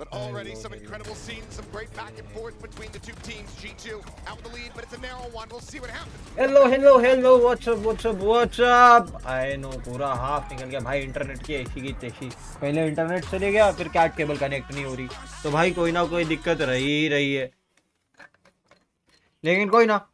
But already some incredible scenes, some great back and forth between the two teams. G2 out with the lead, but it's a narrow one. We'll see what happens. Hello. What's up? I know पूरा half निकल गया भाई internet की ऐसी की तैसी. पहले internet चले गया, फिर कैट केबल कनेक्ट नहीं हो रही. तो भाई कोई ना कोई दिक्कत रही है. लेकिन कोई ना.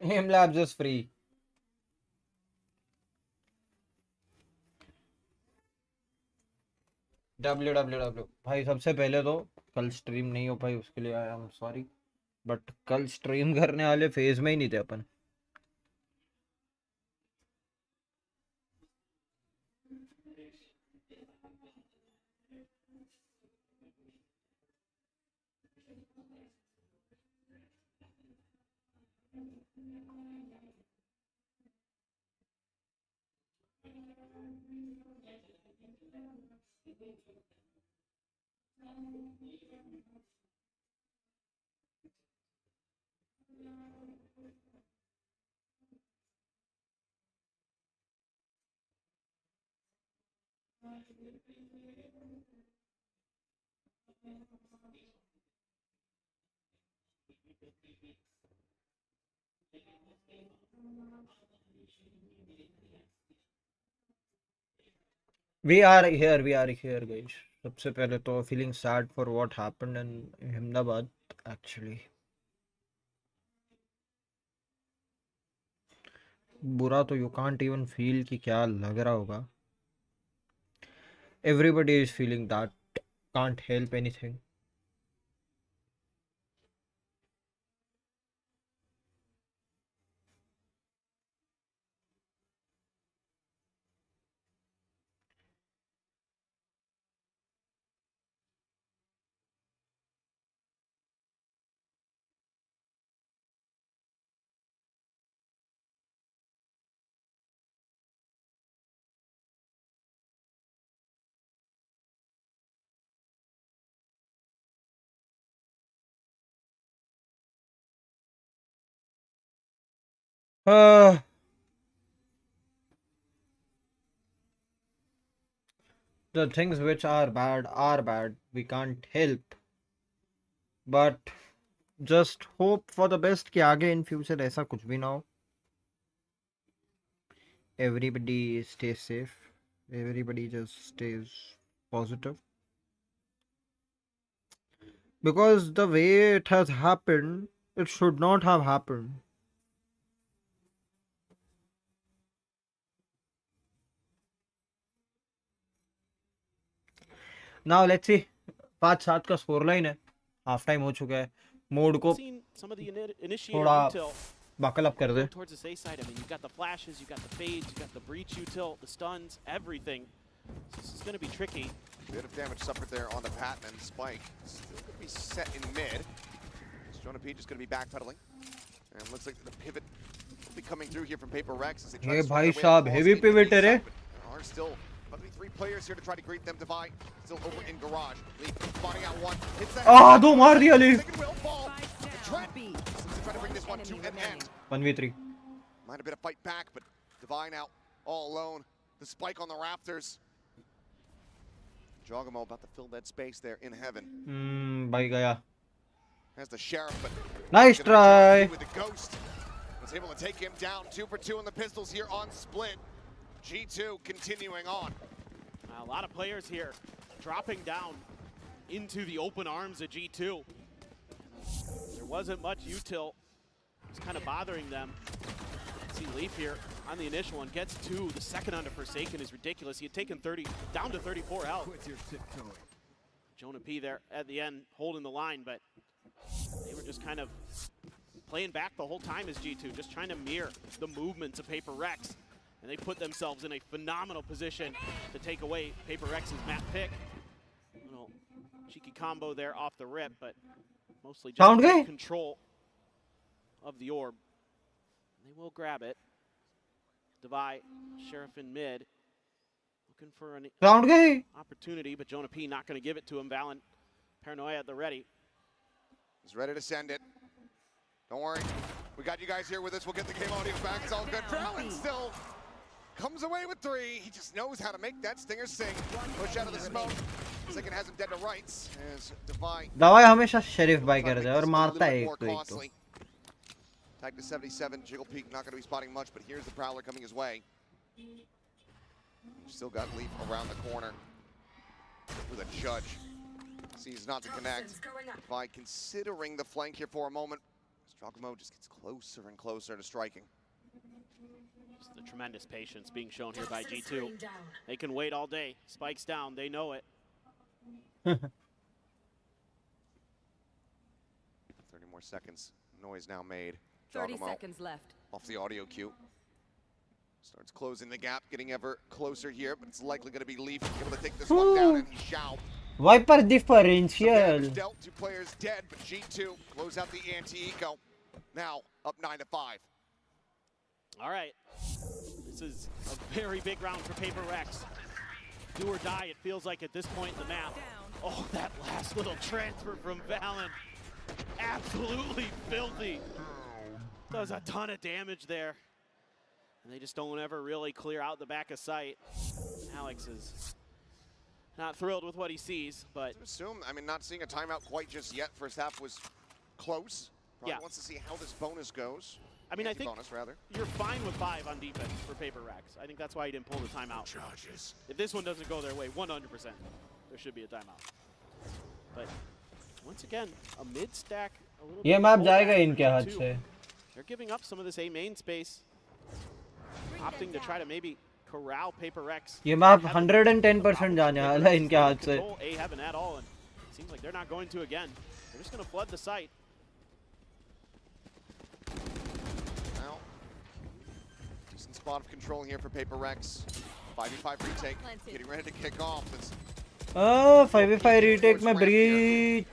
Him Labs is free. www भाई सबसे पहले तो कल स्ट्रीम नहीं हो पाई उसके लिए आई एम सॉरी. बट कल स्ट्रीम करने वाले फेज में ही नहीं थे अपन. We are here guys. सबसे पहले तो feeling sad for what happened in Ahmedabad actually. बुरा तो you can't even feel कि क्या लग रहा होगा. Everybody is feeling that. Can't help anything. Uh, the things which are bad. We can't help. But just hope for the best कि आगे in future ऐसा कुछ भी ना हो. Everybody stays safe. Everybody just stays positive. Because the way it has happened, it should not have happened. Now let's see. 5-7 का score line है. Half time हो चुका है. मोड को थोड़ा buckle up कर दे. Towards the A side, I mean, you got the flashes, you got the fades, you got the breach util, the stuns, everything. This is going to be tricky. Bit of damage suffered there on the Patton and Spike. Still going to be set in mid. Jonah P just going to be backpedaling. And looks like the pivot will be coming through here from PRX as they try to भाई साहब heavy pivot है रे. Are still about to be 3 players here to try to greet them. Divide still over in garage. Lee spotting out one. Hits that. दो मार दिया ली. Will fall. Try to bring this one to an end. 1v3. Might have been a fight back, but Divine out all alone. The Spike on the Raptors. Jogamo about to fill that space there in heaven. भाई गया. Has the sheriff, but nice try. With the ghost, was able to take him down. 2 for 2 on the pistols here on split. G2 continuing on. A lot of players here dropping down into the open arms of G2. There wasn't much util. It's kind of bothering them. See Leaf here on the initial one, gets 2. The second onto Forsaken is ridiculous. He had taken 30 down to 34 health. Jonah P there at the end holding the line, but they were just kind of playing back the whole time as G2, just trying to mirror the movements of PRX. And they put themselves in a phenomenal position to take away PRX's map pick. Little cheeky combo there off the rip, but mostly just control of the orb. They will grab it. Devi, Sheriff in mid. Looking for an round गए opportunity, but Jonah P not going to give it to him. Valen, Paranoia at the ready. He's ready to send it. Don't worry. We got you guys here with us. We'll get the game audio back. It's all good. Valen still comes away with 3. He just knows how to make that stinger sing. Push out of the smoke. Second has him dead to rights. As Devi दवाई हमेशा शरीफ भाई करता है और मारता है एक तो Tag to 77. Jiggle Peak not going to be spotting much, but here's the Prowler coming his way. Still got Leaf around the corner with a Judge. Sees not to connect. By considering the flank here for a moment, Strogamo just gets closer and closer to striking. Just the tremendous patience being shown here by G2. They can wait all day. Spikes down, they know it. 30 more seconds. Noise now made. 30 seconds left. Off the audio cue. Starts closing the gap, getting ever closer here, but it's likely going to be Leaf able to take this one down, and he shall. Wiper differential. Dealt, 2 players dead, but G2 close out the anti-eco. Now up 9-5. All right, this is a very big round for Paper Rex. Do or die, it feels like at this point in the map. Oh, that last little transfer from Valen. Absolutely filthy. Does a ton of damage there. And they just don't ever really clear out the back of sight. Alex is not thrilled with what he sees, but... Assume, I mean, not seeing a timeout quite just yet. First half was close. Probably wants to see how this bonus goes. I mean, I think bonus, rather. You're fine with 5 on defense for Paper Rex. I think that's why he didn't pull the timeout. Charges. If this one doesn't go their way, 100%, there should be a timeout. But once again, a mid-stack, a little ये bit map pullback जाएगा for इनके हाथ G2. से. They're giving up some of this A main space, opting to try to maybe corral Paper Rex. ये map 110% जाने वाला है इनके हाथ से. A haven't at all, and it seems like they're not going to again. They're just going to flood the site. Now, decent spot of control here for Paper Rex. 5v5 retake, getting ready to kick off. It's 5v5 retake में breach.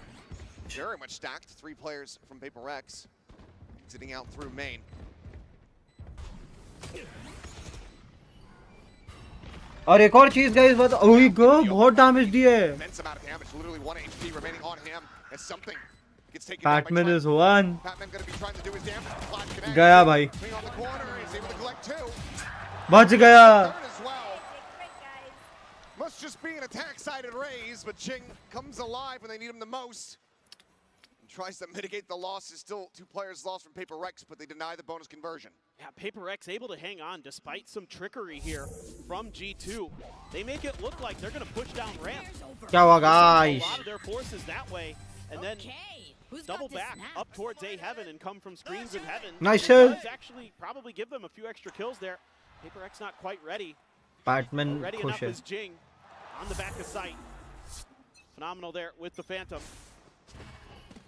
very much stacked. 3 players from Paper Rex exiting out through main. और एक और चीज guys बता, ओए गो बहुत damage दिए. Immense amount of damage, literally 1 HP remaining on him as something gets taken Batman down by is one. Batman going to be trying to do his damage. Flash connect. गया भाई. Swing on the corner, he's able to collect 2. बच गया. Turn as well. Must just be an attack-sided raise, but Ching comes alive when they need him the most. And tries to mitigate the losses. Still 2 players lost from Paper Rex, but they deny the bonus conversion. Yeah, Paper X able to hang on despite some trickery here from G2. They make it look like they're going to push down ramp. क्या हुआ A guys? lot of their forces that way, and then double back up towards A heaven and come from screens in heaven. Nice It shot. does actually probably give them a few extra kills there. Paper X not quite ready. Batman Ready खुश enough है. is Jing on the back of sight. Phenomenal there with the Phantom.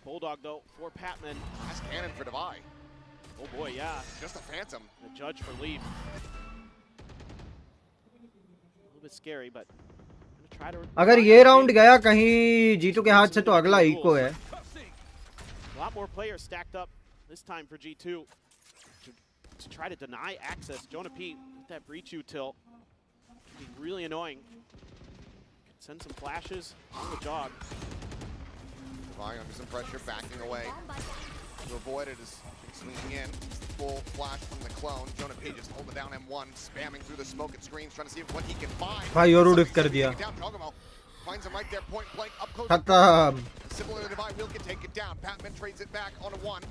Bulldog though for Patman. That's cannon for Devi. Oh boy, yeah. Just a Phantom. The Judge for Leaf. A little bit scary, but I'm gonna try to. अगर ये round गया कहीं G2 के हाथ से तो अगला eco है. A lot more players stacked up this time for G2 to try to deny access. Jonah P with that breach util can be really annoying. Can send some flashes on the jog. Devi under some pressure, backing away. To avoid it is swinging in. Full flash from the clone. Jonah P just holding down M1, spamming through the smoke and screens, trying to see what he can find. भाई और उड़िफ कर दिया. Finds him right there, point blank, up close. खत्म. Similar to Devi, Will can take it down. Patman trades it back on a 1.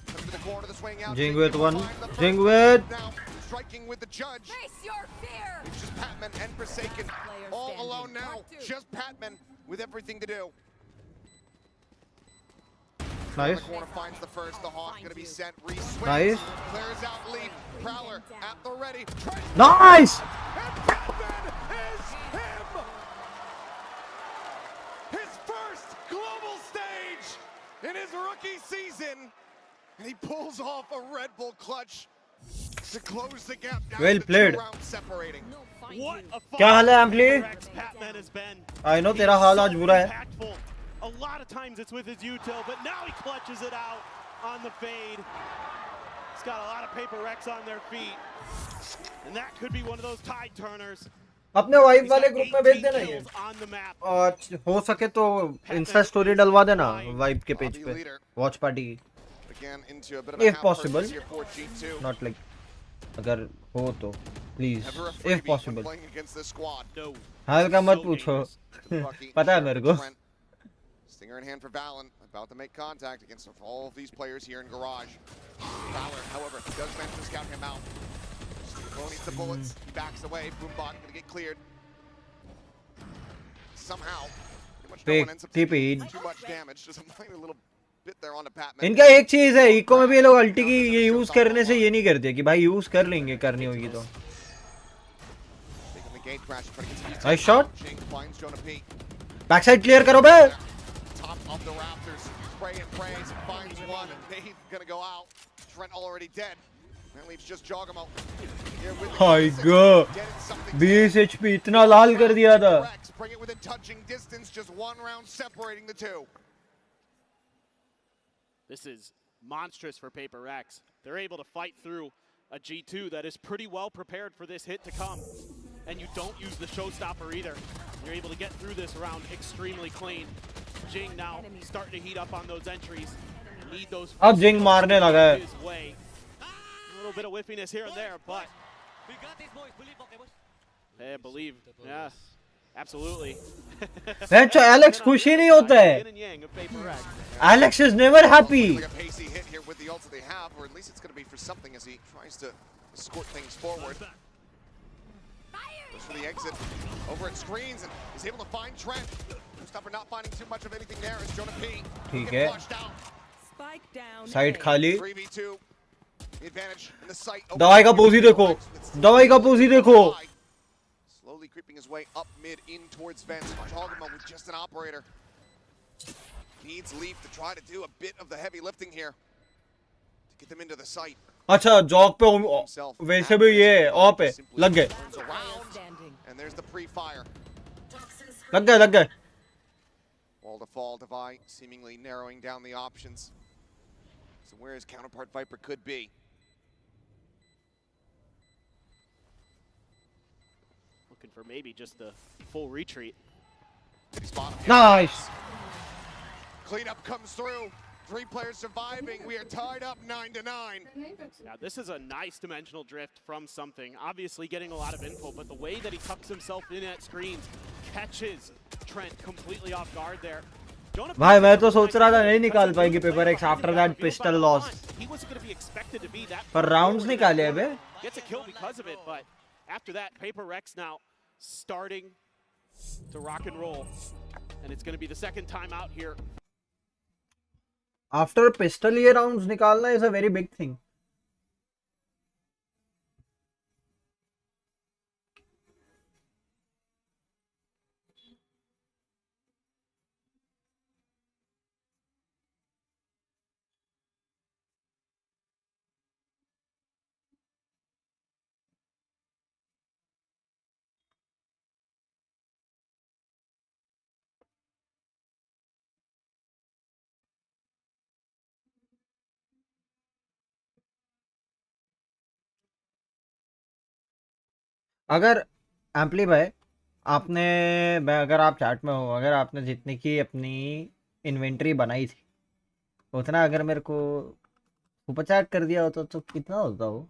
Comes to the corner, the swing out. Jing with 1. Jing with. Now striking with the Judge. Face your fear. It's just Patman and Forsaken all alone now. Just Patman with everything to do. Nice. The corner finds the first. The Hawk going to be sent. Re-swings. Nice. Clears out Leaf. Prowler at the ready. Nice. And Patman is him. His first global stage in his rookie season. And he pulls off a Red Bull clutch to close the gap down. Well played. Separating. What a क्या हाल है amply? Patman has been. I know तेरा हाल आज बुरा है. Impactful. A lot of times it's with his util, but now he clutches it out on the fade. It's got a lot of Paper X on their feet. And that could be one of those tide turners. अपने wife वाले group में भेज देना ये, On the map. और हो सके तो इंस्टा स्टोरी डलवा देना वाइफ के पेज पे, वॉच पार्टी की, Again, into a bit of a if half possible, purchase here for G2. not like, अगर हो तो please, Never a if freebie when possible. playing against this squad. No. हाल का मत So पूछो, dangerous. पता है मेरे को. Trent. Stinger in hand for Valen, about to make contact against all of these players here in Garage. Fowler, however, does manage to scout him out. Stinger needs the bullets, he backs away, Boombot gonna get cleared. Somehow, pretty much no one ends up taking too much damage, just a minor little bit there on the Batman. इनका एक चीज है, eco में भी ये लोग अल्टी की ये यूज करने से ये नहीं करते कि भाई यूज कर लेंगे, करनी होगी तो. Nice shot. Back side clear करो बे. Top of the Raptors, spray and praise, finds one, and they're gonna go out. Trent already dead. That leaves just Jogamo. Hi God, 20 HP इतना लाल कर दिया था. Bring it within touching distance, just one round separating the two. This is monstrous for Paper X. They're able to fight through a G2 that is pretty well prepared for this hit to come. And you don't use the showstopper either. You're able to get through this round extremely clean. Jing now starting to heat up on those entries. Need those. अब जिंग मारने लगा है. His way. A little bit of whiffiness here and there, but I believe, yeah, absolutely. बेंचो Alex खुश ही नहीं होता है. Alex is never happy. Like a pacey hit here with the ult that they have, or at least it's going to be for something as he tries to escort things forward. Goes for the exit over at screens and is able to find Trent. Stopper not finding too much of anything there as Jonah P. ठीक gets है. flushed out. Spike down. Side खाली. 3v2. The advantage in the site. दवाई का पोजी देखो, दवाई का पोजी देखो. Slowly creeping his way up mid in towards Vents. Jogamo with just an operator. Needs Leaf to try to do a bit of the heavy lifting here to get them into the site. अच्छा jog पे वैसे भी ये of है, लग गए. Turns around, and there's the pre-fire. लग गए. Wall to fall, Devi seemingly narrowing down the options. So where his counterpart Viper could be. Looking for maybe just the full retreat. Did he spot him? Nice. Cleanup comes through. 3 players surviving. We are tied up 9-9. Yeah, this is a nice dimensional drift from something. Obviously getting a lot of info, but the way that he tucks himself in at screens catches Trent completely off guard there. भाई मैं तो सोच रहा था नहीं निकाल पाएंगे paper x after that pistol loss, पर राउंड्स निकाले बे. Gets a kill because of it, but after that Paper X now starting to rock and roll, and it's going to be the second time out here. After pistol ये rounds निकालना is a very big thing. अगर amply भाई आपने, अगर आप chat में हो, अगर आपने जितने की अपनी इन्वेंट्री बनाई थी उतना अगर मेरे को सुपर चैट कर दिया होता तो कितना होता वो?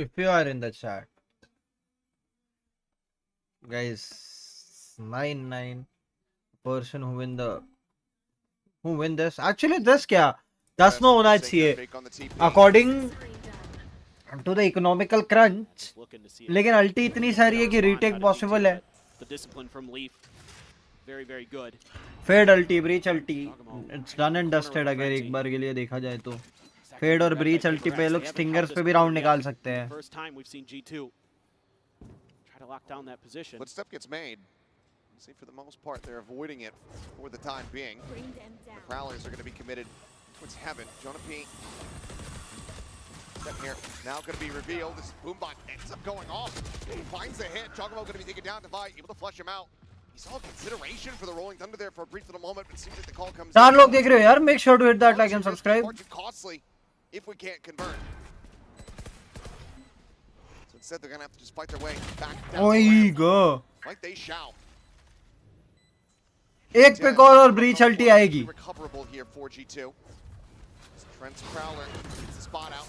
If you are in the chat, guys, 9 person who win this. Actually, this क्या 10 में होना चाहिए according to the economical crunch. लेकिन अल्टी इतनी सारी है कि रीटेक पॉसिबल है. Fade ulti, Breach ulti, it's done and dusted. अगर एक बार के लिए देखा जाए तो फेड और ब्रीच अल्टी पे लोग स्टिंगर्स पे भी राउंड निकाल सकते हैं. Footstep gets made. See, for the most part, they're avoiding it for the time being. Bring them down. The Prowlers are going to be committed towards heaven. Jonah P. Step here. Now going to be revealed. This Boombot ends up going off. He finds the hit. Chocobo going to be taken down. Divide, able to flush him out. He saw consideration for the Rolling Thunder there for a brief little moment, but it seems like the call comes in. 4 लोग देख रहे हो यार, make sure to hit that like and subscribe. Far too costly if we can't convert. So instead, they're going to have to just fight their way back down the ओई ramp, go, like they shall. एक पे call और breach अल्टी आएगी. Recoverable here for G2. Trent's Prowler gets the spot out.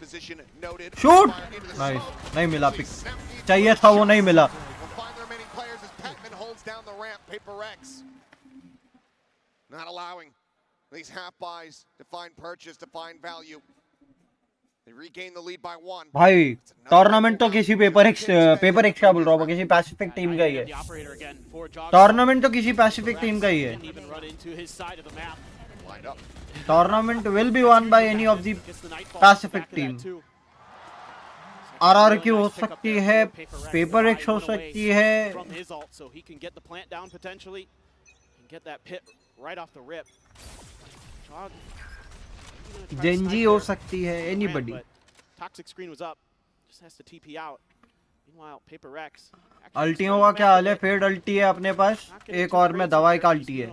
Position noted. Shoot! Nice. नहीं मिला pick. चाहिए था वो नहीं मिला. We'll find the remaining players as Patman holds down the ramp. PRX not allowing these half buys to find purchase, to find value. They regain the lead by 1. भाई tournament तो किसी पेपर एक्स क्या बोल रहा हूँ, किसी Pacific team का ही है. टूर्नामेंट तो किसी पैसिफिक टीम का ही है. Lined up. Tournament will be won by any of the Pacific team. RRQ हो सकती है, पेपर एक्स हो सकती है, जेंजी हो सकती है, anybody. अल्टियों का क्या हाल है? फेड अल्टी है अपने पास, एक और में दवाई का अल्टी है.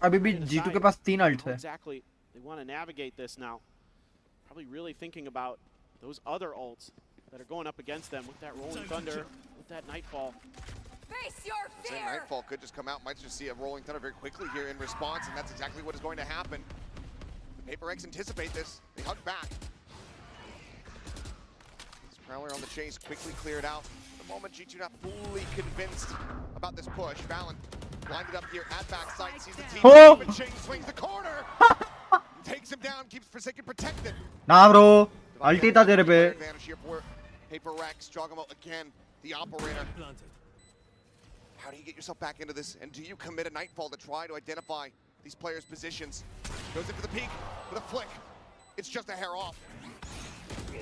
अभी भी G2 के पास 3 अल्ट्स है. Exactly. They want to navigate this now. Probably really thinking about those other ults that are going up against them with that Rolling Thunder, with that Nightfall. Face your fear. Nightfall could just come out. Might just see a Rolling Thunder very quickly here in response, and that's exactly what is going to happen. The PRX anticipate this. They hug back. This Prowler on the chase quickly cleared out. For the moment, G2 not fully convinced about this push. Valen lined it up here at backside, sees the team. Oh! Ching swings the corner. Takes him down, keeps Forsaken protected. ना bro, अल्टी था तेरे पे. Advantage here for PRX. Jogamo again, the operator. How do you get yourself back into this? And do you commit a Nightfall to try to identify these players' positions? Goes into the peak with a flick. It's just a hair off.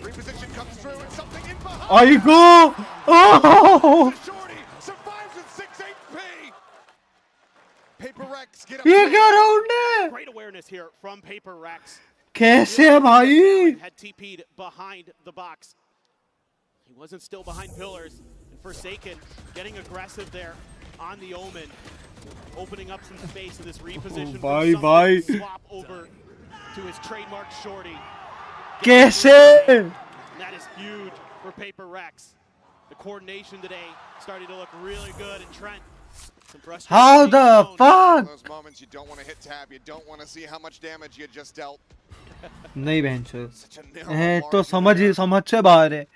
Reposition comes through and something in behind. I go. Oh! Shorty survives with 6 HP. PRX get up. ये क्या round है? Great awareness here from PRX. कैसे भाई? Had TP'd behind the box. He wasn't still behind pillars. And Forsaken getting aggressive there on the Omen, opening up some space in this reposition. bye. Swap over to his trademark shorty. कैसे? And that is huge for PRX. The coordination today starting to look really good, and Trent. How the fuck? Those moments you don't want to hit tab, you don't want to see how much damage you just dealt. नहीं बहन चो. Such a narrow तो margin समझ से बाहर है. there.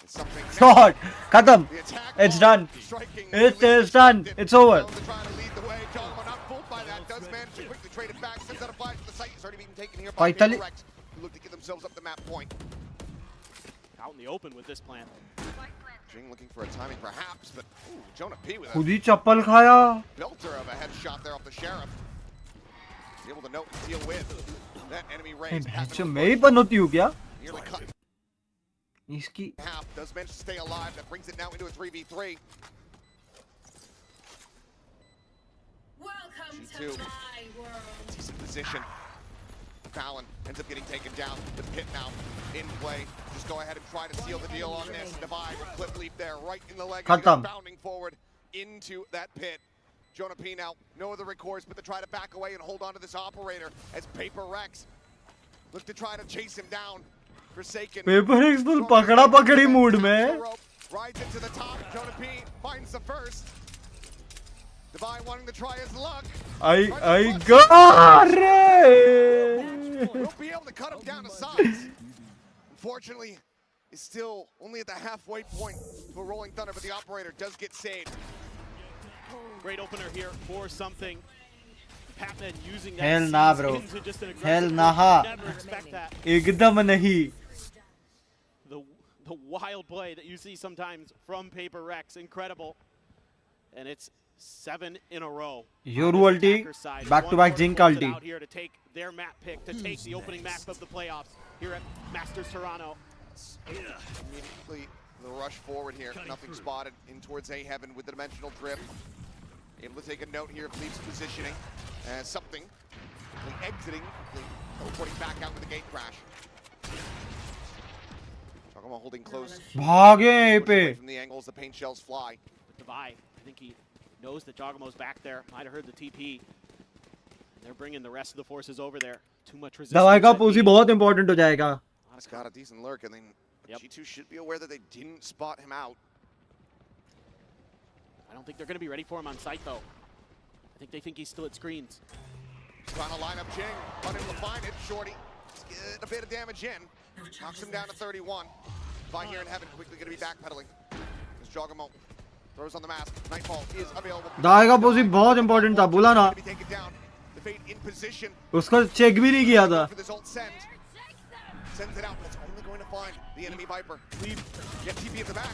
Something Shot. खत्म. the attack It's mode, done. striking It really is done. effective. It's over. Trying to lead the way. Jogamo not fooled by that. Does manage to quickly trade it back. Sends out a flash to the site. It's already being taken here by Finally. PRX, who look to get themselves up the map point. Out in the open with this plan. Jing looking for a timing perhaps, but ooh, Jonah P with खुद a ही चप्पल खाया. belter of a headshot there off the Sheriff. Able to note and deal with that enemy raise. बहन मैं ही पनौती हूँ क्या? Nearly cut इसकी half. Does manage to stay alive. That brings it now into a 3v3. Welcome G2. to my world. Decent position. Valen ends up getting taken down. The pit now in play. Just go ahead and try to seal the deal on this. Divide with clip leap there, right in the leg. As he goes Khatam. bounding forward into that pit. Jonah P now, no other recourse but to try to back away and hold on to this operator as PRX look to try to chase him down. Forsaken. PRX full पकड़ा पकड़ी mood में. Rides into the top. Jonah P finds the first. Divine wanting to try his luck. I go. Won't be able to cut him down to size. Unfortunately, is still only at the halfway point for Rolling Thunder, but the operator does get saved. Great opener here for something. Patman using that Hell nah, bro. into just an aggressive Hell push. nah. Never expect that. एकदम नहीं. The wild play that you see sometimes from PRX, incredible. And it's 7 in a row. Yoru ulti, back-to-back Jink ulti. Out here to take their map pick, to take the opening map of the playoffs here at Masters Toronto. Immediately The rush forward here, nothing spotted in towards A heaven with the dimensional drift. Able to take a note here of Leaf's positioning as something exiting, teleporting back out with the gate crash. Giacomo holding close. भागे यहीं पे. Away from the angles, the paint shells fly. With Devi, I think he knows that Giacomo's back there. Might have heard the TP. They're bringing the rest of the forces over there. Too much resistance. दवाई का पूसी बहुत important हो जाएगा. He's got a decent lurk, and then Yep. G2 should be aware that they didn't spot him out. I don't think they're going to be ready for him on site, though. I think they think he's still at screens. Trying to line up Jing, unable to find it. Shorty, just get a bit of damage in. Knocks him down to 31. Vi here in heaven, quickly going to be backpedaling. As Giacomo throws on the mask. Nightfall is available. दवाई का पूसी बहुत important था, बोला ना. To be taken down. The Fate in position. उसको check भी नहीं किया था. For this ult send. Sends it out, but it's only going to find the enemy Viper. Leave. Get TP at the back.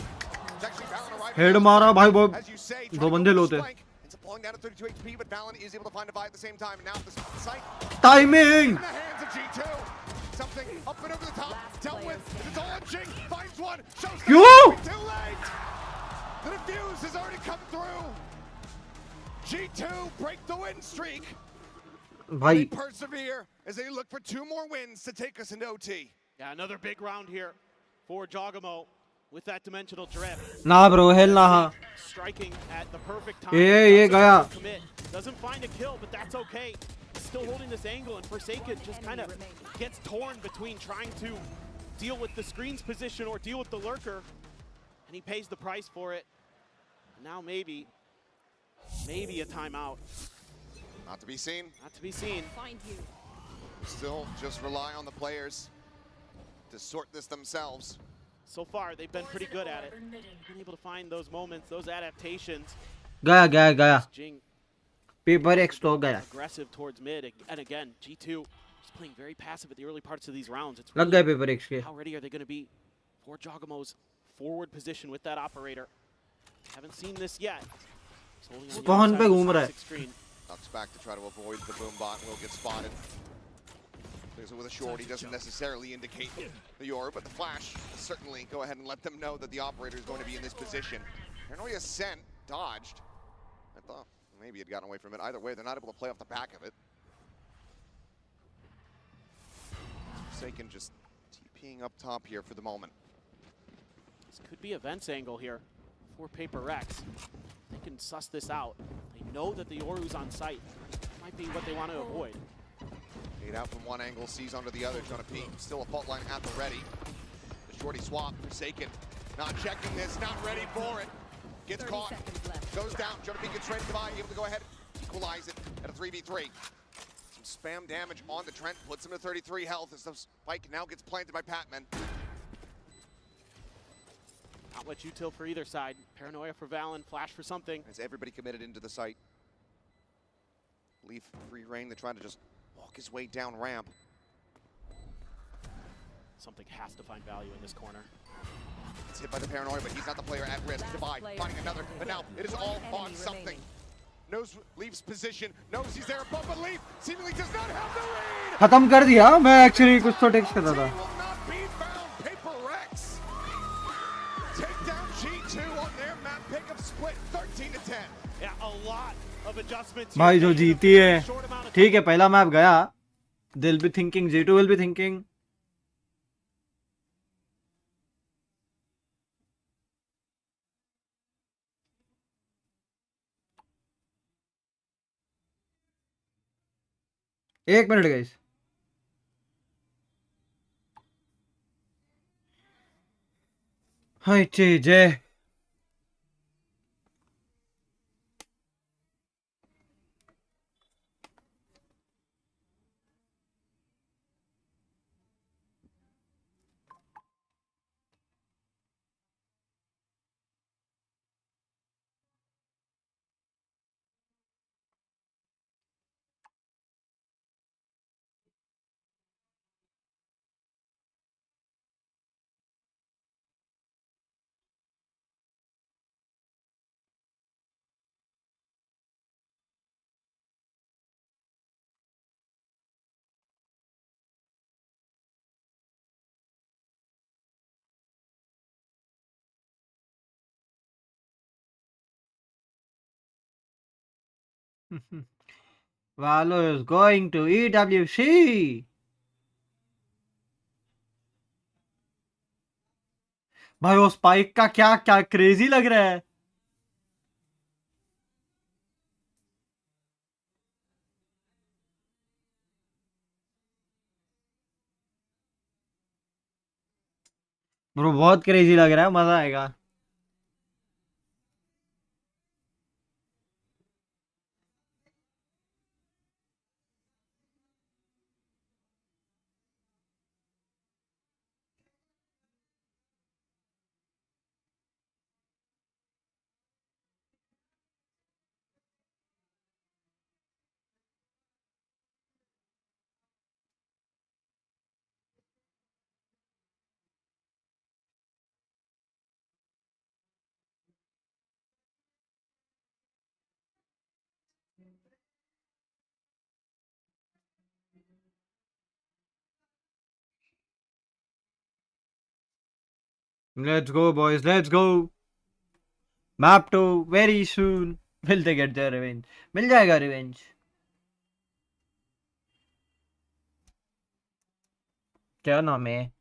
It's actually Valen arriving. Head मारा भाई वो As you say, दो बंदे लो थे. It's pulling down to 32 HP, but Valen is able to find a Vi at the same time. And now the sight Timing. in the hands of G2. Something up and over the top. Dealt with. It's all on Jing. Finds one. Shows Yo! too late. The defuse has already come through. G2 break the win streak. They भाई persevere as they look for 2 more wins to take us into OT. Yeah, another big round here for Giacomo with that dimensional drift. ना bro, hell ना. Striking at the perfect time. ये Doesn't गया. commit. Doesn't find a kill, but that's okay. Still holding this angle, and Forsaken just kind of gets torn between trying to deal with the screen's position or deal with the lurker, and he pays the price for it. Now maybe a timeout. Not to be seen. Not to be seen. Find you. Still just rely on the players to sort this themselves. So far, they've been pretty good at it. Been able to find those moments, those adaptations. गया. Jing Paper X तो गया. aggressive towards mid, and again, G2 is playing very passive at the early parts of these rounds. It's लग really गए Paper X के. how ready are they going to be for Giacomo's forward position with that operator? Haven't seen this yet. He's holding on the कौन other पे side of घूम the रहा है? toxic screen. Ducks back to try to avoid the boom bot. Will get spotted. Plays it with a short. He doesn't necessarily indicate the Yoru, but the flash certainly go ahead and let them know that the operator is going to be in this position. Paranoia sent, dodged. I thought maybe he'd gotten away from it. Either way, they're not able to play off the back of it. Forsaken just TPing up top here for the moment. This could be a Vents angle here for Paper X. They can suss this out. They know that the Yoru's on site. That might be what they want to avoid. Fade out from one angle, sees onto the other. Trying to peek. Still a fault line at the ready. The shorty swap. Forsaken. Not checking this. Not ready for it. Gets 30 caught. seconds left. Goes down. Trying to peek it straight to the eye. Able to go ahead. Equalize it at a 3v3. Some spam damage on the Trent. Puts him to 33 health as the spike now gets planted by Patman. Not much util for either side. Paranoia for Valen. Flash for something. As everybody committed into the site. Leaf free reign. They're trying to just walk his way down ramp. Something has to find value in this corner. It's hit by the Paranoia, but he's not the player at risk. Divide, finding another, but now it is all on something. Knows Leaf's position, knows he's there above, but Leaf seemingly does not have the read. खत्म कर दिया. मैं actually कुछ तो text कर रहा था. He will not be found. Paper X take down G2 on their map pick of split 13 to 10. Yeah, a lot of adjustments. भाई here. जो जीती है. Short amount of ठीक है पहला मैप गया. They'll be thinking, G2 will be thinking. एक minute guys. हाय जय Valo is going to EWC. भाई वो स्पाइक का क्या क्या क्रेजी लग रहा है। ब्रो बहुत क्रेजी लग रहा है, मजा आएगा। Let's go boys, let's go. Map two very soon. Will they get there revenge? मिल जाएगा रिवेंज। क्या नाम है?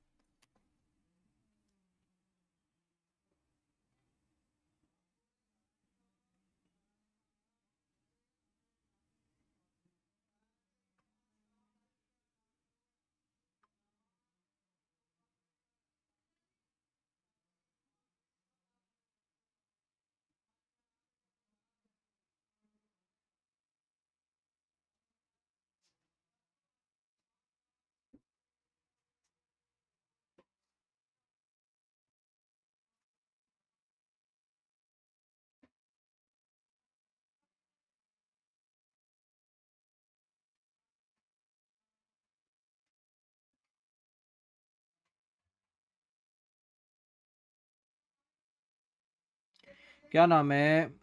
क्या नाम है?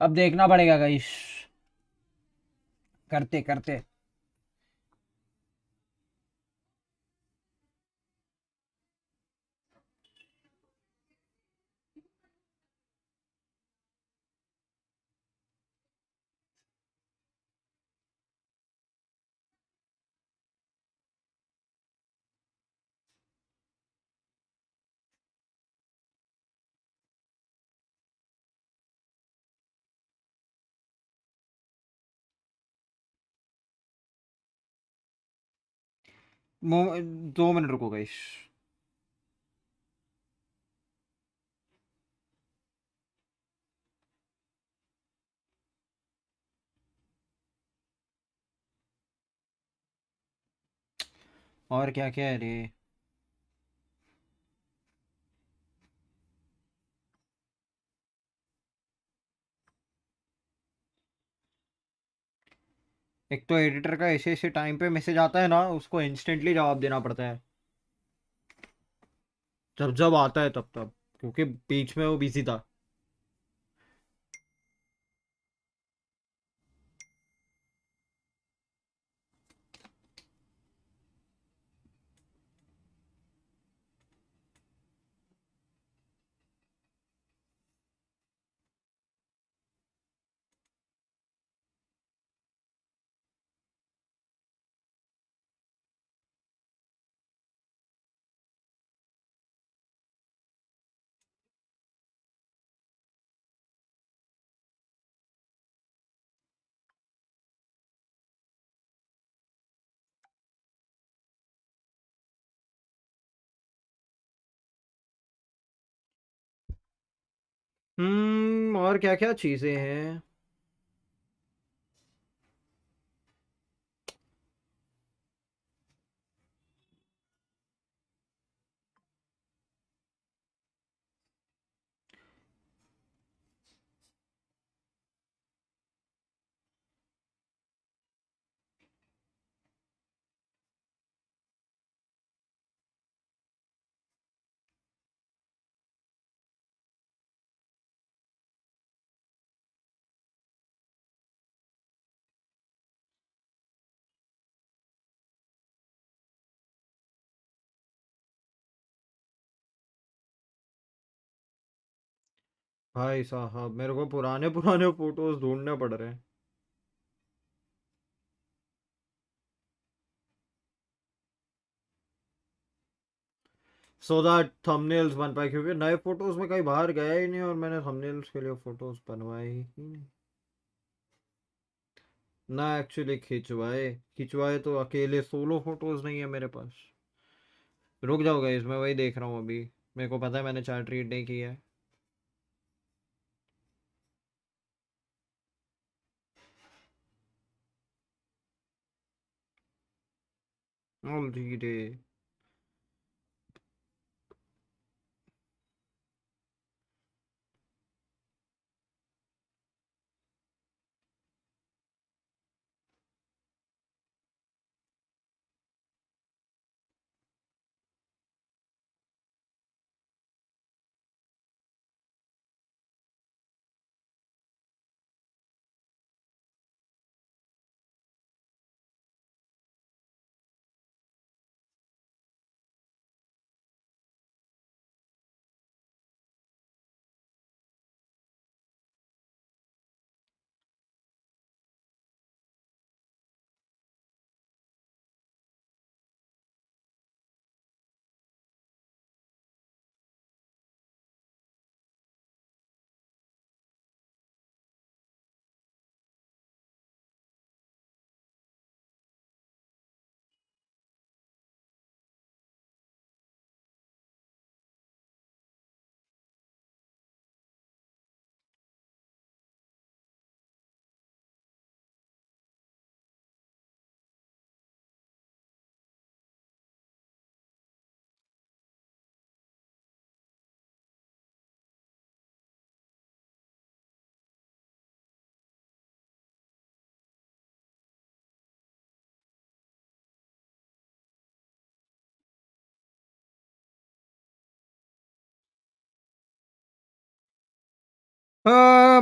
अब देखना पड़ेगा गाइस, करते करते। मो- 2 मिनट रुको गाइस। और क्या क्या है रे? एक तो एडिटर का ऐसे ऐसे टाइम पे मैसेज आता है ना, उसको इंस्टेंटली जवाब देना पड़ता है। जब जब आता है तब तब, क्योंकि बीच में वो बिजी था। और क्या क्या चीजें हैं? भाई साहब मेरे को पुराने पुराने फोटोज ढूंढने पड़ रहे हैं सो दैट थंबनेल्स बन पाए, क्योंकि नए फोटोज में कहीं बाहर गया ही नहीं और मैंने थंबनेल्स के लिए फोटोज बनवाए ही नहीं ना। एक्चुअली खिंचवाए खिंचवाए तो अकेले सोलो फोटोज नहीं है मेरे पास। रुक जाओ गाइस, मैं वही देख रहा हूँ अभी। मेरे को पता है मैंने चार्ट रीड नहीं किया है। ऑल धीरे।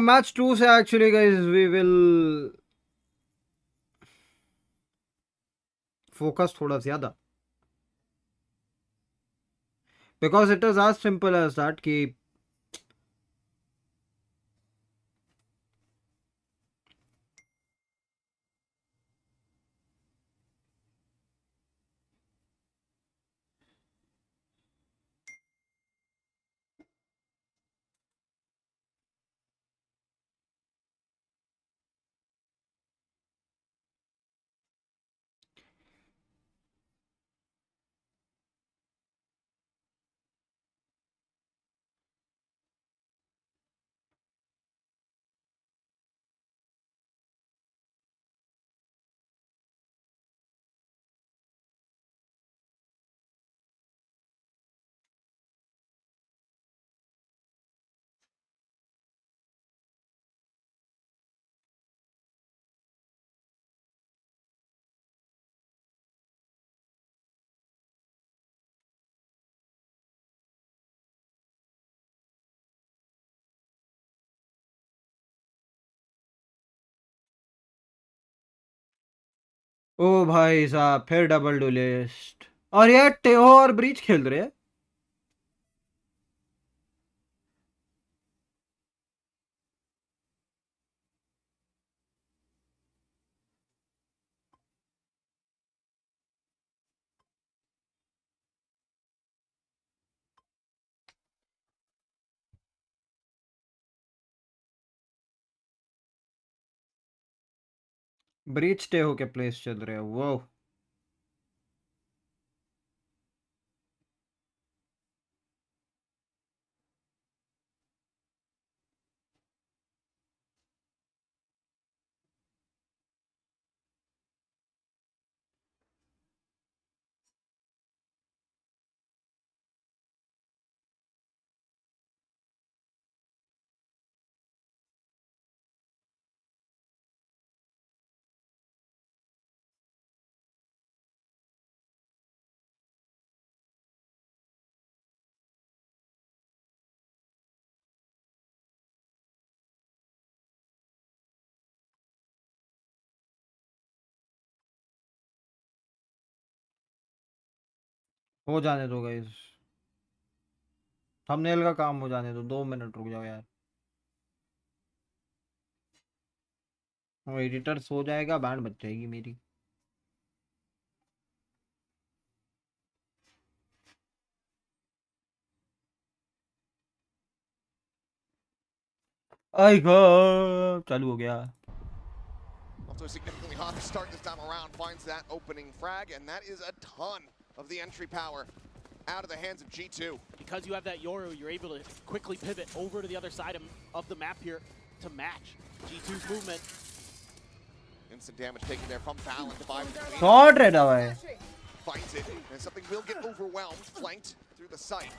मैच 2 से actually guys we will focus थोड़ा ज्यादा, because it is as simple as that कि ओ भाई साहब फिर डबल डुलिस्ट, और यार टेहो और ब्रीच खेल रहे हैं। ब्रीच टेहो के प्लेस चल रहे हैं वो। हो जाने दो गाइस, थंबनेल का काम हो जाने दो, 2 मिनट रुक जाओ यार। वो एडिटर सो जाएगा, बैंड बच जाएगी मेरी। आई गो चालू हो गया। Off to a significantly hotter start this time around, finds that opening frag, and that is a ton of the entry power out of the hands of G2. Because you have that Yoru, you're able to quickly pivot over to the other side of the map here to match G2's movement. Instant damage taken there from Fallon to buy between. Shot रहता है। Finds it, and something will get overwhelmed, flanked through the site.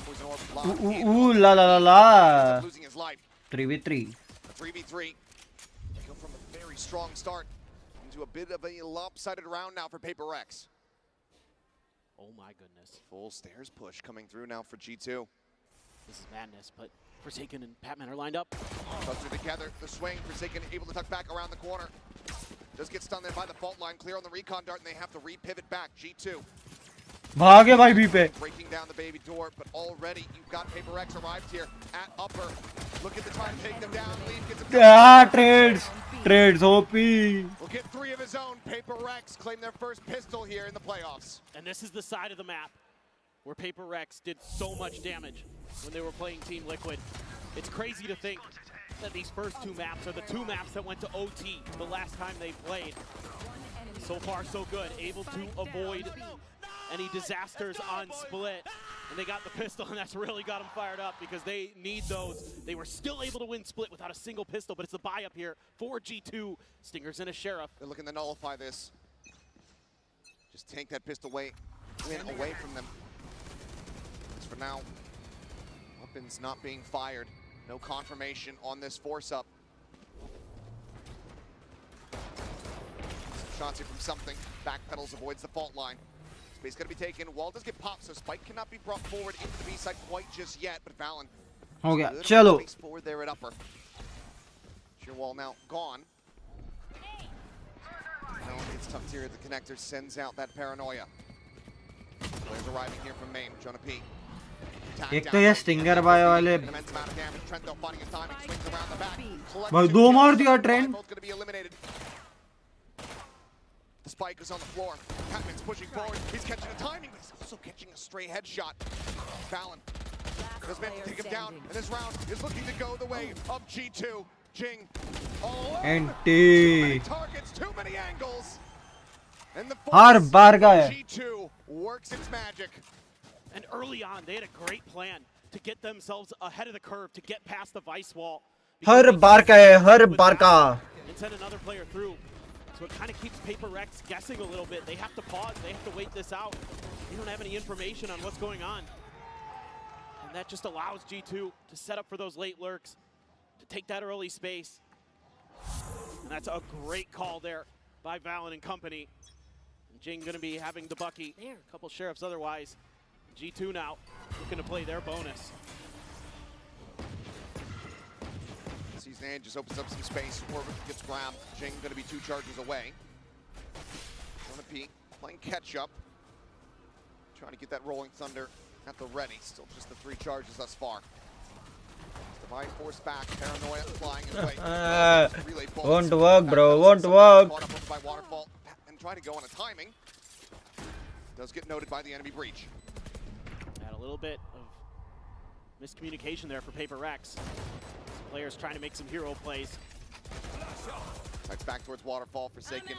Poison orb blocked. Ooh la la la la. Ends up losing his life. 3v3. 3v3. Go from a very strong start into a bit of a lopsided round now for Paper X. Oh my goodness. Full stairs push coming through now for G2. This is madness, but Forsaken and Patman are lined up. Cluster together, the swing, Forsaken able to tuck back around the corner. Does get stunned there by the fault line, clear on the recon dart, and they have to re-pivot back. G2 भागे भाई B पे। breaking down the baby door, but already you've got Paper X arrived here at upper. Look at the time to take them down. Lead gets them down. Trades OP. Will get 3 of his own. Paper X claim their first pistol here in the playoffs. And this is the side of the map where Paper Rex did so much damage when they were playing Team Liquid. It's crazy to think that these first 2 maps are the 2 maps that went to OT the last time they played. So far, so good. Able to avoid any disasters on split. And they got the pistol, and that's really got them fired up because they need those. They were still able to win split without a single pistol, but it's a buy up here for G2. Stingers and a Sheriff. They're looking to nullify this. Just take that pistol win away from them. As for now, weapons not being fired. No confirmation on this force up. Shots here from something. Backpedals, avoids the fault line. Space gonna be taken. Wall does get popped, so Spike cannot be brought forward into the B side quite just yet. But Fallon, हो गया, good चलो। space forward there at upper. Sheer wall now gone. Now it's tucked here at the connector, sends out that paranoia. Players arriving here from main. Jonah P. एक तो ये stinger bye वाले Immense amount of damage. Trent though finding his timing, swings around the back. भाई 2 मार दिया trend. Both gonna be eliminated. The spike is on the floor. Patman's pushing forward. He's catching the timing, but he's also catching a stray headshot. Fallon has meant to take him down, and this round is looking to go the way of G2. Jing all alone. Too many targets, too many angles. And the हर बार का है। G2 works its magic. And early on, they had a great plan to get themselves ahead of the curve, to get past the vice wall. हर बार का है, हर बार का। And send another player through. So it kind of keeps Paper Rex guessing a little bit. They have to pause. They have to wait this out. They don't have any information on what's going on. And that just allows G2 to set up for those late lurks, to take that early space. And that's a great call there by Valen and company. And Jing going to be having the Bucky. A couple Sheriffs otherwise. G2 now looking to play their bonus. Sees Nan just opens up some space. Orbit gets grabbed. Jing going to be 2 charges away. Jonah P playing catch up. Trying to get that rolling thunder at the ready. Still just the 3 charges thus far. Divide force back. Paranoia flying his way. Relay bullets. Won't work, bro. Won't work. Caught up over by Waterfall and trying to go on a timing. Does get noted by the enemy breach. Had a little bit of miscommunication there for Paper Rex. Players trying to make some hero plays. Types back towards Waterfall, Forsaken.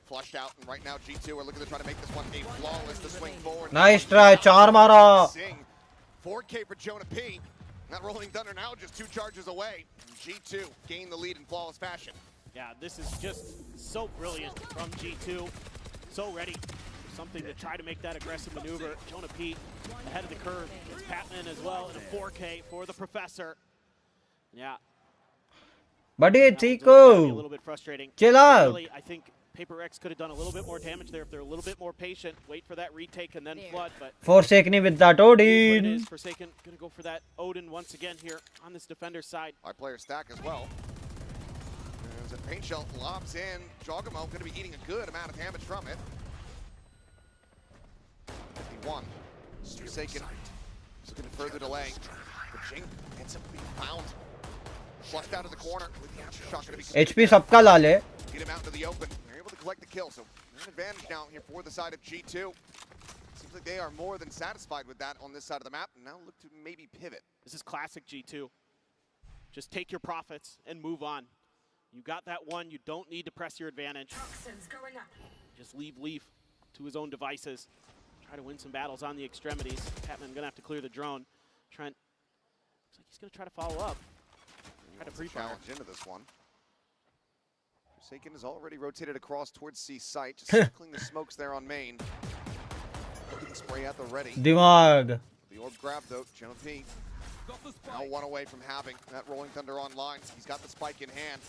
Flushed out, and right now G2 are looking to try to make this one a flawless to swing forward. Nice try, 4 मारा। 4K for Jonah P. That rolling thunder now just 2 charges away. G2 gain the lead in flawless fashion. Yeah, this is just so brilliant from G2. So ready for something to try to make that aggressive maneuver. Jonah P ahead of the curve. It's Patman as well, and a 4K for the Professor. Yeah. Buddy, A little bit frustrating. Chill out. Really, I think Paper X could have done a little bit more damage there if they're a little bit more patient. Wait for that retake and then flood. But Forsaken with that Odin. Forsaken gonna go for that Odin once again here on this defender's side. High player stack as well. As a paint shell lobs in, Jogamo going to be eating a good amount of damage from it. 51. Forsaken is looking to further delay. But Jing ends up being found. Flushed out of the corner. With the after shot going to be HP सबका लाल है. get him out into the open. They're able to collect the kill, so an advantage now here for the side of G2. Seems like they are more than satisfied with that on this side of the map, and now look to maybe pivot. This is classic G2. Just take your profits and move on. You got that one, you don't need to press your advantage. Just leave Leaf to his own devices. Try to win some battles on the extremities. Patman gonna have to clear the drone. Trent, looks like he's gonna try to follow up. Try to pre-fire. Challenge into this one. Forsaken has already rotated across towards C site, just circling the smokes there on main. Looking to spray at the ready. दिमाग. The orb grab though, Channel P. Now one away from having that Rolling Thunder online. He's got the spike in hand.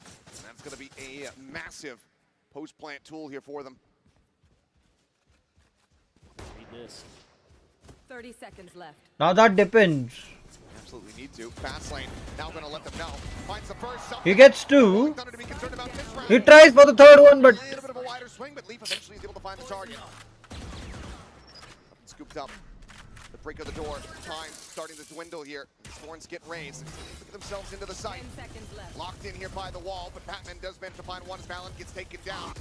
And that's going to be a massive post-plant tool here for them. Read this. 30 seconds left. Now that depends. Absolutely need to. Fast lane, now going to let them know. Finds the first. He gets Rolling two. Thunder to be concerned about this round. He tries for the third one, but A little bit of a wider swing, but Leaf eventually is able to find the target. Scooped up. The break of the door. Time starting to dwindle here. The Thorns get raised. Look at themselves into the site. 10 seconds left. Locked in here by the wall, but Patman does manage to find one as Valen gets taken down.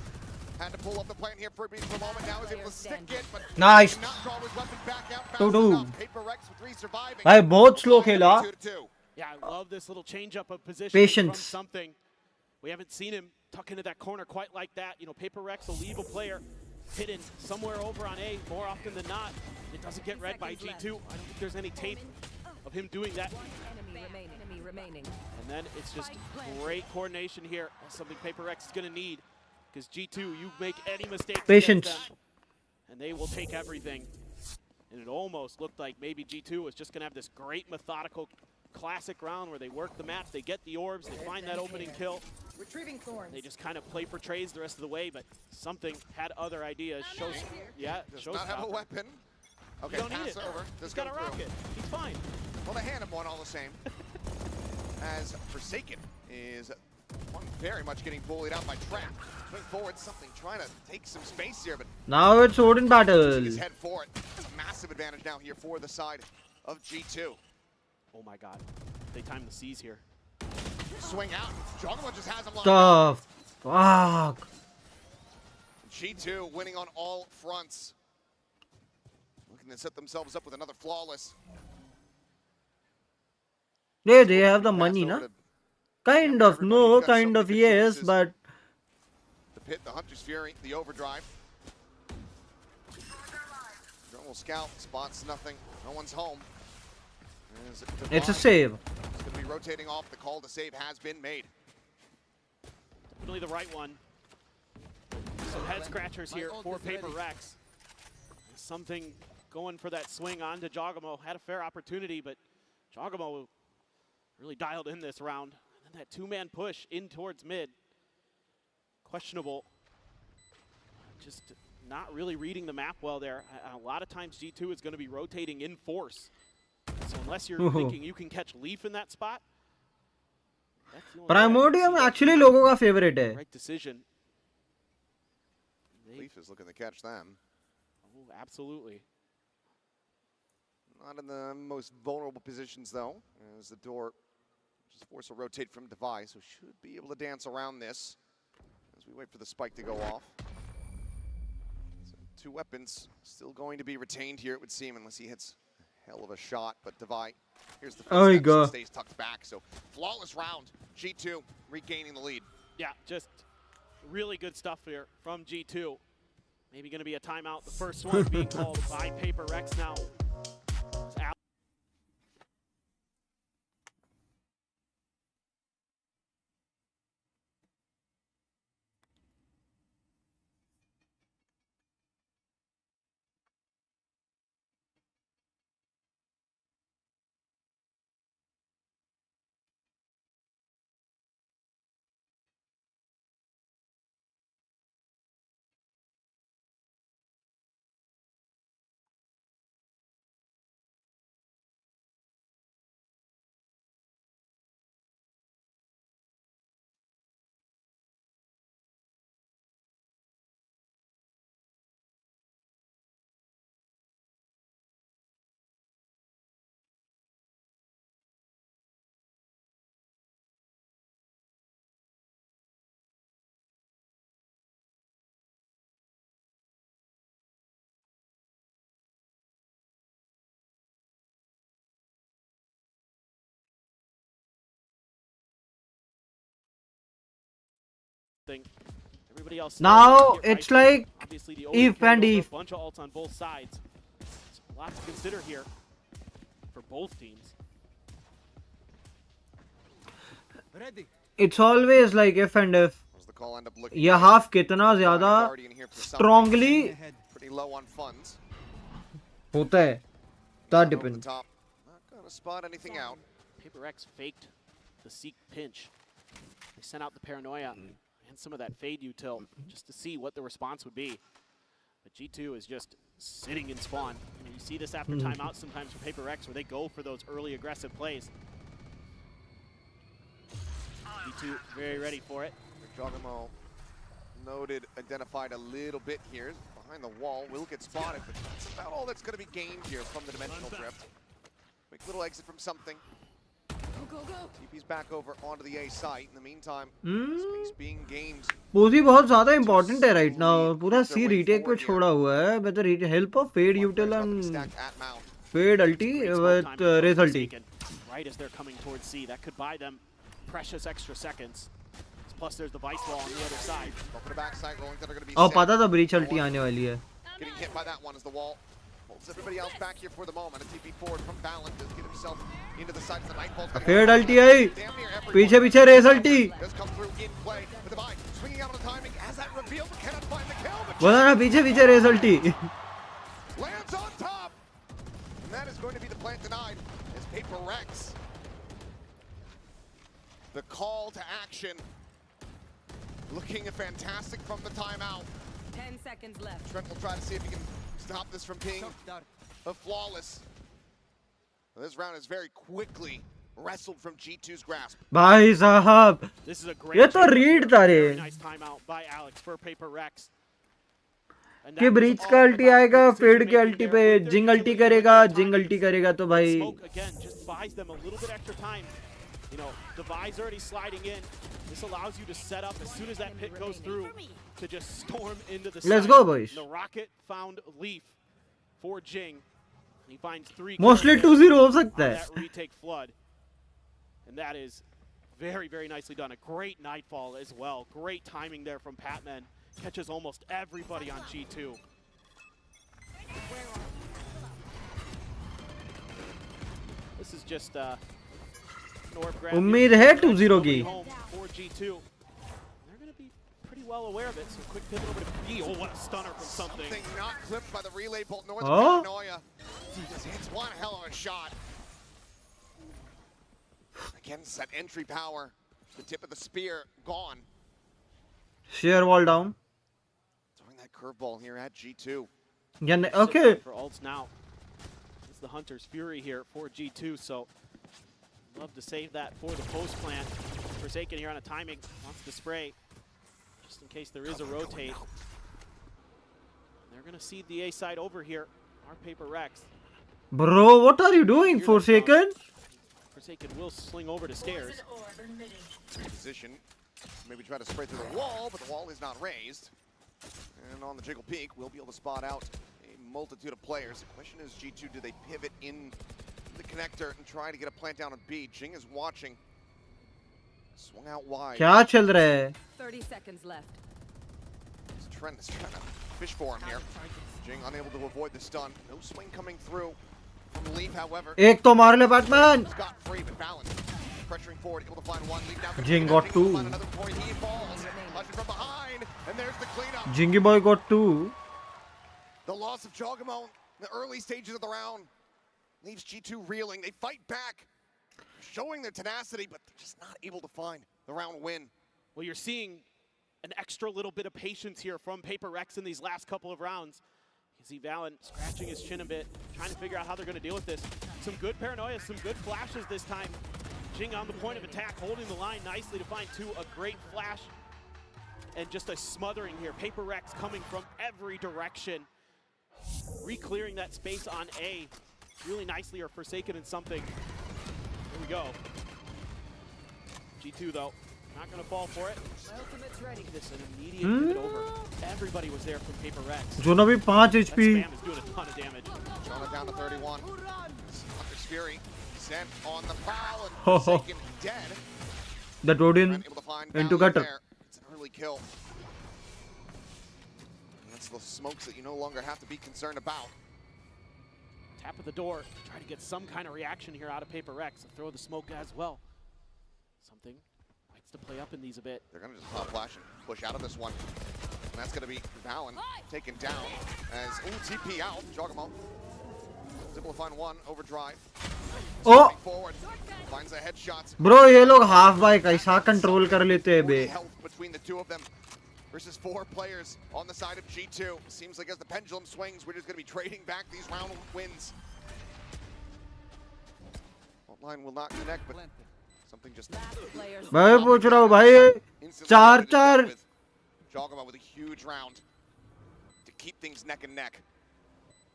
Had to pull up the plan here for a brief moment. Now is able to stick it, but Nice. did not draw his weapon back out fast 2-2. enough. PRX with 3 surviving. भाई बहुत slow खेला. 2-2. Yeah, I love this little change up of position Patience. from something. We haven't seen him tuck into that corner quite like that. You know, Paper Rex will leave a player hidden somewhere over on A more often than not. It doesn't get read by G2. I don't think there's any tape of him doing that. Enemy remaining. And then it's just great coordination here. That's something Paper Rex is going to need. Because G2, you make any mistakes Patience. against them, and they will take everything. And it almost looked like maybe G2 was just going to have this great methodical classic round where they work the map, they get the orbs, they find that opening kill. Retrieving thorns. They just kind of play for trades the rest of the way, but something had other ideas. Shows, yeah, Does shows not have a weapon. Okay, You don't need pass it. over. He's Does got go a through. rocket. He's fine. Well, they hand him one all the same. As Forsaken is one very much getting bullied out by Trap. Going forward, something trying to take some space here, but now it's Odin battle. his head for it. It's a massive advantage now here for the side of G2. Oh my god. They time the C's here. Swing out. Joggerman just has him locked The fuck. G2 winning on all fronts. Looking to set themselves up with another flawless. Yeah, they have the Pass money, over na? to Kind of everybody. no, You've got so kind many of good yes, choices. but The pit, the Hunter's Fury, the overdrive. Drone will scout, spots nothing. No one's home. it's a save. It's going to be rotating off. The call to save has been made. Definitely the right one. Some head scratchers here for Paper Rex. Something going for that swing onto Jogamo. Had a fair opportunity, but Jogamo really dialed in this round. And then that two-man push in towards mid. Questionable. Just not really reading the map well there. A lot of times G2 is going to be rotating in force. So unless you're thinking you can catch Leaf in that spot, that's the only way I can Primordium see that actually being लोगों का favorite the है. right decision. They- Leaf is looking to catch them. oh, absolutely. Not in the most vulnerable positions, though, as the door just force will rotate from device, so should be able to dance around this as we wait for the spike to go off. So 2 weapons still going to be retained here, it would seem, unless he hits a hell of a shot. But Devi, here's the Oh, you footsteps, go. and stays tucked back. So flawless round. G2 regaining the lead. Yeah, just really good stuff here from G2. Maybe going to be a timeout. The first one being called by Paper Rex now. something. Everybody else Now get right it's to it. like Obviously, the if carried and over, if. a bunch of ults on both sides. So a lot to consider here for both teams. It's always like if and if. As the call end up looking ये like half कितना ज़्यादा Guardian here for something. strongly Pretty low on funds. होता है. That Over the depends. top. Not gonna spot anything out. PRX faked the Seek pinch. They sent out the Paranoia and some of that Fade util just to see what the response would be. But G2 is just sitting in spawn. And you see this after timeout sometimes for PRX where they go for those early aggressive plays. G2 very ready for it. Jogamo noted, identified a little bit here. Behind the wall, will get spotted, but that's about all that's going to be gained here from the dimensional drift. Quick little exit from something. Go, go. TP's back over onto the A site. In the meantime, space being gained. पोजी बहुत ज़्यादा important है right now. पूरा C retake पे छोड़ा हुआ है. With the help of Fade util and Stacked at Mount. Fade ulti with Raze ulti. Right as they're coming towards C, that could buy them precious extra seconds. Plus there's the Vice wall on the other side. Go for the backside, rolling that are going to be और set. पता था breach ulti आने वाली है. Getting hit by that one as the wall holds everybody else back here for the moment. A TP forward from Valen does get himself into the sides of the Nightfall's gonna Fade go ulti I. damn near everyone. पीछे पीछे Raze ulti. Does come through in play with the buy. Swinging out on the timing as that reveal, but cannot find the kill. But बोला ना पीछे पीछे Raze ulti. lands on top. And that is going to be the plant denied as PRX. The call to action. Looking fantastic from the timeout. 10 seconds left. Trent will try to see if he can stop this from being a flawless. This round is very quickly wrestled from G2's grasp. भाई साहब. This is a great ये तो change read here. था रे. Very nice timeout by Alex for PRX. कि breach का ulti आएगा, Fade के ulti पे Jing ulti करेगा, Jing ulti करेगा तो भाई. Smoke again just buys them a little bit extra time. You know, the Vi's already sliding in. This allows you to set up as soon as that pit goes through to just storm into the Let's side. go, boys. The rocket found Leaf for Jing. He finds 3 Mostly kills 2-0 हो on सकता है. that retake flood. And that is very, very nicely done. A great Nightfall as well. Great timing there from Patman. Catches almost everybody on G2. This is just उम्मीद है 2-0 की. for G2. They're going to be pretty well aware of it. So quick pivot over to B. Oh, what a stunner from something. Something not clipped by the relay bolt. North Oh. Paranoia. Just hits one hell of a shot. Against that entry power. The tip of the spear gone. Sheer wall down. Throwing that curveball here at G2. Yeah, Sit okay. down for ults now. It's the Hunter's Fury here for G2, so love to save that for the post plant. Forsaken here on a timing, wants to spray, just in case there is a rotate. They're gonna seed the A side over here. Our PRX. Bro, what are you doing, Forsaken? Forsaken will sling over to stairs. Position. Maybe try to spray through the wall, but the wall is not raised. And on the Jiggle Peak, we'll be able to spot out a multitude of players. The question is, G2, do they pivot in the connector and try to get a plant down on B? Jing is watching. Swung out wide. क्या चल रहा है? 30 seconds left. Trent is trying to fish for him here. Jing unable to avoid the stun. No swing coming through from Leaf, however. एक तो मार ले Batman. Got free, but Balance pressuring forward, able to find one. Leaf now Jing got two. Find another point. He falls. Punching from behind, and there's the cleanup. Jingy boy got 2. The loss of Jogamo in the early stages of the round leaves G2 reeling. They fight back, showing their tenacity, but they're just not able to find the round win. Well, you're seeing an extra little bit of patience here from PRX in these last couple of rounds. You see Valen scratching his chin a bit, trying to figure out how they're going to deal with this. Some good paranoia, some good flashes this time. Jing on the point of attack, holding the line nicely to find 2. A great flash and just a smothering here. PRX coming from every direction. Re-clearing that space on A really nicely, or Forsaken in something. Here we go. G2 though, not gonna fall for it. My ultimate's ready. This an immediate pivot over. Everybody was there from PRX. जो ना भी 5 That HP. spam is doing a ton of damage. Jonah down to 31. Hunter's Fury sent on the prowl and Ho, ho. Forsaken dead. That Odin Trent able to find into Valen gutter. there. It's an early kill. And that's the smokes that you no longer have to be concerned about. Tap at the door, try to get some kind of reaction here out of Paper X and throw the smoke as well. Something likes to play up in these a bit. They're gonna just pop flash and push out of this one. And that's gonna be Valen taken down as TP out. Jogamo. Simplifying one, overdrive. Oh! Forward. Finds the headshots. Bro, ये लोग half by कैसा control कर लेते हैं बे? Health between the two of them. Versus 4 players on the side of G2. Seems like as the pendulum swings, we're just going to be trading back these round wins. Line will not connect, but something just... भाई पूछ रहा हूँ भाई 4-4 Jogama with a huge round to keep things neck and neck.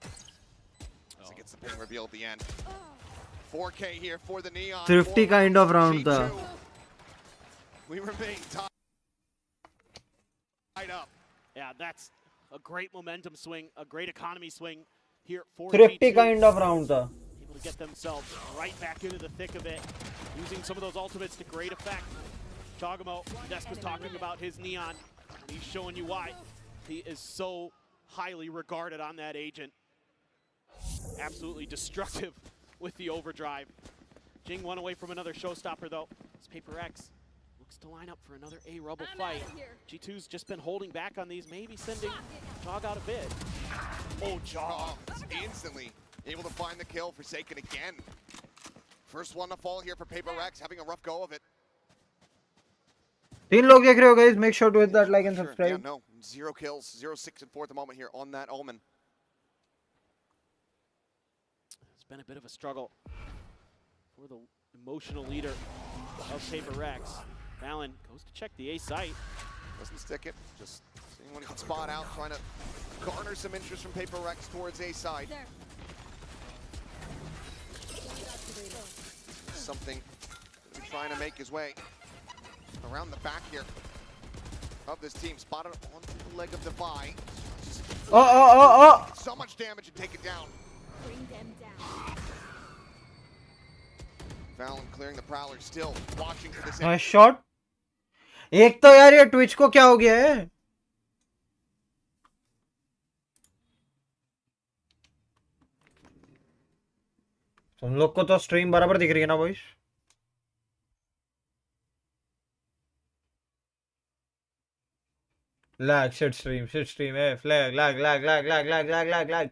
As he gets the ping reveal at the end. 4K here for the Neon. thrifty kind of round था. We remain tied up. Yeah, that's a great momentum swing, a great economy swing here for Thrifty G2. kind of round था. Able to get themselves right back into the thick of it, using some of those ultimates to great effect. Jogamo, Desk was talking about his Neon, and he's showing you why. He is so highly regarded on that agent. Absolutely destructive with the overdrive. Jing one away from another showstopper though. It's Paper X. Looks to line up for another A-Rubble fight. G2's just been holding back on these, maybe sending Jog out a bit. Oh, Jog. Instantly able to find the kill. Forsaken again. First one to fall here for Paper X, having a rough go of it. 3 लोग देख रहे हो guys, make sure to hit that like and subscribe. Yeah, no, 0 kills, 0-6 and 4 at the moment here on that Omen. It's been a bit of a struggle for the emotional leader of Paper X. Valen goes to check the A site. Doesn't stick it, just seeing when he can spot out, trying to garner some interest from Paper X towards A side. Something he's trying to make his way around the back here of this team. Spotted on the leg of Defy. Oh! So much damage and take it down. Bring them down. Valen clearing the Prowler, still watching for this. Nice shot. एक तो यार ये Twitch को क्या हो गया है? तुम लोग को तो स्ट्रीम बराबर दिख रही है ना boys? Lag, shit stream, hey, flag, lag.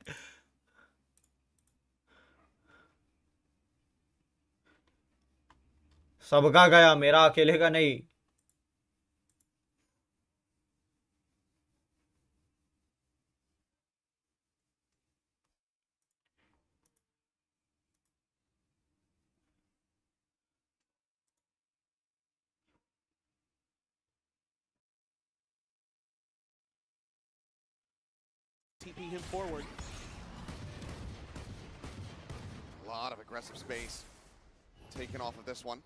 सबका गया, मेरा अकेले का नहीं. TP him forward. A lot of aggressive space taken off of this one.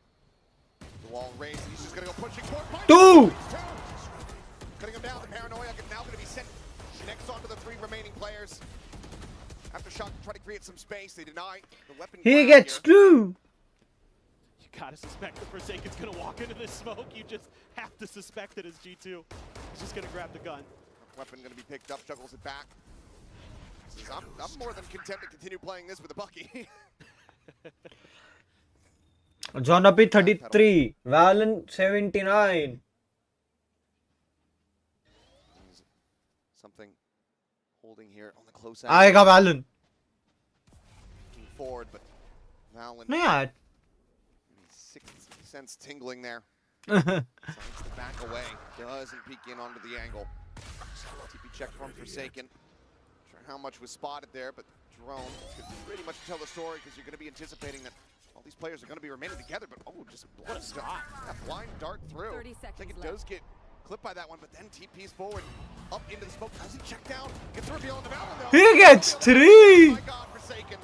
The wall raised. He's just gonna go pushing forward. Two! Cutting him down. The paranoia now gonna be sent next onto the 3 remaining players. After shot, try to create some space. They deny the weapon. He gets here. 2! You gotta suspect the Forsaken's gonna walk into this smoke. You just have to suspect it as G2. He's just gonna grab the gun. Weapon gonna be picked up, juggles it back. Says, I'm more than content to continue playing this with a Bucky. Jonapi 33, Valen 79. Something holding here on the close end. आएगा Valen. Looking forward, but Valen. नहीं यार. 6th sense tingling there. Signs to back away. Doesn't peek in onto the angle. TP check from Forsaken. Not sure how much was spotted there, but drone could pretty much tell the story because you're going to be anticipating that all these players are going to be remaining together. But oh, just what a stop! That blind dart through. 30 seconds I think it left. does get clipped by that one, but then TP's forward, up into the smoke. Does he check down? Gets the reveal on the Valen though. He gets 3! Oh my God, Forsaken.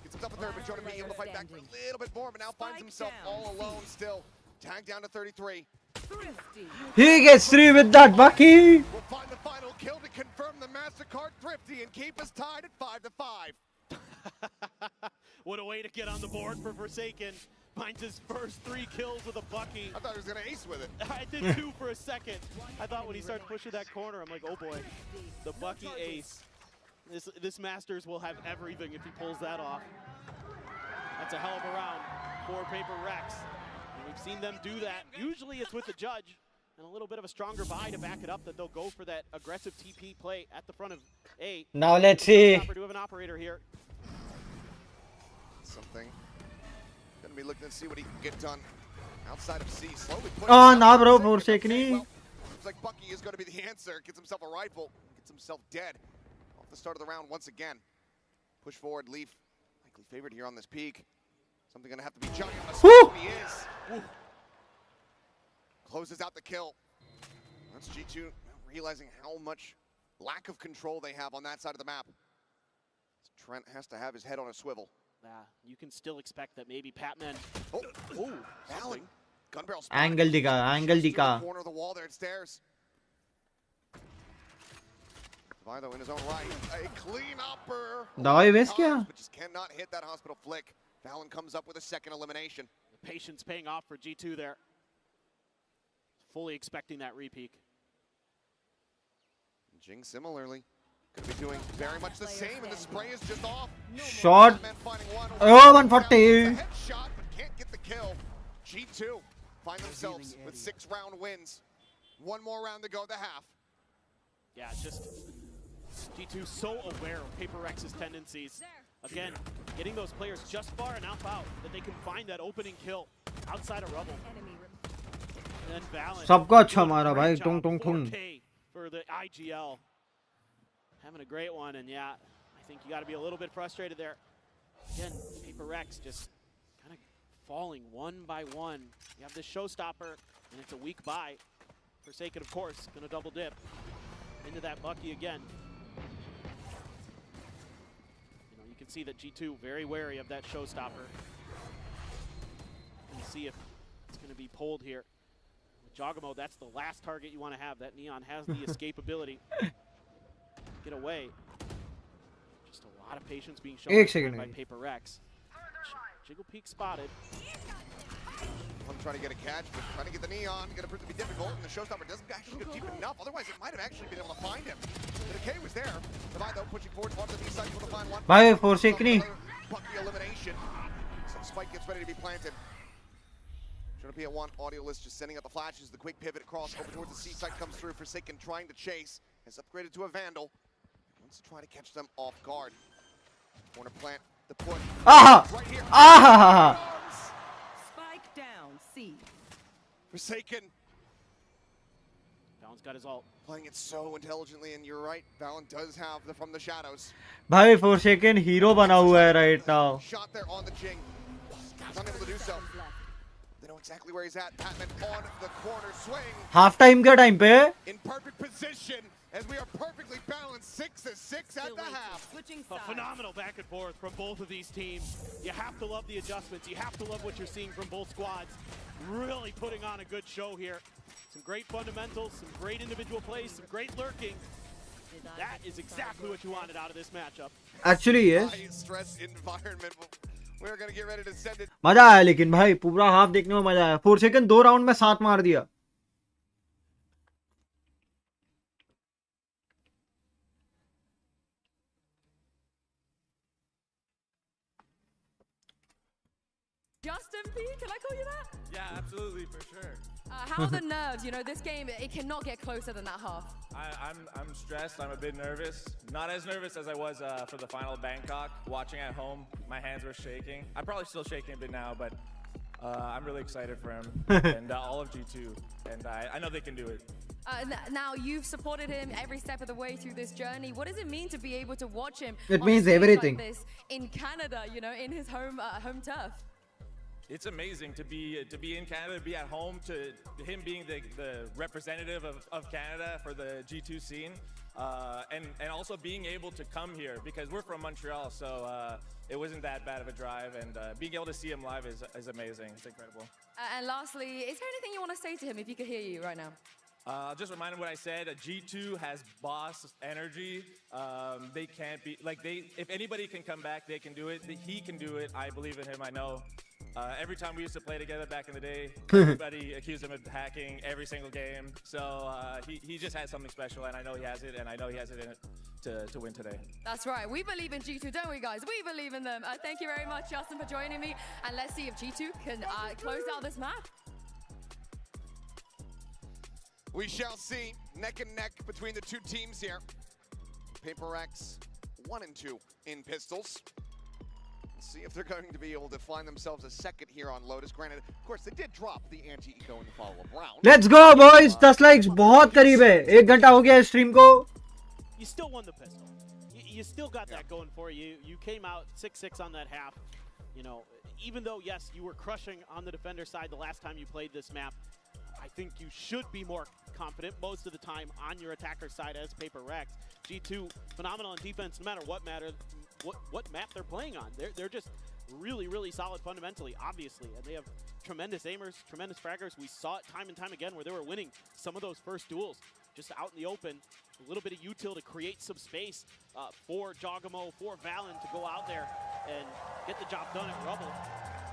Gets himself a third, but Jordan being able to fight back for a little bit more, but now finds himself all alone still. Tagged down to 33. Thrifty. He gets 3 with that Bucky. We'll find the final kill to confirm the MasterCard Thrifty and keep us tied at 5-5. What a way to get on the board for Forsaken. finds his first 3 kills with a Bucky. I thought he was gonna ace with it. I did 2 for a second. I thought when he started pushing that corner, I'm like, oh boy, the Bucky ace. This Masters will have everything if he pulls that off. That's a hell of a round for PRX. And we've seen them do that. Usually it's with the judge and a little bit of a stronger buy to back it up that they'll go for that aggressive TP play at the front of A. Now let's see. Do have an operator here. Something. Gonna be looking to see what he can get done outside of C. Slowly pushing Oh, up. nah, bro, Second, 4 second. well, seems like Bucky is gonna be the answer. Gets himself a rifle. Gets himself dead. Off the start of the round once again. Push forward, Leaf. Likely favored here on this peak. Something gonna have to be Johnny on the spot. He is. Woo. Closes out the kill. That's G2 realizing how much lack of control they have on that side of the map. Trent has to have his head on a swivel. Yeah, you can still expect that maybe Patman. Oh, something. gun barrel. Angle dika. Corner of the wall there, it stairs. Vaibhav in his own right, a clean upper. Dawai waste kiya. But just cannot hit that hospital flick. Valen comes up with a second elimination. The patience paying off for G2 there. Fully expecting that repeak. Jing similarly. Could be doing very much the same, and the spray is just off. Shot. Oh, 140. Headshot, but can't get the kill. G2 find themselves with 6 round wins. 1 more round to go at the half. Yeah, just G2 so aware of PRX's tendencies. Again, getting those players just far enough out that they can find that opening kill outside of rubble. And then Valen. सबको अच्छा मारा भाई टुंग टुंग टुंग. 4K for the IGL. Having a great one, and yeah, I think you got to be a little bit frustrated there. Again, PRX just kind of falling one by one. You have this showstopper, and it's a weak buy. Forsaken, of course, gonna double dip into that Bucky again. You know, you can see that G2 very wary of that showstopper. And see if it's gonna be pulled here. With Jogamo, that's the last target you want to have. That Neon has the escape ability. Get away. Just a lot of patience being shown by PRX. Jiggle Peak spotted. I'm trying to get a catch, but trying to get the Neon, gonna prove to be difficult, and the showstopper doesn't actually go deep enough. Otherwise, it might have actually been able to find him. The decay was there. Levi, though, pushing forward onto the east side, able to find one. Bhai 4 second. Bucky elimination. So Spike gets ready to be planted. Showing up at 1, audio list just sending out the flashes. The quick pivot across over towards the C side comes through. Forsaken trying to chase. Has upgraded to a Vandal. Wants to try to catch them off guard. Corner plant, the push. Ah! Right here. Ah! Spike down, C. Forsaken. Valen's got his ult. Playing it so intelligently, and you're right. Valen does have the from the shadows. भाई 4 second hero बना हुआ है right now. Shot there on the Jing. He's unable to do so. They know exactly where he's at. Patman on the corner swing. Half time के time पे. In perfect position as we are perfectly balanced. 6-6 at the half. Switching A sides. phenomenal back and forth from both of these teams. You have to love the adjustments. You have to love what you're seeing from both squads. Really putting on a good show here. Some great fundamentals, some great individual plays, some great lurking. That is exactly what you wanted out of this matchup. Actually yes. High stress environment. We're gonna get ready to send it. मजा आया लेकिन भाई पूरा half देखने में मजा आया. 4 second 2 round में 7 मार दिया. Justin P, can I call you that? Yeah, absolutely, for sure. How are the nerves? You know, this game, it cannot get closer than that half. I'm stressed. I'm a bit nervous. Not as nervous as I was for the final Bangkok. Watching at home, my hands were shaking. I'm probably still shaking a bit now, but I'm really excited for him and all of G2. And I know they can do it. Now, you've supported him every step of the way through this journey. What does it mean to be able to watch him It on means stage everything. like this in Canada, you know, in his home turf? It's amazing to be in Canada, to be at home, to him being the representative of Canada for the G2 scene, and also being able to come here because we're from Montreal, so it wasn't that bad of a drive, and being able to see him live is amazing. It's incredible. And lastly, is there anything you want to say to him if he could hear you right now? I'll just remind him what I said. G2 has boss energy. They can't be if anybody can come back, they can do it. He can do it. I believe in him. I know. Every time we used to play together back in the day, everybody accused him of hacking every single game. So he just has something special, and I know he has it, and I know he has it in it to win today. That's right. We believe in G2, don't we, guys? We believe in them. Thank you very much, Justin, for joining me. And let's see if G2 can close out this map. We shall see. Neck and neck between the two teams here. PRX 1 and 2 in pistols. Let's see if they're going to be able to find themselves a second here on Lotus. Granted, of course, they did drop the anti-eco in the follow-up round. Let's go, boys. 10 likes बहुत करीब है. 1 घंटा हो गया stream को. You still won the pistol. You still got that going for you. You came out 6-6 on that half. You know, even though, yes, you were crushing on the defender side the last time you played this map, I think you should be more confident most of the time on your attacker side as PRX. G2, phenomenal on defense no matter what map they're playing on. They're just really, really solid fundamentally, obviously. And they have tremendous aimers, tremendous fraggers. We saw it time and time again where they were winning some of those first duels just out in the open. A little bit of util to create some space for Jogamo, for Valen to go out there and get the job done at Rubble.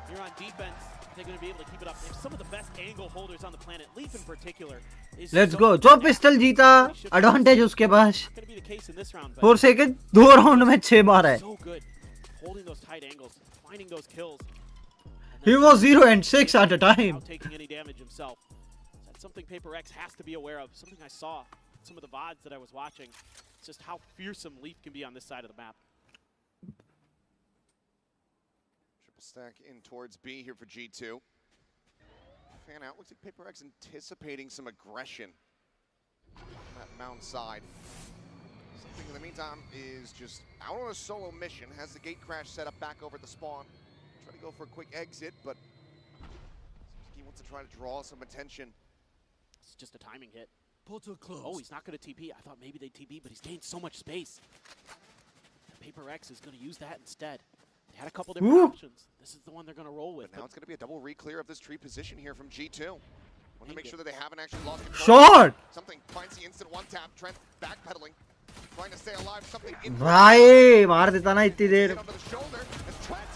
Here on defense, they're going to be able to keep it up. They have some of the best angle holders on the planet. Leaf in particular is Let's go. जो pistol जीता, advantage उसके पास. going to be the case in this round. 4 seconds, 2 round में 6 बार है. So good, holding those tight angles, finding those kills. He was 0 and 6 at a time. Without taking any damage himself. That's something PRX has to be aware of. Something I saw, some of the VODs that I was watching. It's just how fearsome Leaf can be on this side of the map. Stack in towards B here for G2. Fan out. Looks like PRX anticipating some aggression on that mound side. Something in the meantime is just out on a solo mission. Has the gate crash set up back over at the spawn. Try to go for a quick exit, but seems like he wants to try to draw some attention. It's just a timing hit. Portal closed. Oh, he's not going to TP. I thought maybe they'd TP, but he's gained so much space. PRX is going to use that instead. They had a couple different options. This is the one they're going to roll with. But now it's going to be a double re-clear of this tree position here from G2. Want to make sure that they haven't actually lost control. Shot! Something finds the instant one tap. Trent backpedaling, trying to stay alive. Something in भाई मार देता ना इतनी देर. onto the shoulder as Trent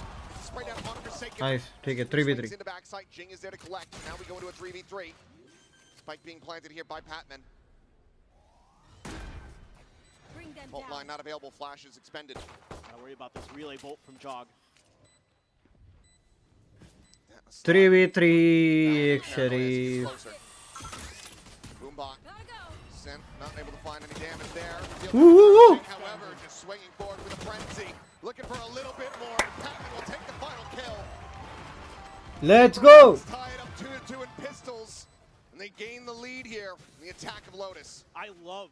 sprayed out on Forsaken. Nice. ठीक है 3v3. Into backside. Jing is there to collect. Now we go into a 3v3. Spike being planted here by Patman. Bring them Bolt down. line not available. Flash is expended. Gotta worry about this relay bolt from Jog. 3v3 एक शरीफ. Boombot. Gotta go. Sent, not able to find any damage there. Woo! However, just swinging forward with a frenzy. Looking for a little bit more. Patman will take the final kill. Let's go. Tie it up 2-2 in pistols. And they gain the lead here in the attack of Lotus. I love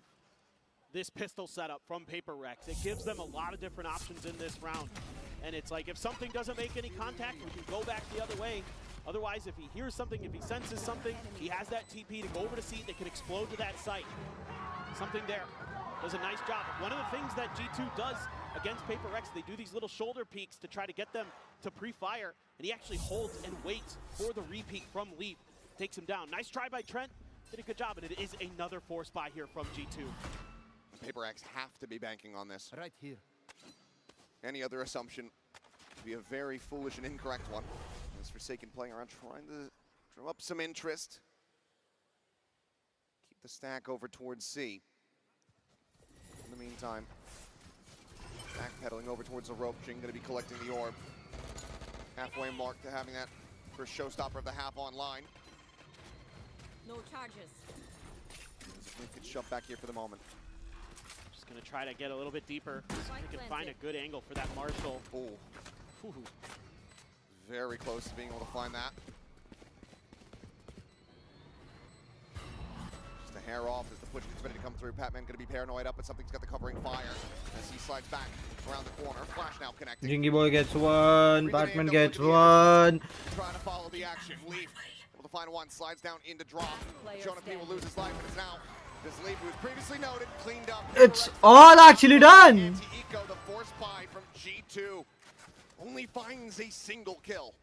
this pistol setup from PRX. It gives them a lot of different options in this round. And it's like, if something doesn't make any contact, we can go back the other way. Otherwise, if he hears something, if he senses something, he has that TP to go over to C. They can explode to that site. Something there. Does a nice job. One of the things that G2 does against PRX, they do these little shoulder peeks to try to get them to pre-fire. And he actually holds and waits for the repeat from Leaf. Takes him down. Nice try by Trent. Did a good job. And it is another force buy here from G2. PRX have to be banking on this. Right here. Any other assumption would be a very foolish and incorrect one. As Forsaken playing around, trying to drum up some interest. Keep the stack over towards C. In the meantime, backpedaling over towards the rope. Jing going to be collecting the orb. Halfway mark to having that first showstopper of the half online. No charges. Get shoved back here for the moment. Just going to try to get a little bit deeper. So they can find a good angle for that Marshall. Oh, very close to being able to find that. Just a hair off as the push gets ready to come through. Patman going to be paranoid up, but something's got the covering fire as he slides back around the corner. Flash now connecting. Jingy boy gets one. Batman gets one. Trying to follow the action. Leaf able to find one. Slides down into drop. Jonah P will lose his life, and it's now this Leaf, who was previously noted, cleaned up. It's all actually done. Anti-eco, the force buy from G2. Only finds a single kill.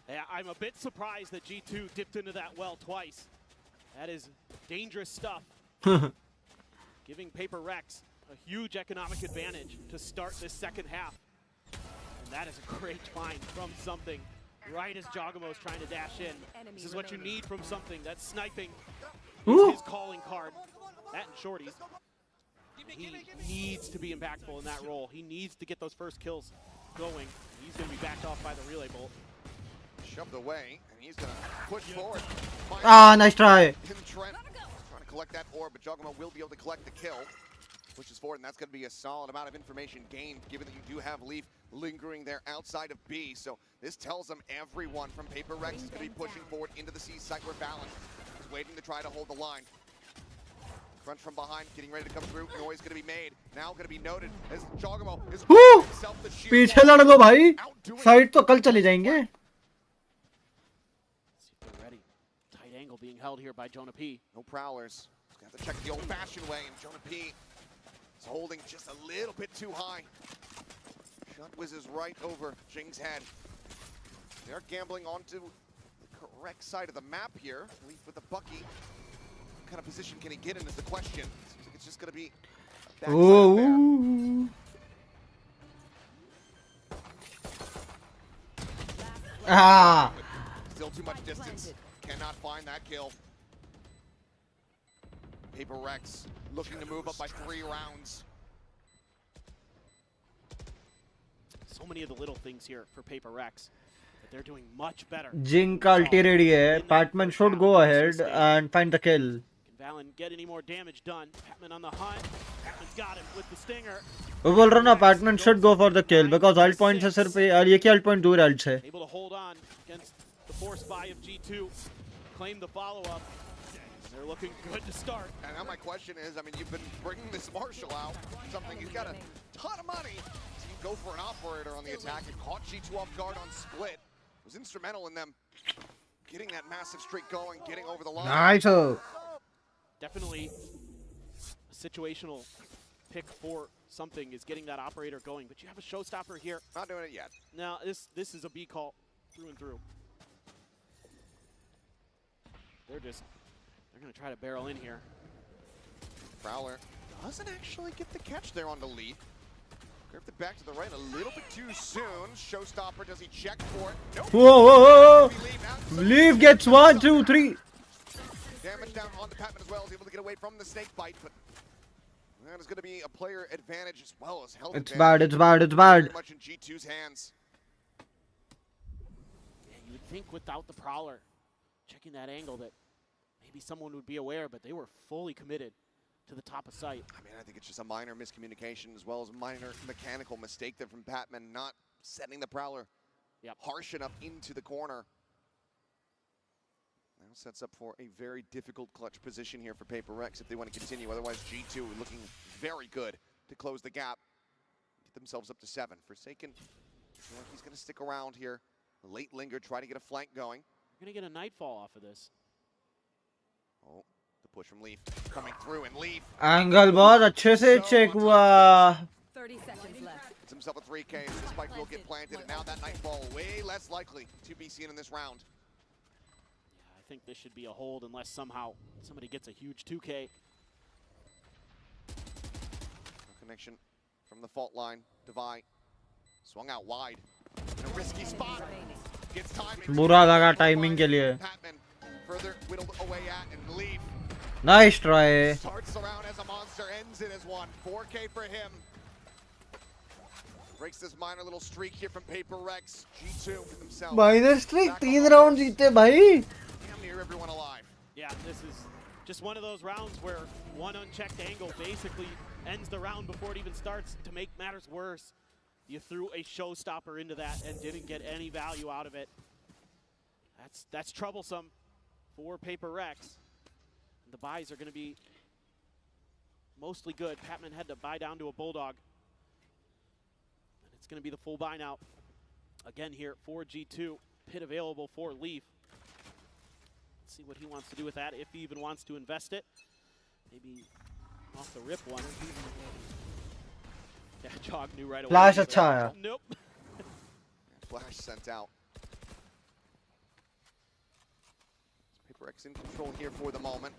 Yeah, I'm a bit surprised that G2 dipped into that well twice. That is dangerous stuff. Giving PRX a huge economic advantage to start this second half. And And that is a great find from something. Right as Jogamo's trying to dash in. This is what you need from something. That's sniping. Ooh. His calling card. That and shorties. He needs to be impactful in that role. He needs to get those first kills going. He's going to be backed off by the relay bolt. Shoved away, and he's going to push forward. Ah, nice try. In Trent, trying to collect that orb, but Jogamo will be able to collect the kill. Pushes forward, and that's going to be a solid amount of information gained, given that you do have Leaf lingering there outside of B. So this tells them everyone from Paper Rex is going to be pushing forward into the C site where Balance is waiting to try to hold the line. Crunch from behind, getting ready to come through. Noise going to be made. Now going to be noted as Jogamo is himself the shield. पीछे लड़ लो भाई. Side तो कल चले जाएंगे. See if they're ready. Tight angle being held here by Jonah P. No prowlers. He's going to have to check it the old-fashioned way, and Jonah P is holding just a little bit too high. Shot whizzes right over Jing's head. They're gambling onto the correct side of the map here. Leaf with the Bucky. What kind of position can he get in is the question. Seems like it's just going to be a backside affair. Ooh. Ah. Still too much distance. Cannot find that kill. Paper Rex looking to move up by 3 rounds. So many of the little things here for Paper Rex. But they're doing much better. Jing का ulti ready है. Patman should go ahead and find the kill. Can Valen get any more damage done? Patman on the hunt. Patman's got him with the stinger. वो बोल रहा ना Patman should go for the kill because ult point से सिर्फ ये क्या ult point दूर है ult से. Able to hold on against the force buy of G2. Claim the follow-up. They're looking good to start. And now my question is, I mean, you've been bringing this Marshall out, something he's got a ton of money. So you go for an operator on the attack. It caught G2 off guard on split. Was instrumental in them getting that massive streak going, getting over the line. Nice. Definitely a situational pick for something is getting that operator going. But you have a showstopper here. Not doing it yet. Now, this is a B call through and through. They're going to try to barrel in here. Prowler doesn't actually get the catch there on the Leaf. Gripped it back to the right a little bit too soon. Showstopper, does he check for it? Nope. Whoa. Leaf gets 1, 2, 3. Damage down on the Patman as well. Is able to get away from the snake bite, but that is going to be a player advantage as well as health It's advantage. bad, it's bad, it's Very bad. much in G2's hands. Yeah, you would think without the Prowler checking that angle that maybe someone would be aware, but they were fully committed to the top of sight. I mean, I think it's just a minor miscommunication as well as a minor mechanical mistake there from Patman, not setting the Prowler harsh enough into the corner. Now sets up for a very difficult clutch position here for Paper Rex if they want to continue. Otherwise, G2 looking very good to close the gap. Get themselves up to 7. Forsaken, I feel like he's going to stick around here. Late linger, try to get a flank going. You're going to get a nightfall off of this. Oh, the push from Leaf coming through, and Leaf Angle बहुत अच्छे से check हुआ. 30 seconds left. gets himself a 3K. The spike will get planted, and now that nightfall way less likely to be seen in this round. Yeah, I think this should be a hold unless somehow somebody gets a huge 2K. No connection from the fault line. Devi swung out wide in a risky spot. Gets timing. बुरा लगा timing के लिए. Patman further whittled away at, and Leaf Nice try. starts around as a monster, ends it as 1. 4K for him. Breaks this minor little streak here from Paper Rex. G2 themselves. Minor streak 3 round जीते भाई. Damn near everyone alive. Yeah, this is just one of those rounds where one unchecked angle basically ends the round before it even starts. To make matters worse, you threw a showstopper into that and didn't get any value out of it. That's troublesome for Paper Rex. The buys are going to be mostly good. Patman had to buy down to a Bulldog. And it's going to be the full buy now. Again here for G2. Pit available for Leaf. Let's see what he wants to do with that, if he even wants to invest it. Maybe off the rip one. Yeah, Jog knew right away. Flash अच्छा आया. Nope. Flash sent out. Paper Rex in control here for the moment.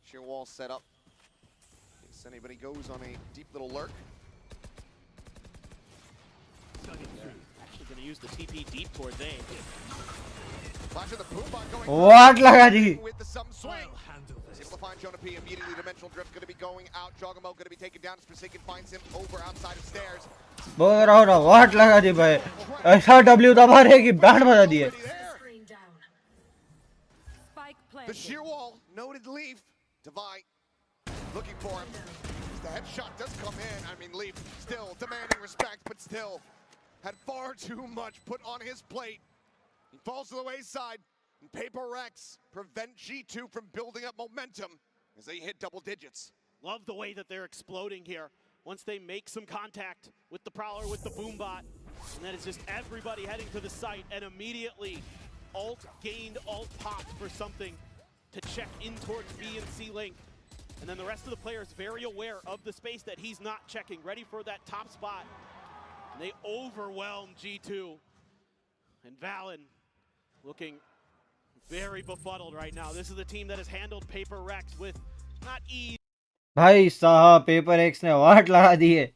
Sheer wall set up. In case anybody goes on a deep little lurk. They're going to use the TP deep towards A. Flash of the boom bot going What लगा जी? with the some swing. Able to find Jonah P immediately. Dimensional drift going to be going out. Jogamo going to be taken down. Forsaken finds him over outside of stairs. बोल रहा हूँ ना what लगा जी भाई? ऐसा W दबा रहे कि बैंड बजा दिए. Screen down. Spike The planted. sheer wall, noted Leaf. Divide, looking for him. The headshot does come in. I mean, Leaf still demanding respect, but still had far too much put on his plate. He falls to the wayside, and PRX prevent G2 from building up momentum as they hit double digits. Love the way that they're exploding here. Once they make some contact with the Prowler, with the Boombot, and then it's just everybody heading to the site, and immediately ult gained, ult popped for something to check in towards B and C link. And then the rest of the players very aware of the space that he's not checking, ready for that top spot. And they overwhelm G2. And Valen looking very befuddled right now. This is the team that has handled PRX with not ease. भाई साहब paper x ने वाट लगा दिए.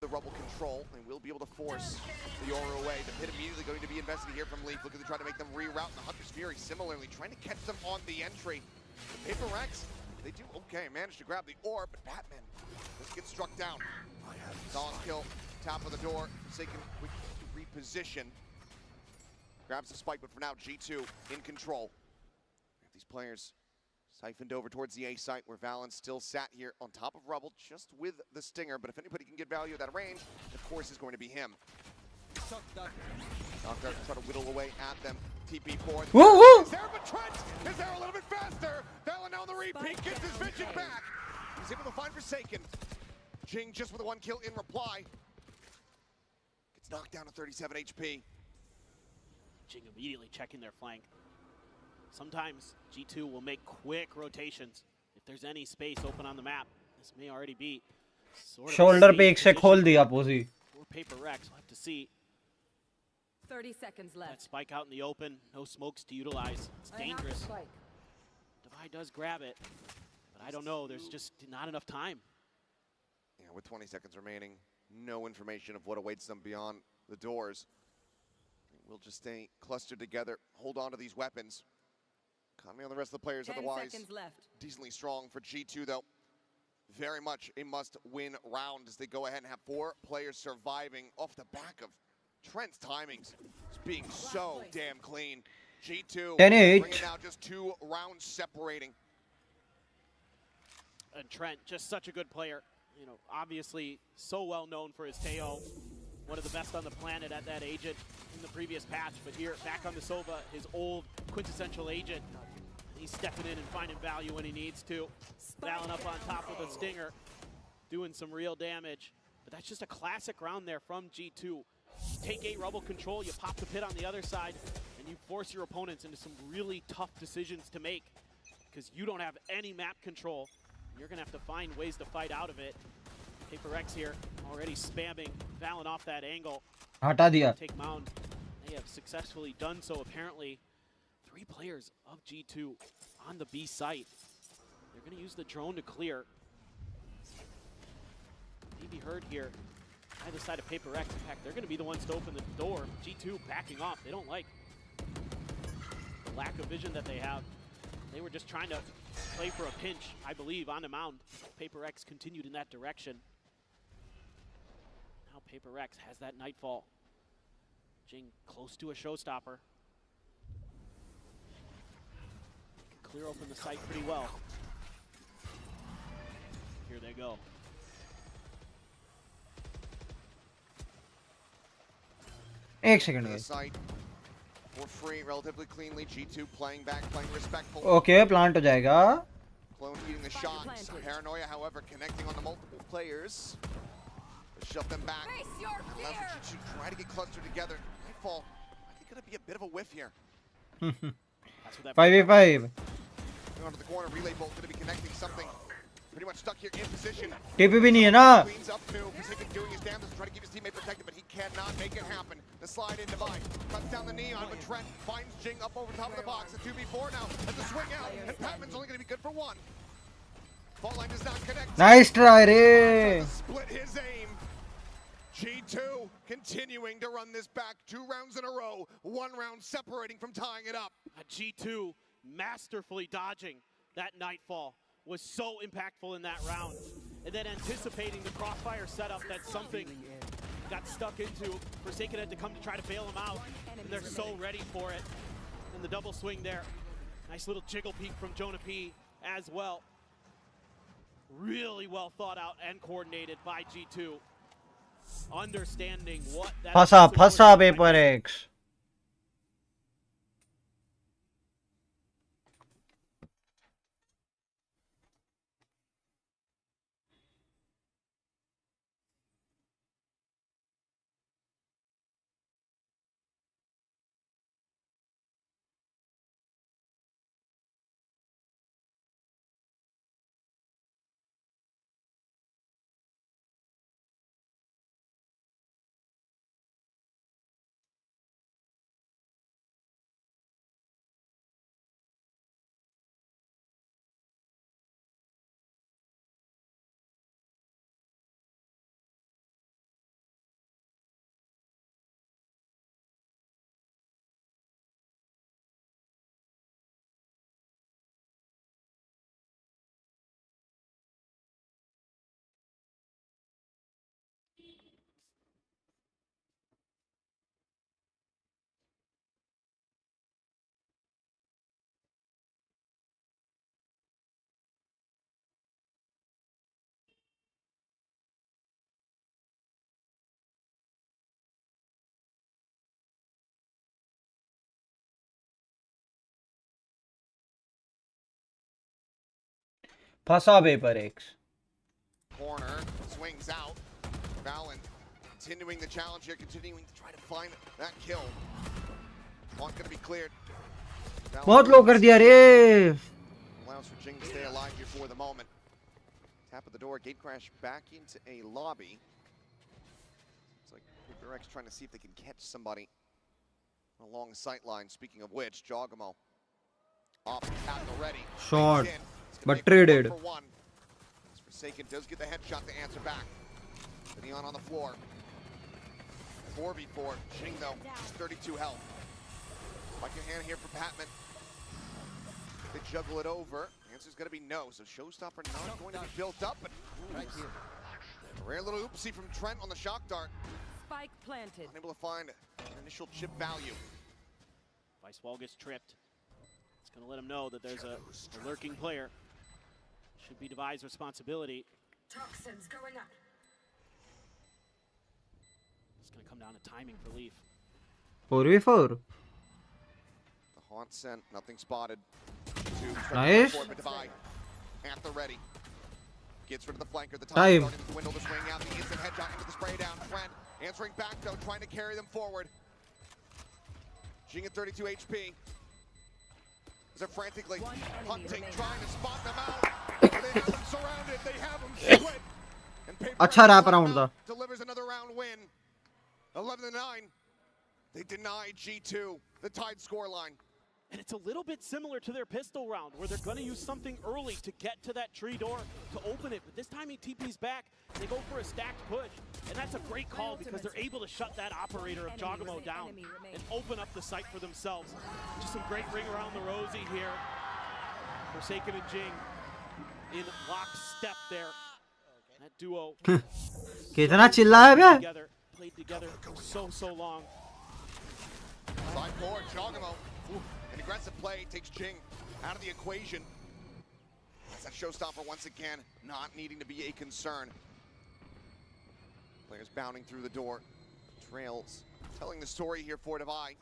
The rubble control, and we'll be able to force the aura away. The pit immediately going to be invested here from Leaf, looking to try to make them reroute. And the Hunter's Fury similarly trying to catch them on the entry. The PRX, they do okay, manage to grab the orb, but Batman just gets struck down. Solid kill, top of the door, Forsaken quick reposition. Grabs the spike, but for now, G2 in control. These players siphoned over towards the A site where Valen still sat here on top of rubble just with the stinger, but if anybody can get value at that range, of course, is going to be him. Knocked try to whittle away at them. TP4. Woo woo! Is there, but Trent is there a little bit faster. Valen now on the repeat, gets his vision back. He's able to find Forsaken. Jing just with a 1 kill in reply. Gets knocked down to 37 HP. Jing immediately checking their flank. Sometimes G2 will make quick rotations if there's any space open on the map. This may already be sort of shoulder पे एक से खोल दिया पोजी. Or PRX, we'll have to see. 30 seconds That left. spike out in the open, no smokes to utilize. It's dangerous. Divide does grab it, but I don't know, there's just not enough time. Yeah, with 20 seconds remaining, no information of what awaits them beyond the doors. We'll just stay clustered together, hold on to these weapons. Economy on the rest of the players 10 otherwise seconds left. decently strong for G2 though. Very much a must-win round as they go ahead and have 4 players surviving off the back of Trent's timings. It's being so damn clean. G2 10-8. bringing now just 2 rounds separating. And Trent, just such a good player. You know, obviously so well known for his Teo. One of the best on the planet at that agent in the previous patch, but here back on the Sova, his old quintessential agent. He's stepping in and finding value when he needs to. Valen up on top with a stinger, doing some real damage. But that's just a classic round there from G2. You take a rubble control, you pop the pit on the other side, and you force your opponents into some really tough decisions to make because you don't have any map control. You're gonna have to find ways to fight out of it. PRX here already spamming Valen off that angle. हटा दिया. Take Mound. They have successfully done so. Apparently, 3 players of G2 on the B site. They're going to use the drone to clear. Maybe heard here. Either side of PRX. In fact, they're going to be the ones to open the door. G2 backing off. They don't like the lack of vision that they have. They were just trying to play for a pinch, I believe, on the mound. PRX continued in that direction. Now PRX has that nightfall. Jing close to a showstopper. Can clear open the site pretty well. Here they go. एक second The guys. site for free, relatively cleanly. G2 playing back, playing respectful. Okay plant हो जाएगा. Clone eating the shots. Paranoia, however, connecting on the multiple players. Shove them back. Face your And allows fear. the G2 try to get clustered together. Nightfall, I think gonna be a bit of a whiff here. That's what that 5v5. Going onto the corner, relay bolt gonna be connecting something. Pretty much stuck here in position. TP भी नहीं है ना. Cleans up to Forsaken doing his damage to try to keep his teammate protected, but he cannot make it happen. The slide in divide, cuts down the neon, but Trent finds Jing up over top of the box. A 2v4 now, has to swing out, and Patman's only gonna be good for one. Fault line does not connect. Nice try रे. Split his aim. G2 continuing to run this back 2 rounds in a row. 1 round separating from tying it up. G2 masterfully dodging that nightfall was so impactful in that round. And then anticipating the crossfire setup that something got stuck into. Forsaken had to come to try to bail him out. And they're so ready for it. And the double swing there. Nice little jiggle peek from Jonah P as well. Really well thought out and coordinated by G2. Understanding what that फंसा PRX. फंसा PRX. Corner, swings out. Valen continuing the challenge here, continuing to try to find that kill. Not going to be cleared. बहुत लो कर दिया रे. Allows for Jing to stay alive here for the moment. Tap at the door, gate crash back into a lobby. It's like PRX trying to see if they can catch somebody along the sight line. Speaking of which, Jogamo off the path already. Shot, It's gonna but make traded. 1 for 1. As Forsaken does get the headshot to answer back. The neon on the floor. 4v4. Jing though, just 32 health. Like your hand here for Patman. They juggle it over. The answer's gonna be no, so showstopper not going to be built up, but a rare little oopsie from Trent on the shock dart. Spike planted. Unable to find an initial chip value. Vice wall gets tripped. It's going to let him know that there's a lurking player. Should be Devi's responsibility. Toxins going up. It's going to come down to timing for Leaf. 4v4. The haunt sent, nothing spotted. Nice. At the ready. Gets rid of the flanker. The Time. starting to dwindle to swing out. The instant headshot into the spray down. Trent answering back though, trying to carry them forward. Jing at 32 HP. They're frantically hunting, trying to spot them out. They have them surrounded. They have them split. And अच्छा wrap around था. delivers another round win. 11-9. They deny G2 the tied scoreline. And it's a little bit similar to their pistol round, where they're going to use something early to get to that tree door to open it. But this time he TP's back, and they go for a stacked push. And that's a great call because they're able to shut that operator of Jogamo down and open up the site for themselves. Just some great ring around the rosy here. Forsaken and Jing in lockstep there. That duo कितना चिल्ला है बे? played together for so long. Side forward, Jogamo. An aggressive play takes Jing out of the equation. That's that showstopper once again, not needing to be a concern. Players bounding through the door. Trails telling the story here for Divide.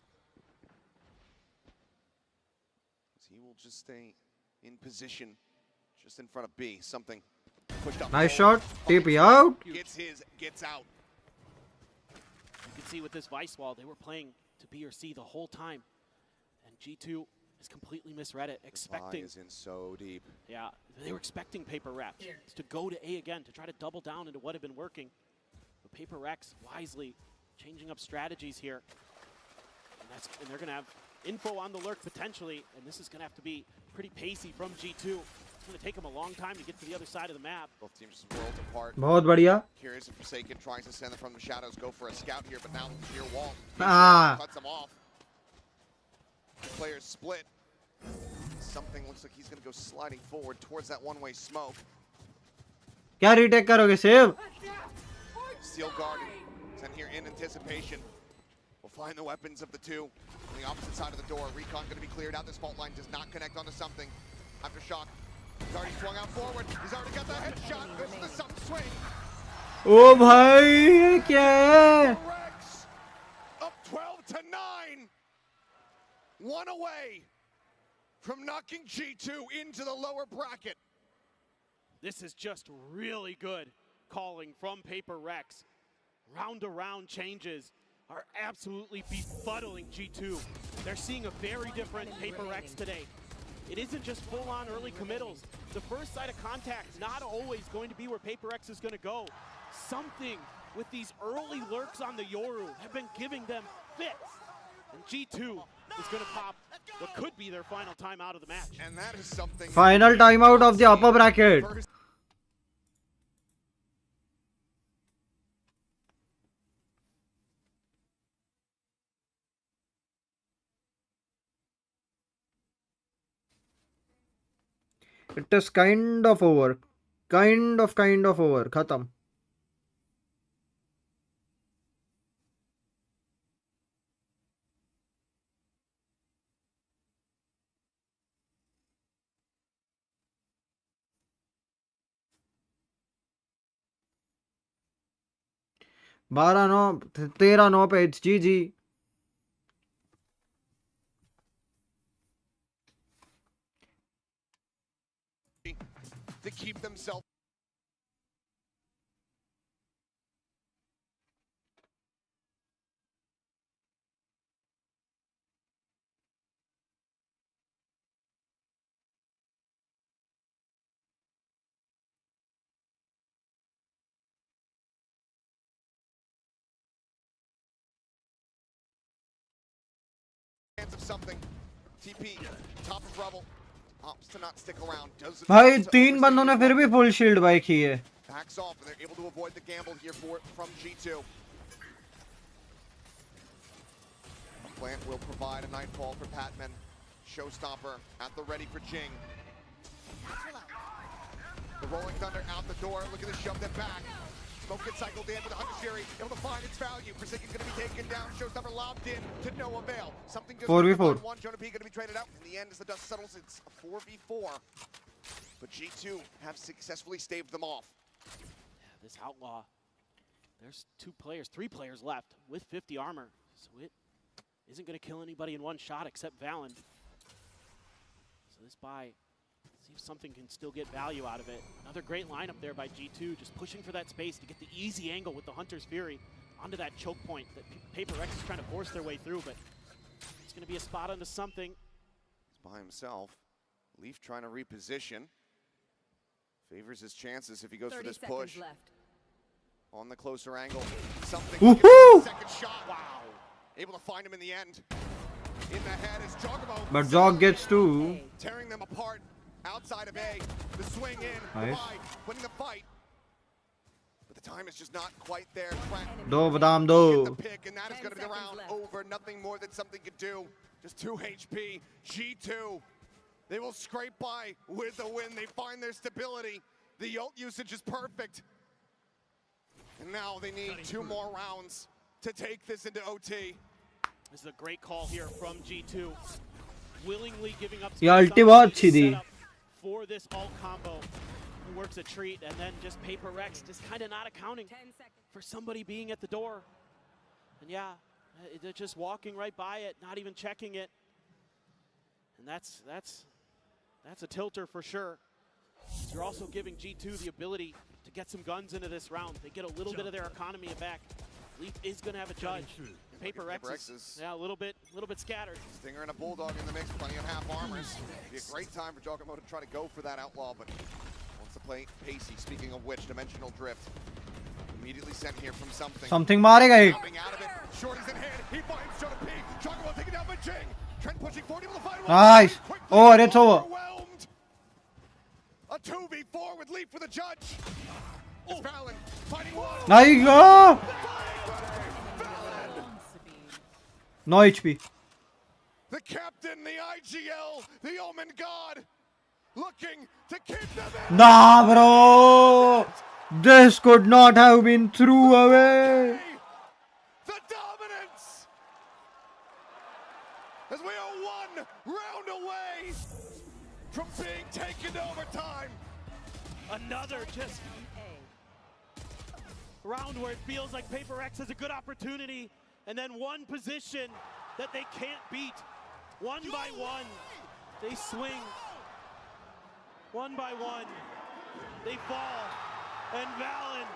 He will just stay in position just in front of B. Something pushed up. Nice shot. TP out. Gets his, gets out. You can see with this Vice Wall, they were playing to B or C the whole time. And G2 has completely misread it, expecting. Is in so deep. Yeah, they were expecting Paper Rex to go to A again, to try to double down into what had been working. But Paper Rex wisely changing up strategies here. And they're going to have info on the lurk potentially, and this is going to have to be pretty pacey from G2. It's going to take them a long time to get to the other side of the map. Both teams just worlds apart. बहुत बढ़िया. Curious if Forsaken tries to send them from the shadows, go for a scout here, but now near wall. Cuts them off. The players split. Something looks like he's going to go sliding forward towards that one-way smoke. क्या retake करोगे save? Steel guarding. Sent here in anticipation. We'll find the weapons of the two on the opposite side of the door. Recon going to be cleared out. This fault line does not connect onto something. Aftershock. He's already swung out forward. He's already got that headshot. Goes to the something swing. ओ भाई ये क्या है? Rex up 12-9. One away from knocking G2 into the lower bracket. This is just really good calling from Paper Rex. Round-to-round changes are absolutely befuddling G2. They're seeing a very different Paper Rex today. It isn't just full-on early committals. The first side of contact is not always going to be where Paper Rex is going to go. Something with these early lurks on the Yoru have been giving them fits. And G2 is going to pop what could be their final time out of the match. And that is something. Final timeout of the upper bracket. It is kind of over. Kind of over. Khatam. बारह नौ 13-9 पे it's GG. To keep themselves. Of something. TP, top of rubble. Opts to not stick around. भाई तीन बंदों ने फिर भी full shield by की है. Backs off and they're able to avoid the gamble here from G2. Plant will provide a nightfall for Patman. Showstopper at the ready for Jing. The Rolling Thunder out the door. Look at this, shove them back. Smoke gets cycled in with the Hunter Fury, able to find its value. Forsaken's going to be taken down. Showstopper lobbed in to no avail. Something just 4v4. One Jonah P going to be traded out. In the end, as the dust settles, it's a 4v4. But G2 have successfully staved them off. Yeah, this Outlaw, there's three players left with 50 armor. So it isn't going to kill anybody in one shot except Valen. So this buy, see if something can still get value out of it. Another great lineup there by G2, just pushing for that space to get the easy angle with the Hunter's Fury onto that choke point that Paper Rex is trying to force their way through, but it's going to be a spot onto something. He's by himself. Leaf trying to reposition. Favors his chances if he goes for this push. Left. On the closer angle. Something. Woohoo! Second shot. Wow. Able to find him in the end. In the head is Jogamo. But Jog gets two. Tearing them apart. Outside of A, the swing in, Nice. winning the fight. But the time is just not quite there. Trent Do badam will get do. the pick, and that is 10 going to be the seconds round left. over. Nothing more that something could do. Just 2 HP. G2, they will scrape by with the win. They find their stability. The ult usage is perfect. And now they need 2 more rounds to take this into OT. This is a great call here from G2. Willingly giving up ये ulti some बहुत अच्छी थी. setup for this ult combo. Who works a treat, and then just PRX just kind of not accounting 10 seconds. for somebody being at the door. And yeah, they're just walking right by it, not even checking it. And that's a tilter for sure. You're also giving G2 the ability to get some guns into this round. They get a little bit of their economy back. Leaf is going to have a judge. PRX is a little bit scattered. Stinger and a Bulldog in the mix, plenty of half armors. Be a great time for Giacomo to try to go for that outlaw, but wants to play pacey. Speaking of which, Dimensional Drift immediately sent here from something. Something मारेगा एक. Coming out of it, Shorty's in hand. He finds Jonah P. Giacomo taken down by Jing. Trent pushing forward, able to find one. Nice. Quickly Oh, and it's over. overwhelmed. A 2v4 with Leaf for the judge. It's Fallon fighting one. Nice. Oh! No HP. The captain, the IGL, the Omen God, looking to keep them in. Nah, bro. This could not have been threw away. The dominance. As we are 1 round away from being taken to overtime. Another just round where it feels like PRX has a good opportunity, and then one position that they can't beat. One by one, they swing. One by one, they fall. And Valen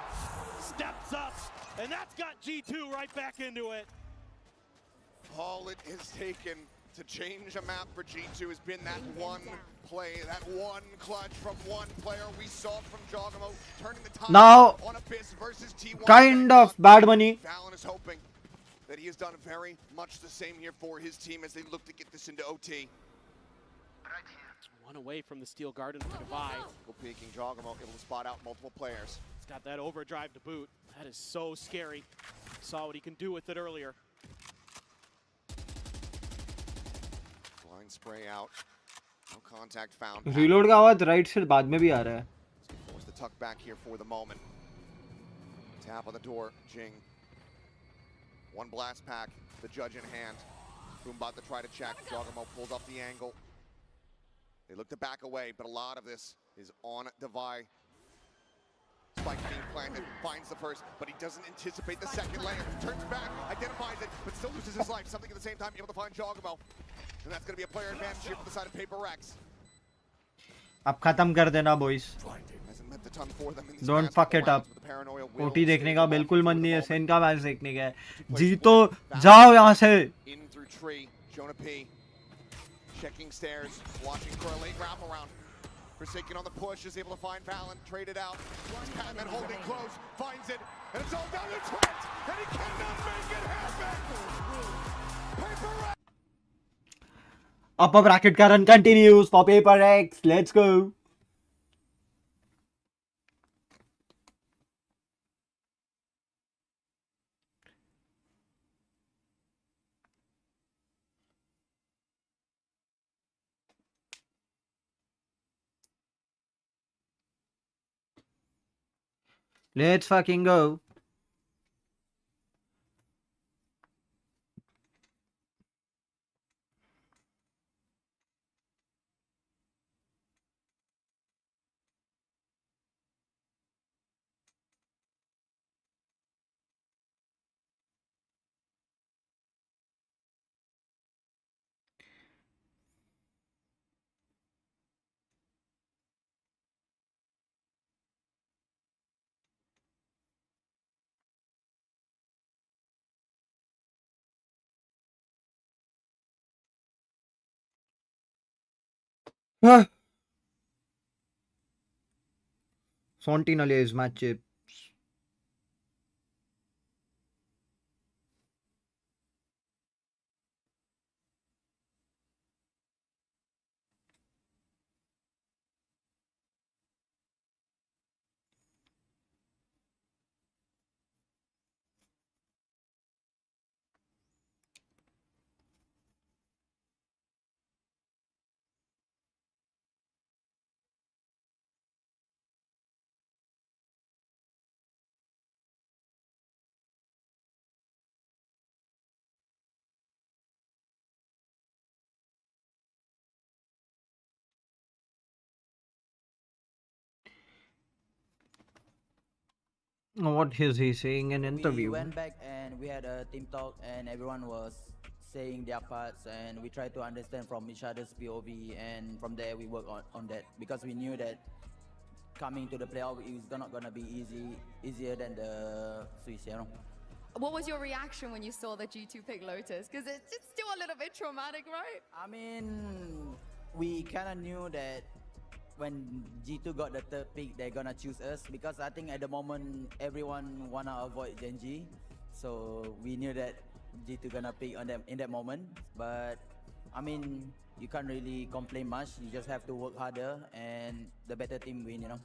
steps up, and that's got G2 right back into it. All it has taken to change a map for G2 has been that one play, that one clutch from one player. We saw it from Giacomo turning the tide Now, on Abyss versus T1. kind of bad money. Valen is hoping that he has done very much the same here for his team as they look to get this into OT. One away from the Steel Garden for Divide. Go peeking, Giacomo able to spot out multiple players. He's got that overdrive to boot. That is so scary. Saw what he can do with it earlier. Blind spray out. No contact found. Reload का आवाज right से बाद में भी आ रहा है. Force the tuck back here for the moment. Tap on the door, Jing. One blast pack, the judge in hand. Boombot to try to check. Giacomo pulls off the angle. They look to back away, but a lot of this is on Divide. Spike being planted, finds the first, but he doesn't anticipate the second layer. Turns back, identifies it, but still loses his life. Something at the same time, able to find Giacomo. And that's going to be a player advantage here for the side of PRX. अब खत्म कर देना boys. Hasn't meant a ton for them in these Don't past fuck couple it up. rounds, but the paranoia will OT देखने stay का alive बिल्कुल for मन the नहीं है. moment. सेन का मैच देखने का है. जीतो जाओ यहाँ से. In through tree, Jonah P. Checking stairs, watching for a late wraparound. Forsaken on the push, is able to find Valen, trade it out. Catman holding close, finds it, and it's all down to Trent, and he cannot make it happen! PRX! Upper bracket का run continues for PRX. Let's go. Let's fucking go. Sentinel's matchup. What is he saying in We interview? went back and we had a team talk, and everyone was saying their parts, and we tried to understand from each other's POV, and from there we work on that, because we knew that coming to the playoff is not gonna be easier than the Swiss, you know. What was your reaction when you saw the G2 pick Lotus? Because it's still a little bit traumatic, right? I mean, we kind of knew that when G2 got the third pick, they're gonna choose us, because I think at the moment everyone wanna avoid Genji, so we knew that G2 gonna pick on them in that moment. But I mean, you can't really complain much. You just have to work harder, and the better team win, you know.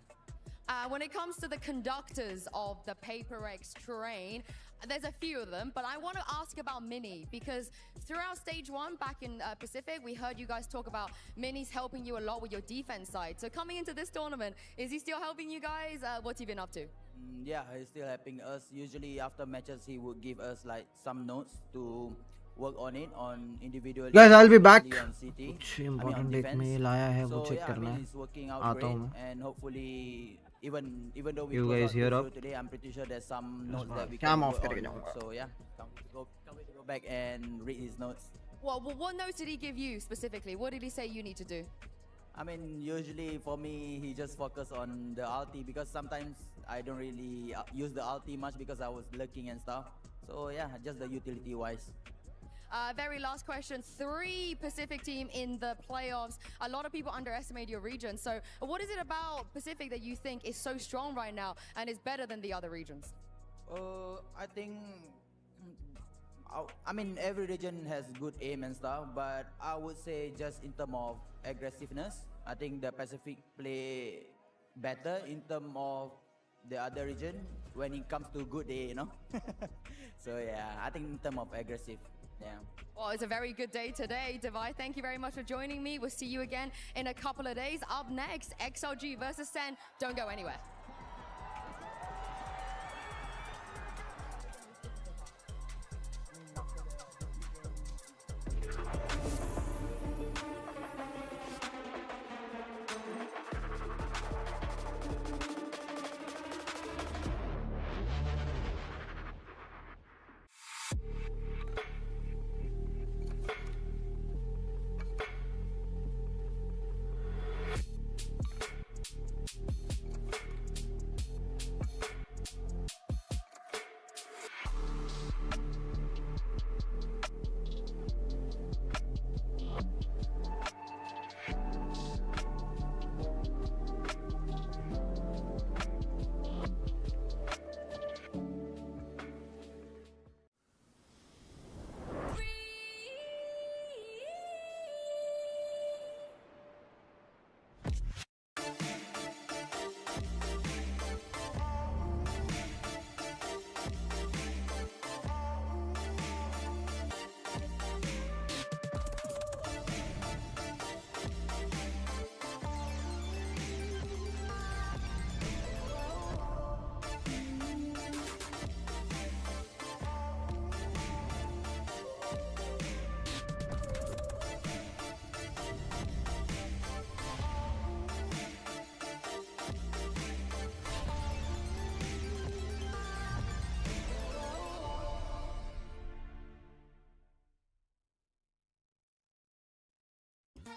When it comes to the conductors of the PRX train, there's a few of them, but I want to ask about Mini, because throughout stage one back in Pacific, we heard you guys talk about Mini's helping you a lot with your defense side. So coming into this tournament, is he still helping you guys? What's he been up to? Yeah, he's still helping us. Usually after matches, he would give us like some notes to work on it on individually. Guys, I'll be back. On CT, कुछ important एक mail आया है वो so check yeah, I करना mean, है. it's working out आता great, हूँ मैं. and hopefully even though we You close guys out hear the up? show today, I'm pretty sure there's some notes that we Cam can off work करके on. जाऊँगा. So yeah, can't wait to go back and read his notes. Well, what notes did he give you specifically? What did he say you need to do? I mean, usually for me, he just focus on the ulti, because sometimes I don't really use the ulti much because I was lurking and stuff. So yeah, just the utility wise. Very last question. 3 Pacific team in the playoffs. A lot of people underestimate your region. So what is it about Pacific that you think is so strong right now and is better than the other regions? I think, I mean, every region has good aim and stuff, but I would say just in terms of aggressiveness, I think the Pacific play better in terms of the other region when it comes to good day, you know. So yeah, I think in terms of aggressive. Yeah. Well, it's a very good day today, Devi. Thank you very much for joining me. We'll see you again in a couple of days. Up next, XLG versus SEN. Don't go anywhere.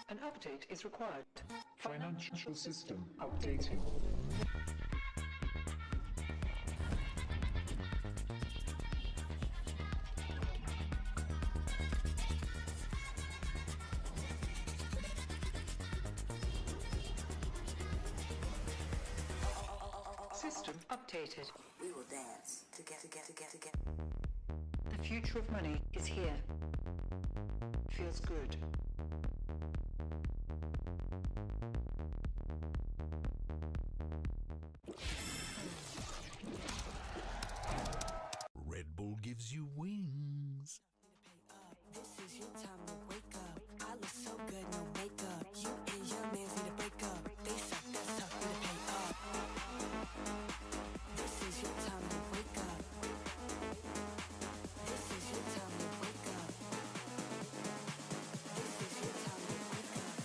An update is required. Financial system updating. System updated. We will dance together. The future of money is here. Feels good. Red Bull gives you wings. This is your time to wake up. I look so good, no makeup. You and your mans need to break up. They suck, that's tough, need to pay up. This is your time to wake up. This is your time to wake up. This is your time to wake up.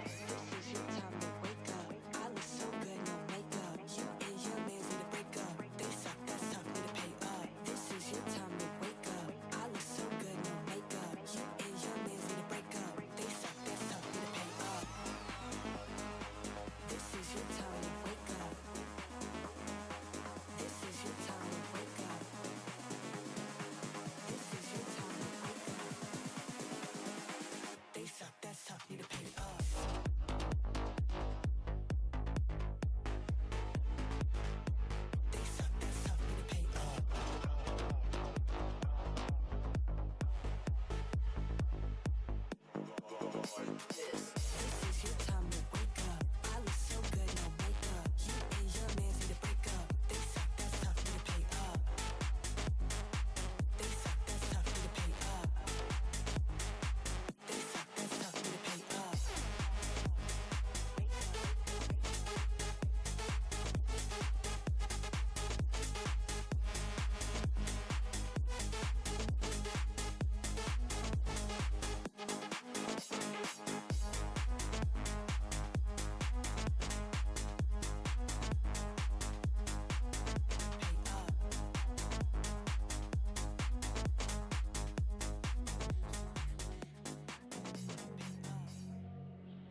This is your time to wake up. I look so good, no makeup. You and your mans need to break up. They suck, that's tough, need to pay up. This is your time to wake up. I look so good, no makeup. You and your mans need to break up. They suck, that's tough, need to pay up. This is your time to wake up. This is your time to wake up. This is your time to wake up. They suck, that's tough, need to pay up. They suck, that's tough, need to pay up. This is your time to wake up. I look so good, no makeup. You and your mans need to break up. They suck, that's tough, need to pay up. They suck, that's tough, need to pay up. They suck, that's tough, need to pay up.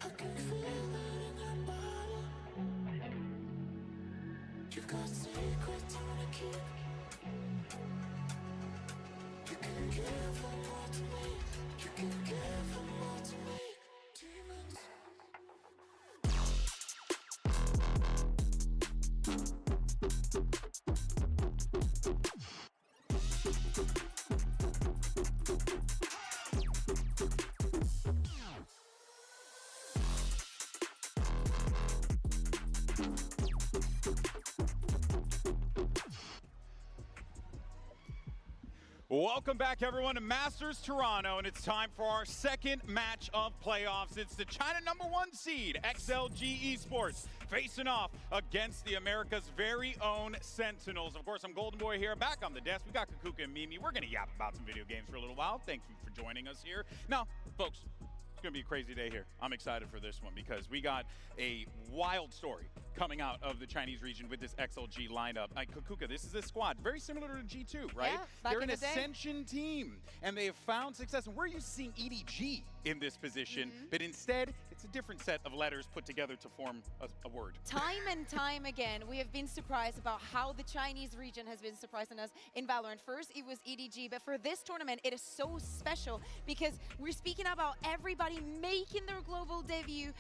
I can feel it in your body. You got secrets you wanna keep. You can give them more to me. You can give them more to me. Demons. Welcome back, everyone, to Masters Toronto, and it's time for our second match of playoffs. It's the China #1 seed, XLG Esports, facing off against the America's very own Sentinels. Of course, I'm Golden Boy here, back on the desk. We got Kakuka and Mimi. We're going to yap about some video games for a little while. Thank you for joining us here. Now, folks, it's going to be a crazy day here. I'm excited for this one because we got a wild story coming out of the Chinese region with this XLG lineup. Kakuka, this is a squad very similar to G2, right? Yeah, back They're in an the day. Ascension team, and they have found success. And we're used to seeing EDG in this position, but instead, it's a different set of letters put together to form a word. Time and time again, we have been surprised about how the Chinese region has been surprising us in Valorant. First, it was EDG, but for this tournament, it is so special because we're speaking about everybody making their global debut,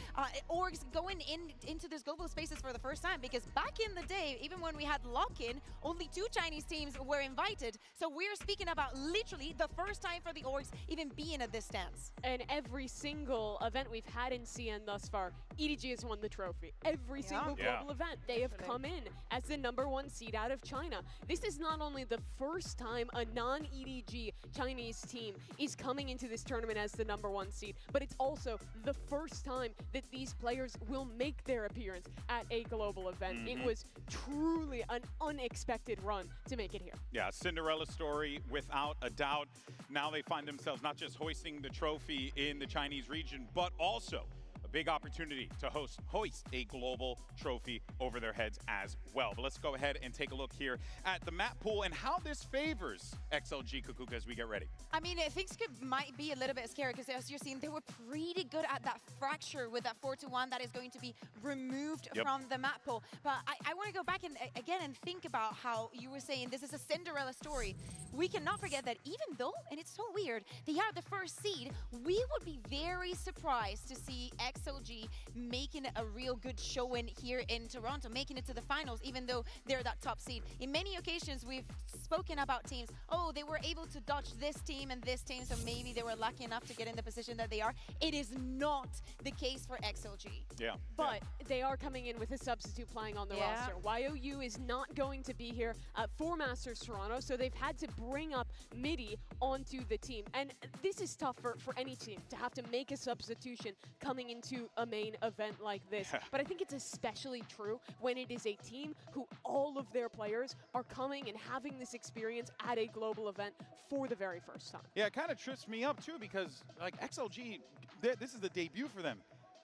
orgs going into this global spaces for the first time, because back in the day, even when we had lock-in, only 2 Chinese teams were invited. So we're speaking about literally the first time for the orgs even being at this stance. And every single event we've had in CN thus far, EDG has won the trophy. Every single global event, they have come in as the #1 seed out of China. This is not only the first time a non-EDG Chinese team is coming into this tournament as the #1 seed, but it's also the first time that these players will make their appearance at a global event. It was truly an unexpected run to make it here. Yeah, Cinderella story without a doubt. Now they find themselves not just hoisting the trophy in the Chinese region, but also a big opportunity to hoist a global trophy over their heads as well. But let's go ahead and take a look here at the map pool and how this favors XLG Kakuka as we get ready. I mean, things might be a little bit scary because as you're seeing, they were pretty good at that fracture with that 4-1 that is going to be removed from the map pool. But I want to go back and again and think about how you were saying this is a Cinderella story. We cannot forget that even though, and it's so weird, they are the first seed, we would be very surprised to see XLG making a real good showing here in Toronto, making it to the finals, even though they're that top seed. In many occasions, we've spoken about teams, oh, they were able to dodge this team and this team, so maybe they were lucky enough to get in the position that they are. It is not the case for XLG. Yeah. But they are coming in with a substitute playing on the roster. YOU is not going to be here for Masters Toronto, so they've had to bring up Midi onto the team. And this is tough for any team to have to make a substitution coming into to a main event like this. But I think it's especially true when it is a team who all of their players are coming and having this experience at a global event for the very first time. Yeah, it kind of trips me up too because like XLG, this is the debut for them.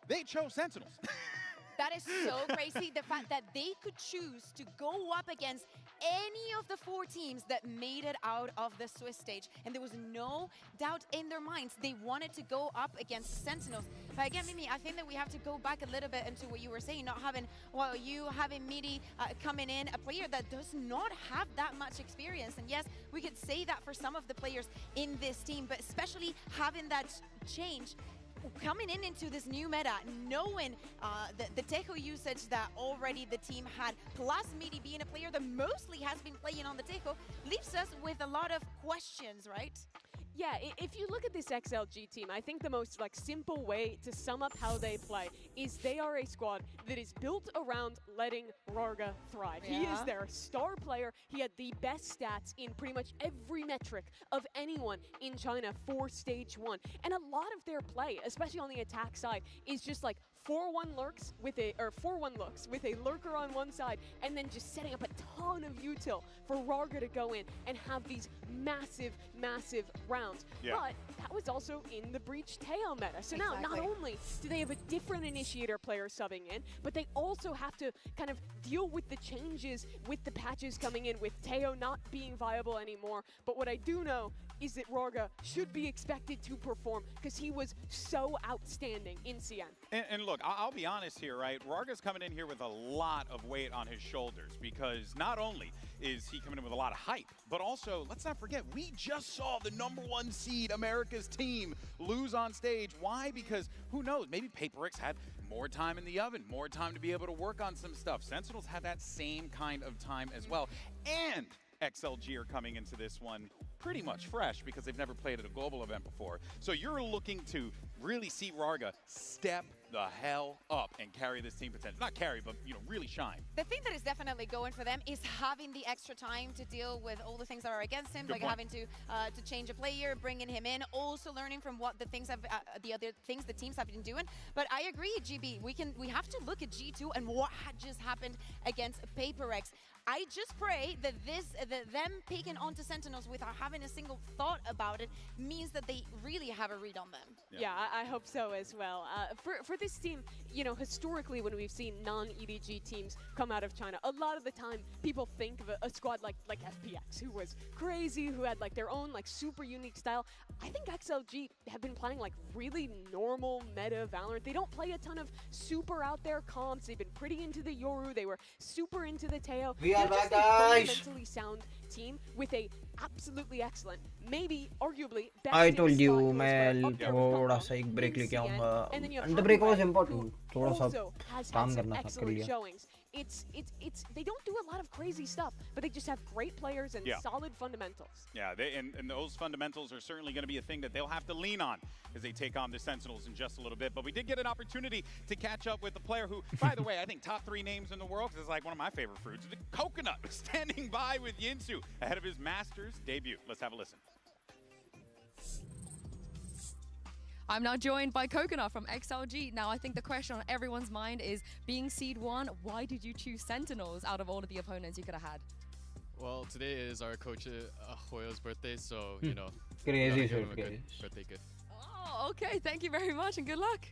They chose Sentinels. That is so crazy, the fact that they could choose to go up against any of the 4 teams that made it out of the Swiss stage. And there was no doubt in their minds they wanted to go up against Sentinels. But again, Mimi, I think that we have to go back a little bit into what you were saying, not having, well, you having Midi coming in, a player that does not have that much experience. And yes, we could say that for some of the players in this team, but especially having that change coming into this new meta, knowing the Tejo usage that already the team had, plus Midi being a player that mostly has been playing on the Tejo, leaves us with a lot of questions, right? Yeah, if you look at this XLG team, I think the most simple way to sum up how they play is they are a squad that is built around letting Rarga thrive. Yeah. He is their star player. He had the best stats in pretty much every metric of anyone in China for stage 1. And a lot of their play, especially on the attack side, is just 4-1 lurks with a 4-1 looks with a lurker on one side, and then just setting up a ton of util for Rarga to go in and have these massive rounds. Yeah. But that was also in the Breach Teo meta. So now not only do they have a different initiator player subbing in, but they also have to kind of deal with the changes with the patches coming in, with Teo not being viable anymore. But what I do know is that Rarga should be expected to perform because he was so outstanding in CN. And look, I'll be honest here, right? Rarga's coming in here with a lot of weight on his shoulders because not only is he coming in with a lot of hype, but also, let's not forget, we just saw the #1 seed America's team lose on stage. Why? Because who knows, maybe PRX had more time in the oven, more time to be able to work on some stuff. Sentinels had that same kind of time as well. And XLG are coming into this one pretty much fresh because they've never played at a global event before. So you're looking to really see Rarga step the hell up and carry this team potential. Not carry, but really shine. The thing that is definitely going for them is having the extra time to deal with all the things that are against him, having to change a player, bringing him in, also learning from what the things the other things the teams have been doing. But I agree, GB. We have to look at G2 and what had just happened against PRX. I just pray that them picking onto Sentinels without having a single thought about it means that they really have a read on them. Yeah, I hope so as well. For this team, historically when we've seen non-EDG teams come out of China, a lot of the time people think of a squad like FPX, who was crazy, who had their own super unique style. I think XLG have been playing really normal meta Valorant. They don't play a ton of super out there comps. They've been pretty into the Yoru. They were super into the Teo. We are back, just a guys. fundamentally sound team with a absolutely excellent, maybe arguably best. I told you squad मैं थोड़ा सा एक break लेके आऊँगा. And the break was important. थोड़ा सा काम करना था कर लिया. Showings. It's they don't do a lot of crazy stuff, but they just have great players and solid fundamentals. Yeah, and those fundamentals are certainly going to be a thing that they'll have to lean on as they take on the Sentinels in just a little bit. But we did get an opportunity to catch up with a player who, by the way, I think top 3 names in the world, because it's one of my favorite fruits, the Coconut, standing by with Yinsu ahead of his Masters debut. Let's have a listen. I'm now joined by Coconut from XLG. Now, I think the question on everyone's mind is, being Seed 1, why did you choose Sentinels out of all of the opponents you could have had? Well, today is our coach Hoyo's birthday, so, Crazy give him a shit, good birthday gift. Oh, okay. Thank you very much and good luck.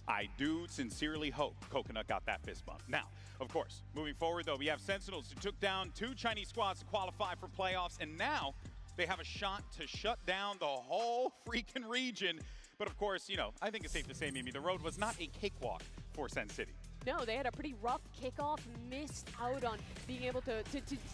I do sincerely hope Coconut got that fist bump. Now, of course, moving forward, though, we have Sentinels who took down 2 Chinese squads to qualify for playoffs, and now they have a shot to shut down the whole freaking region. But of course, I think it's safe to say, Mimi, the road was not a cakewalk for Sen City. No, they had a pretty rough kickoff, missed out on being able to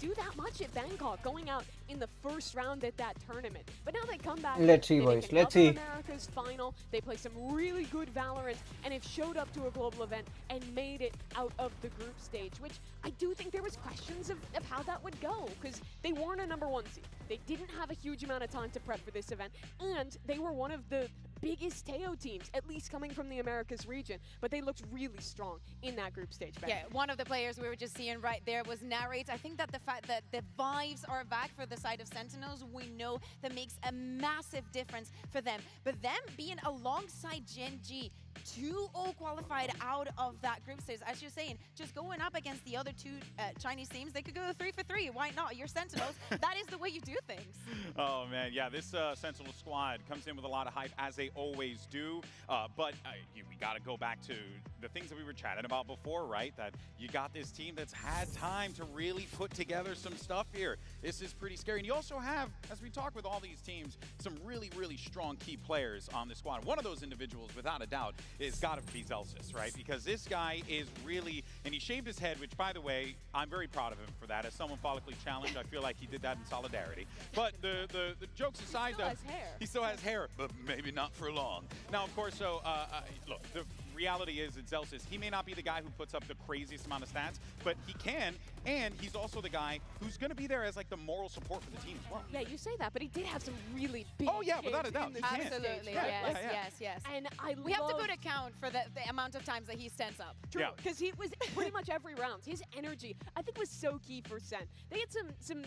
do that much at Bangkok, going out in the first round at that tournament. But now they come back. Let's see, boys. Let's see. America's final. They play some really good Valorant and have showed up to a global event and made it out of the group stage, which I do think there was questions of how that would go, because they weren't a #1 seed. They didn't have a huge amount of time to prep for this event, and they were one of the biggest Teo teams, at least coming from the Americas region. But they looked really strong in that group stage. Yeah, one of the players we were just seeing right there was Narrate. I think that the fact that the vibes are back for the side of Sentinels, we know that makes a massive difference for them. But them being alongside Gen G, 2-0 qualified out of that group stage, as you're saying, just going up against the other two Chinese teams, they could go 3 for 3. Why not? You're Sentinels. That is the way you do things. Oh, man, yeah, this Sentinel squad comes in with a lot of hype, as they always do. But we got to go back to the things that we were chatting about before, right? That you got this team that's had time to really put together some stuff here. This is pretty scary. And you also have, as we talk with all these teams, some really, really strong key players on the squad. One of those individuals, without a doubt, is got to be Zelsis, right? Because this guy is really, and he shaved his head, which, by the way, I'm very proud of him for that. As someone follically challenged, I feel like he did that in solidarity. But the jokes aside, though, he still has hair, but maybe not for long. Now, of course, so look, the reality is that Zelsis, he may not be the guy who puts up the craziest amount of stats, but he can, and he's also the guy who's going to be there as like the moral support for the team as well. Yeah, you say that, but he did have some really big without a doubt. Absolutely, yes. And we have to put account for the amount of times that he stands up. True, because he was pretty much every round. His energy, I think, was so key for Sen. They had some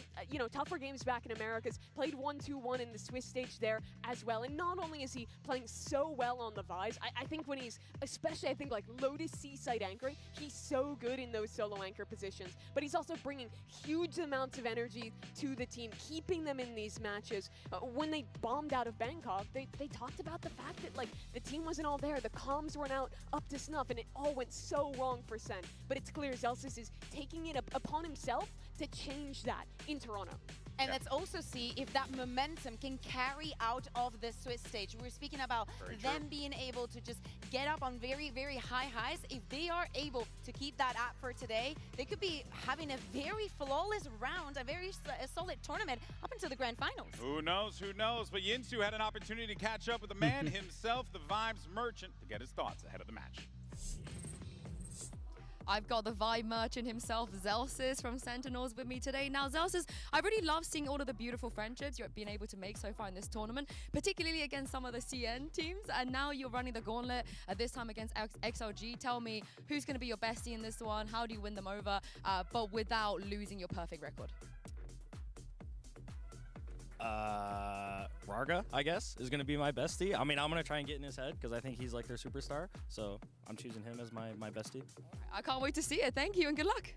tougher games back in Americas, played 1-2-1 in the Swiss stage there as well. And not only is he playing so well on the Vise, I think when he's, especially I think like Lotus Seaside anchoring, he's so good in those solo anchor positions. But he's also bringing huge amounts of energy to the team, keeping them in these matches. When they bombed out of Bangkok, they talked about the fact that like the team wasn't all there, the comms weren't out up to snuff, and it all went so wrong for Sen. But it's clear Zelsis is taking it upon himself to change that in Toronto. And let's also see if that momentum can carry out of the Swiss stage. We were speaking about them being able to just get up on very, very high highs. If they are able to keep that up for today, they could be having a very flawless round, a very solid tournament up into the grand finals. Who knows? Who knows? But Yinsu had an opportunity to catch up with the man himself, the Vibes Merchant, to get his thoughts ahead of the match. I've got the vibe merchant himself, Zelsis from Sentinels, with me today. Now, Zelsis, I really love seeing all of the beautiful friendships you've been able to make so far in this tournament, particularly against some of the SEN teams. And now you're running the gauntlet, this time against XLG. Tell me, who's going to be your bestie in this one? How do you win them over, but without losing your perfect record? Rarga, I guess, is going to be my bestie. I mean, I'm going to try and get in his head because I think he's like their superstar. So I'm choosing him as my bestie. I can't wait to see it. Thank you and good luck.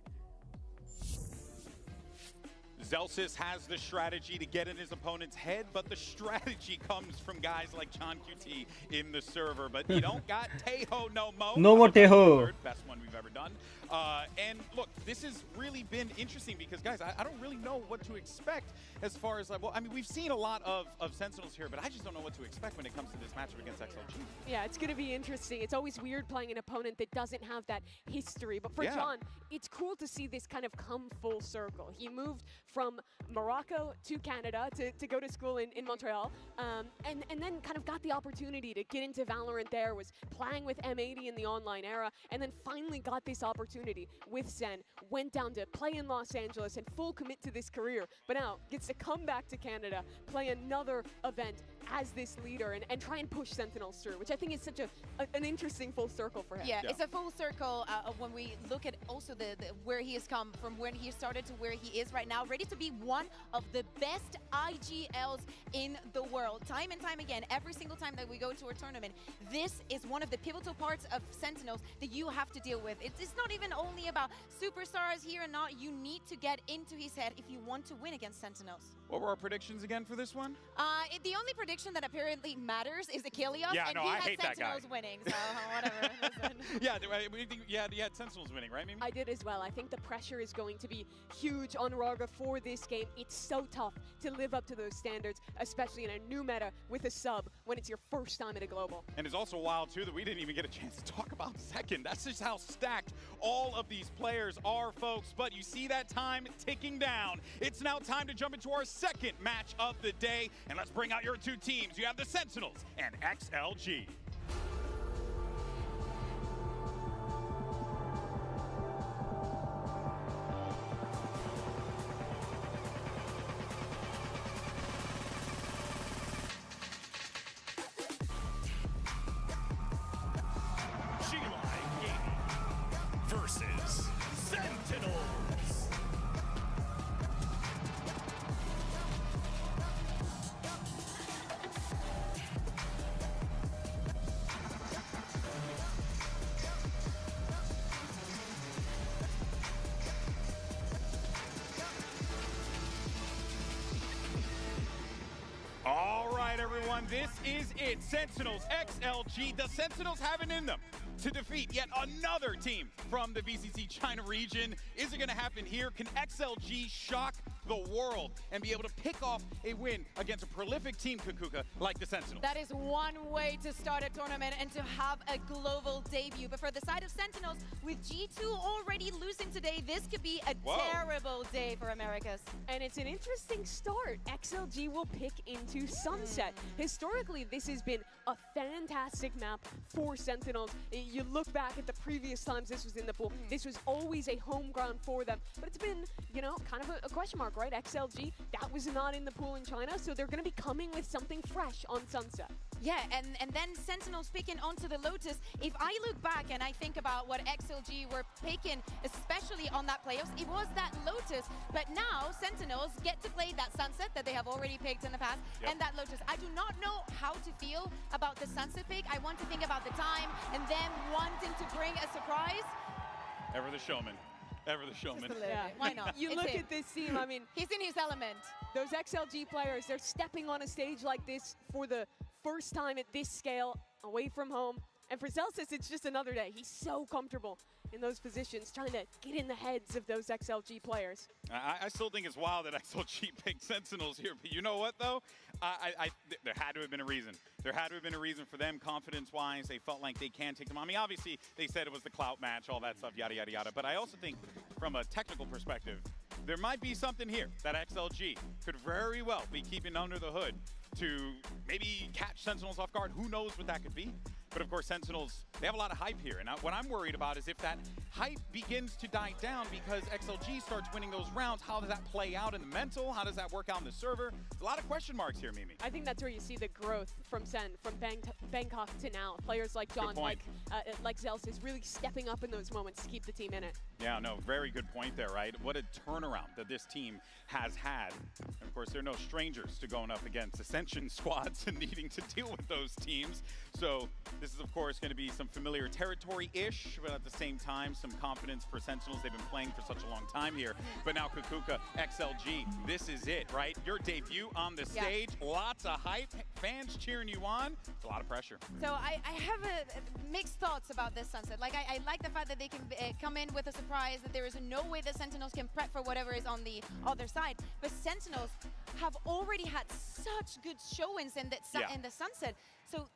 Zelsis has the strategy to get in his opponent's head, but the strategy comes from guys like John QT in the server. But you don't got Tejo no mo. No more Tejo. Best one we've ever done. And look, this has really been interesting because, guys, I don't really know what to expect as far as, like, well, I mean, we've seen a lot of Sentinels here, but I just don't know what to expect when it comes to this matchup against XLG. Yeah, it's going to be interesting. It's always weird playing an opponent that doesn't have that history. But for John, it's cool to see this kind of come full circle. He moved from Morocco to Canada to go to school in Montreal, and then kind of got the opportunity to get into Valorant there, was playing with M80 in the online era, and then finally got this opportunity with Sen, went down to play in Los Angeles and full commit to this career, but now gets to come back to Canada, play another event as this leader and try and push Sentinels through, which I think is such an interesting full circle for him. Yeah, it's a full circle when we look at also the where he has come from, when he started to where he is right now, ready to be one of the best IGLs in the world. Time and time again, every single time that we go to a tournament, this is one of the pivotal parts of Sentinels that you have to deal with. It's not even only about superstars here and not. You need to get into his head if you want to win against Sentinels. What were our predictions again for this one? The only prediction that apparently matters is Achilles, and he I had hate Sentinels that guy. winning, so whatever. Listen. You had Sentinels winning, right, Mimi? I did as well. I think the pressure is going to be huge on Rarga for this game. It's so tough to live up to those standards, especially in a new meta with a sub when it's your first time at a global. And it's also wild, too, that we didn't even get a chance to talk about second. That's just how stacked all of these players are, folks. But you see that time ticking down. It's now time to jump into our second match of the day. And let's bring out your two teams. You have the Sentinels and XLG. one. This is it. Sentinels, XLG. The Sentinels have it in them to defeat yet another team from the VCC China region. Is it going to happen here? Can XLG shock the world and be able to pick off a win against a prolific team, Kukuka, like the Sentinels? That is one way to start a tournament and to have a global debut. But for the side of Sentinels, with G2 already losing today, this could be a terrible day for Americas. And it's an interesting start. XLG will pick into Sunset. Historically, this has been a fantastic map for Sentinels. You look back at the previous times this was in the pool, this was always a home ground for them. But it's been, you know, kind of a question mark, right? XLG, that was not in the pool in China, so they're going to be coming with something fresh on Sunset. Yeah, and then Sentinels picking onto the Lotus. If I look back and I think about what XLG were picking, especially on that playoffs, it was that Lotus. But now Sentinels get to play that Sunset that they have already picked in the past, and that Lotus. I do not know how to feel about the Sunset pick. I want to think about the time and them wanting to bring a surprise. Ever the showman. Ever the showman. Yeah, why not? You look at this team, I mean, he's in his element. Those XLG players, they're stepping on a stage like this for the first time at this scale, away from home. And for Celsius, it's just another day. He's so comfortable in those positions, trying to get in the heads of those XLG players. I still think it's wild that XLG picked Sentinels here, but you know what, though? There had to have been a reason. There had to have been a reason for them, confidence-wise. They felt like they can take them. I mean, obviously, they said it was the clout match, all that stuff, yada, yada, yada. But I also think, from a technical perspective, there might be something here that XLG could very well be keeping under the hood to maybe catch Sentinels off guard. Who knows what that could be? But of course, Sentinels, they have a lot of hype here. And what I'm worried about is if that hype begins to die down because XLG starts winning those rounds, how does that play out in the mental? How does that work out in the server? There's a lot of question marks here, Mimi. I think that's where you see the growth from Sen, from Bangkok to now. Players like John, like Zels is really stepping up in those moments to keep the team in it. Yeah, no, very good point there, right? What a turnaround that this team has had. And of course, they're no strangers to going up against Ascension squads and needing to deal with those teams. So this is, of course, going to be some familiar territory-ish, but at the same time, some confidence for Sentinels. They've been playing for such a long time here. But now Kukuka, XLG, this is it, right? Your debut on the stage, lots of hype, fans cheering you on. It's a lot of pressure. So I have mixed thoughts about this Sunset. Like, I like the fact that they can come in with a surprise, that there is no way that Sentinels can prep for whatever is on the other side. But Sentinels have already had such good showings in the Sunset. So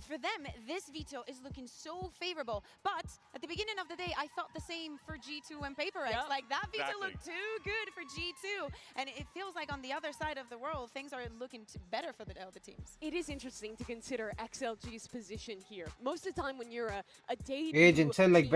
for them, this veto is looking so favorable. But at the beginning of the day, I thought the same for G2 and PRX. Yep. Like, that veto looked too good for G2. And it feels like on the other side of the world, things are looking better for the other teams. It is interesting to consider XLG's position here. Most of the time when you're a day tournament,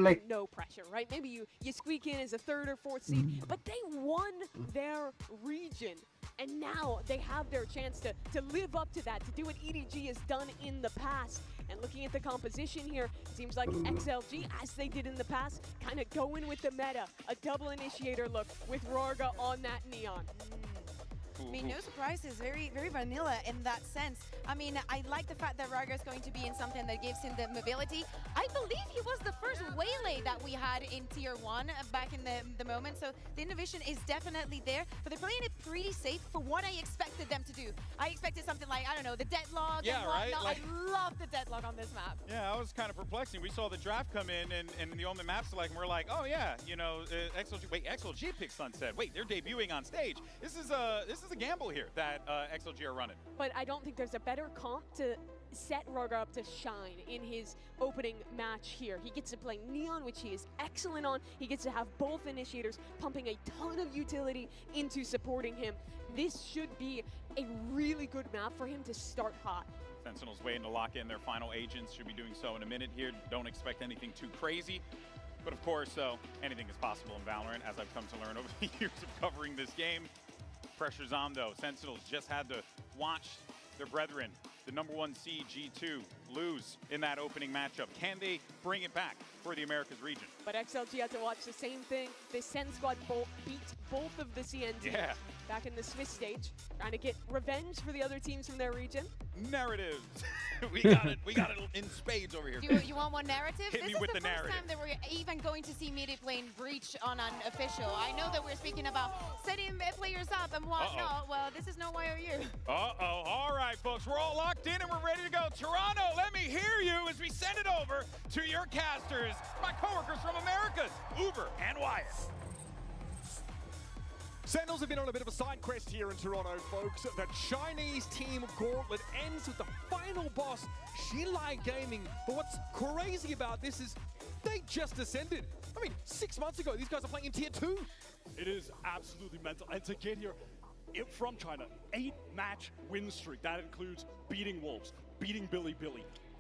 like no pressure, right? Maybe you squeak in as a 3rd or 4th seed, but they won their region. And now they have their chance to live up to that, to do what EDG has done in the past. And looking at the composition here, seems like XLG, as they did in the past, kind of going with the meta. A double initiator look with Rorga on that Neon. I mean, no surprises, very, very vanilla in that sense. I mean, I like the fact that Rarga is going to be in something that gives him the mobility. I believe he was the first Waylay that we had in Tier 1 back in the moment, so the innovation is definitely there, but they're playing it pretty safe for what I expected them to do. I expected something like, I don't know, the deadlock and whatnot. Right? Like, I love the deadlock on this map. Yeah, I was kind of perplexing. We saw the draft come in and the Omen map select, and we're like, oh yeah, you know, XLG picks Sunset. Wait, they're debuting on stage. This is a gamble here that XLG are running. But I don't think there's a better comp to set Rorga up to shine in his opening match here. He gets to play Neon, which he is excellent on. He gets to have both initiators pumping a ton of utility into supporting him. This should be a really good map for him to start hot. Sentinels waiting to lock in their final agents. Should be doing so in a minute here. Don't expect anything too crazy. But of course, anything is possible in Valorant, as I've come to learn over the years of covering this game. Pressure's on, though. Sentinels just had to watch their brethren, the #1 seed G2, lose in that opening matchup. Can they bring it back for the Americas region? But XLG had to watch the same thing. The SEN squad beat both of the CN teams back in the Swiss stage, trying to get revenge for the other teams from their region. Narratives. we got it in spades over here. You want one narrative? Hit This me is with the the first narrative. time that we're even going to see mid lane breach on an official. I know that we're speaking about setting players up and whatnot. Well, this is no YOU. Uh-oh. All right, folks. We're all locked in and we're ready to go. Toronto, let me hear you as we send it over to your casters, my coworkers from Americas, Uber and Wyatt. Sentinels have been on a bit of a side quest here in Toronto, folks. The Chinese team gauntlet ends with the final boss, Xinlai Gaming. But what's crazy about this is they just ascended. I mean, 6 months ago, these guys are playing in Tier 2. It is absolutely mental. And to get here from China, 8-match win streak. That includes beating Wolves, beating Billy,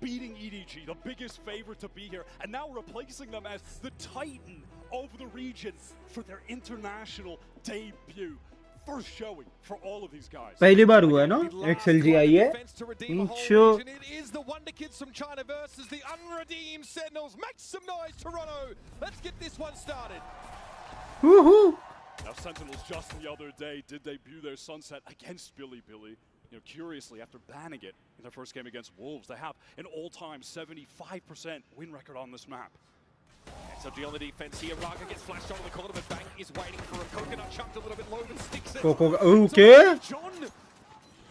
beating EDG, the biggest favorite to be here. And now replacing them as the Titan of the region for their international debut. First showing for all of these guys. पहली बार हुआ है ना XLG आई है इंचो It is the Wonder Kids from China versus the unredeemed Sentinels. Make some noise, Toronto. Let's get this one started. Woohoo! Now Sentinels just the other day did debut their Sunset against Billy. You know, curiously, after banning it in their first game against Wolves, they have an all-time 75% win record on this map. XLG on the defense here. Raga gets flashed onto the corner, but Bang is waiting for him. Coconut chucked a little bit low, but sticks it. Okay. John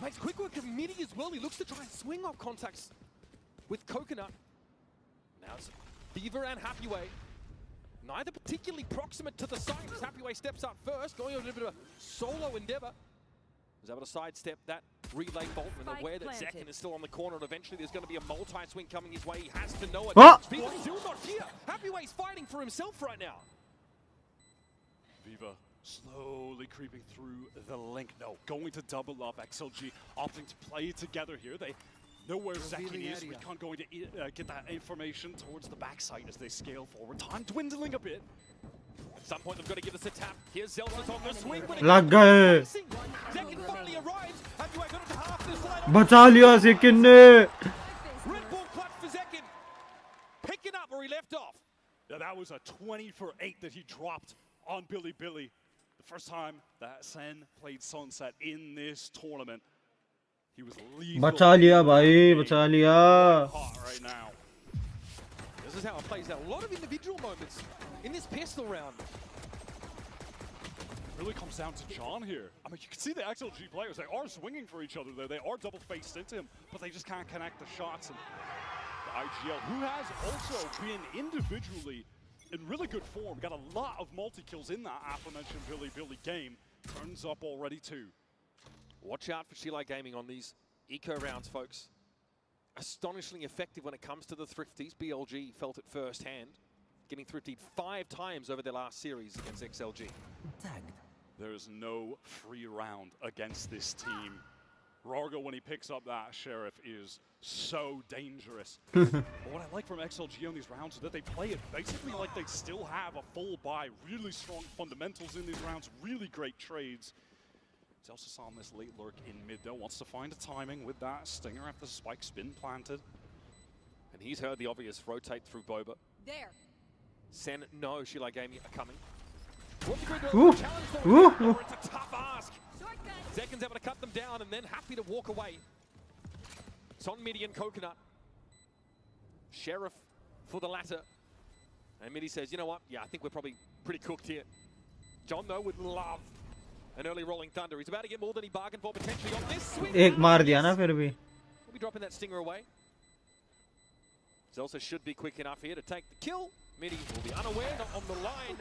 makes quick work of Midi as well. He looks to try and swing off contacts with Coconut. Now it's Beaver and Happyway. Neither particularly proximate to the site as Happyway steps up first, going on a bit of a solo endeavor. He's able to sidestep that relay bolt and aware that Zekin is still on the corner, and eventually there's going to be a multi-swing coming his way. He has to know it. Beaver's still not here. Happyway's fighting for himself right now. Viva slowly creeping through the link. No, going to double up. XLG opting to play together here. They know where Zekin is. We can't going to get that information towards the backside as they scale forward. Time dwindling a bit. At some point, they've got to give this a tap. Here's Zelda's on the swing. लग गए Zekin finally arrives. Happyway got it to half this line. बचा लिया Zekin ने Red Bull clutch for Zekin. Picking up where he left off. Yeah, that was a 20 for 8 that he dropped on Billy. The first time that SEN played Sunset in this tournament. He was lethal. बचा लिया भाई बचा लिया Hot right now. This is how it plays out. A lot of individual moments in this pistol round. It really comes down to John here. I mean, you can see the XLG players, they are swinging for each other there. They are double-faced into him, but they just can't connect the shots. And the IGL, who has also been individually in really good form, got a lot of multi-kills in that aforementioned Billy game, turns up already too. Watch out for Xinlai Gaming on these eco rounds, folks. Astonishingly effective when it comes to the thrifties. BLG felt it firsthand, getting thriftied 5 times over their last series against XLG. There is no free round against this team. Rargo, when he picks up that Sheriff, is so dangerous. But what I like from XLG on these rounds is that they play it basically like they still have a full buy. Really strong fundamentals in these rounds, really great trades. He's also saw this late lurk in mid though, wants to find a timing with that Stinger after the spike's been planted. And he's heard the obvious rotate through Boba. There. SEN, no, Xinlai Gaming are coming. It's a tough ask. Zekin's able to cut them down and then happy to walk away. It's on Midi and Coconut. Sheriff for the latter. And Midi says, you know what? Yeah, I think we're probably pretty cooked here. John, though, would love an early Rolling Thunder. He's about to get more than he bargained for potentially on this swing. एक मार दिया ना फिर भी We'll be dropping that Stinger away. Zelsa should be quick enough here to take the kill. Midi will be unaware, not on the line.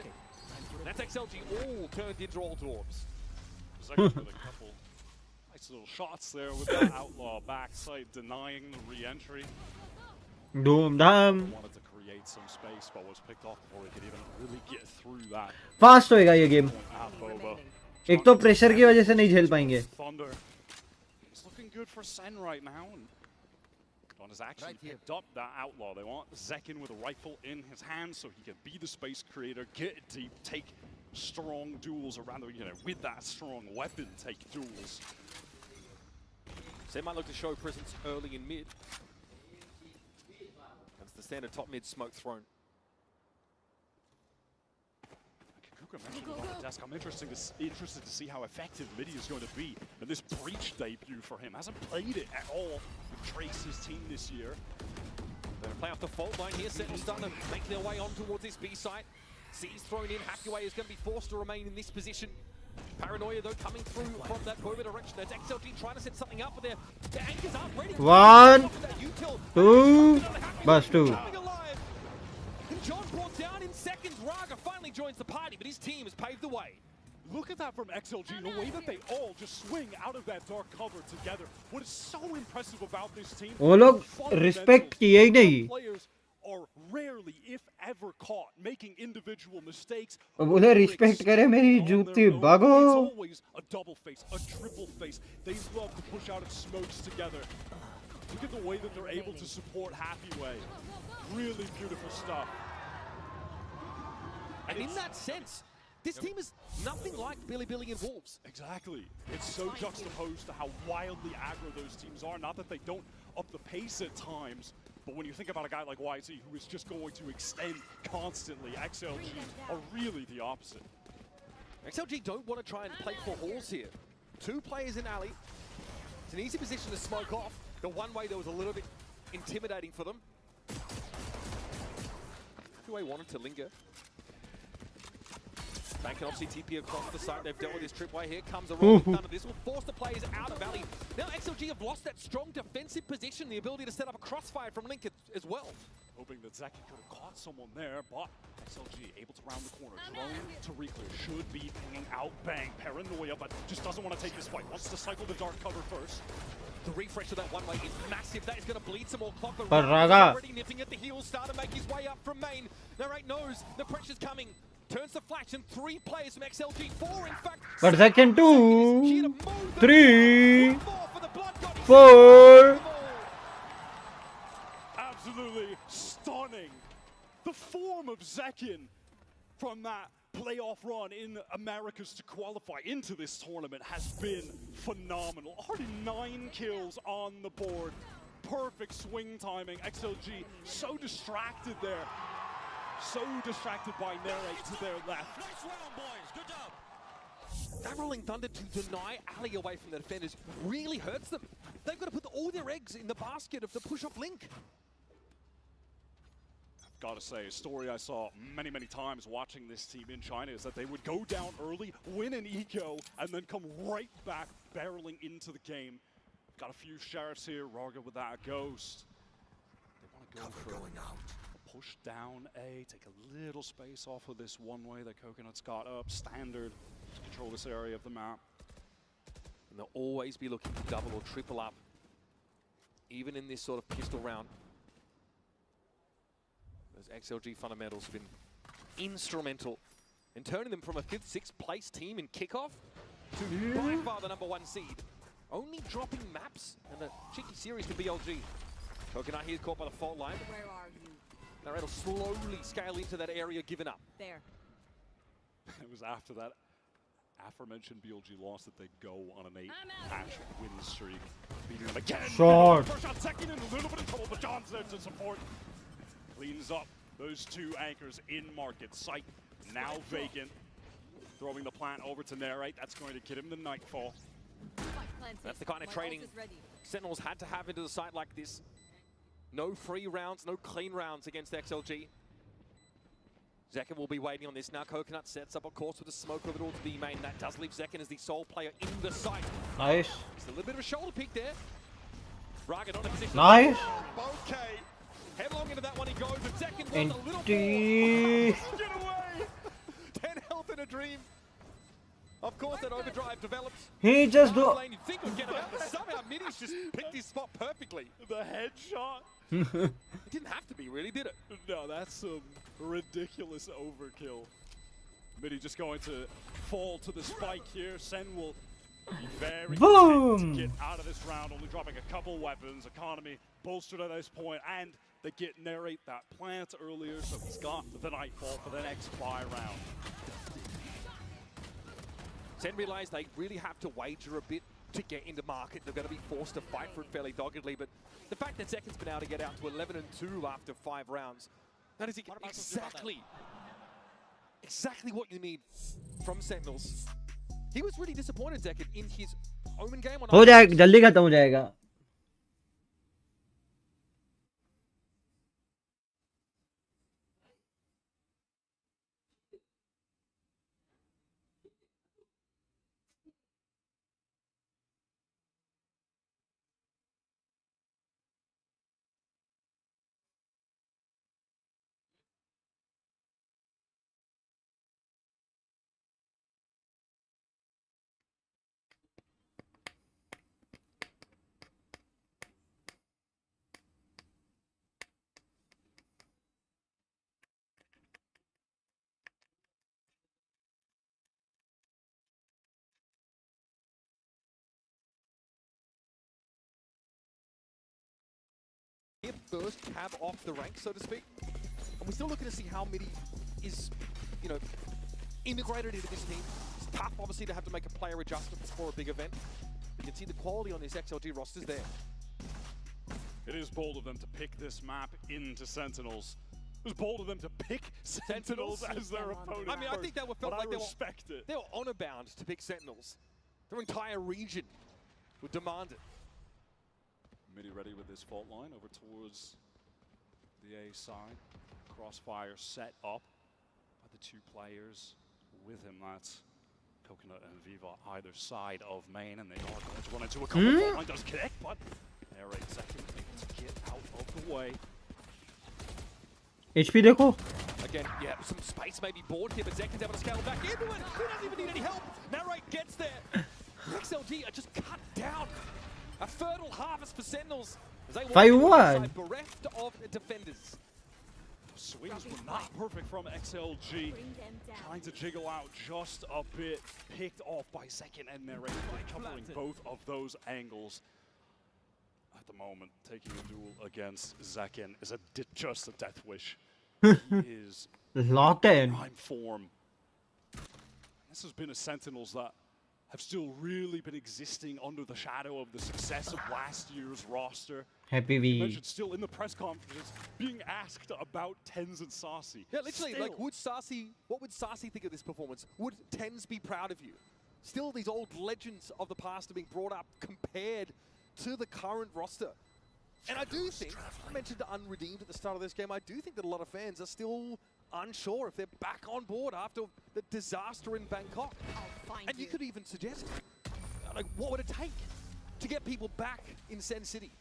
That's XLG all turned into all dwarves. Zekin's with a couple nice little shots there with that outlaw backside denying the re-entry. धूमधाम Wanted to create some space, but was picked off before he could even really get through that. Fast होएगा ये game Boba. एक तो pressure की वजह से नहीं झेल पाएंगे Thunder. It's looking good for SEN right now. And Don has actually picked up that outlaw. They want Zekin with a rifle in his hand so he can be the space creator, get it deep, take strong duels, or rather, you know, with that strong weapon, take duels. So they might look to show presence early in mid. the standard top mid smoke thrown. Kuka mentioned it on the desk. I'm interested to see how effective Midi is going to be in this Breach debut for him. Hasn't played it at all with Trace's team this year. They're play off the fault line here. Sentinel starting to make their way on towards this B site. C's thrown in. Happyway is going to be forced to remain in this position. Paranoia though coming through from that Boba direction. As XLG trying to set something up, but their anchors aren't ready. 1, 2, bus 2. And John brought down in seconds. Raga finally joins the party, but his team has paved the way. Look at that from XLG, the way that they all just swing out of that dark cover together. What is so impressive about this team, वो लोग respect किए ही नहीं. players are rarely, if ever, caught making individual mistakes. बोले respect करे मेरी जूती भागो. It's always a double face, a triple face. They love to push out of smokes together. Look at the way that they're able to support Happyway. Really beautiful stuff. And in that sense, this team is nothing like Billy and Wolves. Exactly. It's so juxtaposed to how wildly aggro those teams are. Not that they don't up the pace at times, but when you think about a guy like YZ who is just going to extend constantly, XLG are really the opposite. XLG don't want to try and play for halls here. 2 players in alley. It's an easy position to smoke off. The one way that was a little bit intimidating for them. Happyway wanted to linger. Bank can obviously TP across the site. They've dealt with this tripway. Here comes a roll. None of this will force the players out of alley. Now XLG have lost that strong defensive position, the ability to set up a crossfire from Link as well. Hoping that Zeki could have caught someone there, but XLG able to round the corner. Drone to reclear, should be pinging out. Bang, Paranoia, but just doesn't want to take this fight. Wants to cycle the dark cover first. The refresh of that one way is massive. That is going to bleed some more clock. But Raga already nipping at the heels, start to make his way up from main. Narrate knows the pressure's coming. Turns the flash, and 3 players from XLG. 4, in fact. But second 2, 3, 4. Absolutely stunning. The form of Zekin from that playoff run in Americas to qualify into this tournament has been phenomenal. Already 9 kills on the board. Perfect swing timing. XLG so distracted there. So distracted by Narrate to their left. Nice round, boys. Good job. That Rolling Thunder to deny alley away from the defenders really hurts them. They've got to put all their eggs in the basket of the push-off Link. Gotta say, a story I saw many times watching this team in China is that they would go down early, win an eco, and then come right back barreling into the game. Got a few sheriffs here. Raga with that ghost. They want to go for going out. Push down A, take a little space off of this one way that Coconut's got up. Standard to control this area of the map. And they'll always be looking to double or triple up, even in this sort of pistol round. Those XLG fundamentals have been instrumental in turning them from a 5th, 6th place team in kickoff to by far the #1 seed. Only dropping maps and a cheeky series to BLG. Coconut here caught by the fault line. Where are you? Now it'll slowly scale into that area given up. There. It was after that aforementioned BLG loss that they go on an 8-match win streak. Beating them again. Short. First shot, second in a little bit of trouble, but John's there to support. Cleans up those 2 anchors in market. Site now vacant. Throwing the plant over to Narrate. That's going to get him the Nightfall. That's the kind of training Sentinels had to have into the site like this. No free rounds, no clean rounds against XLG. Zekin will be waiting on this now. Coconut sets up, of course, with a smoke of it all to B main. That does leave Zekin as the sole player in the site. Nice. Just a little bit of a shoulder pick there. Raga not in a position. Nice. Okay. Headlong into that one he goes, and Zekin was a little more. Get away! 10 health in a dream. Of course, that overdrive develops. He just do. You'd think would get it out, but somehow Midi's just picked his spot perfectly. The headshot. It didn't have to be, really, did it? No, that's some ridiculous overkill. Midi just going to fall to the spike here. Sen will be very content to get out of this round, only dropping a couple weapons. Economy bolstered at this point, and they get Narrate that plant earlier, so he's got the Nightfall for the next buy round. Sen realized they really have to wager a bit to get into market. They're going to be forced to fight for it fairly doggedly. But the fact that Zekin's been able to get out to 11-2 after 5 rounds, that is exactly what you need from Sentinels. He was really disappointed, Zekin, in his Omen game. हो जाएगा, जल्दी खत्म हो जाएगा. First cab off the ranks, so to speak. And we're still looking to see how Midi is, you know, integrated into this team. It's tough, obviously, to have to make a player adjustment for a big event. You can see the quality on this XLG rosters there. It is bold of them to pick this map into Sentinels. It was bold of them to pick Sentinels as their opponent. I mean, I think that felt like they were honor bound to pick Sentinels. Their entire region would demand it. Midi ready with his fault line over towards the A side. Crossfire set up by the 2 players with him. That's Coconut and Viva either side of main, and they are going to run into a couple. Fault line does connect, but they're second able to get out of the way. HP देखो. Again, yeah, some space may be bored here, but Zekin's able to scale back into it. He doesn't even need any help. Narrate gets there. XLG are just cut down. A fertile harvest for Sentinels as they 5-1. bereft of defenders. Swings were not perfect from XLG. Trying to jiggle out just a bit. Picked off by Zekin and Narrate by covering both of those angles. At the moment, taking a duel against Zekin is just a death wish. He is locked in prime form. This has been a Sentinels that have still really been existing under the shadow of the success of last year's roster. Happy You V. mentioned still in the press conferences being asked about TenZ and Saucy. Yeah, literally, Still. like, what would Saucy think of this performance? Would TenZ be proud of you? Still, these old legends of the past are being brought up compared to the current roster. And I do think, I mentioned the unredeemed at the start of this game, I do think that a lot of fans are still unsure if they're back on board after the disaster in Bangkok. And you could even suggest, like, what would it take to get people back in SEN City?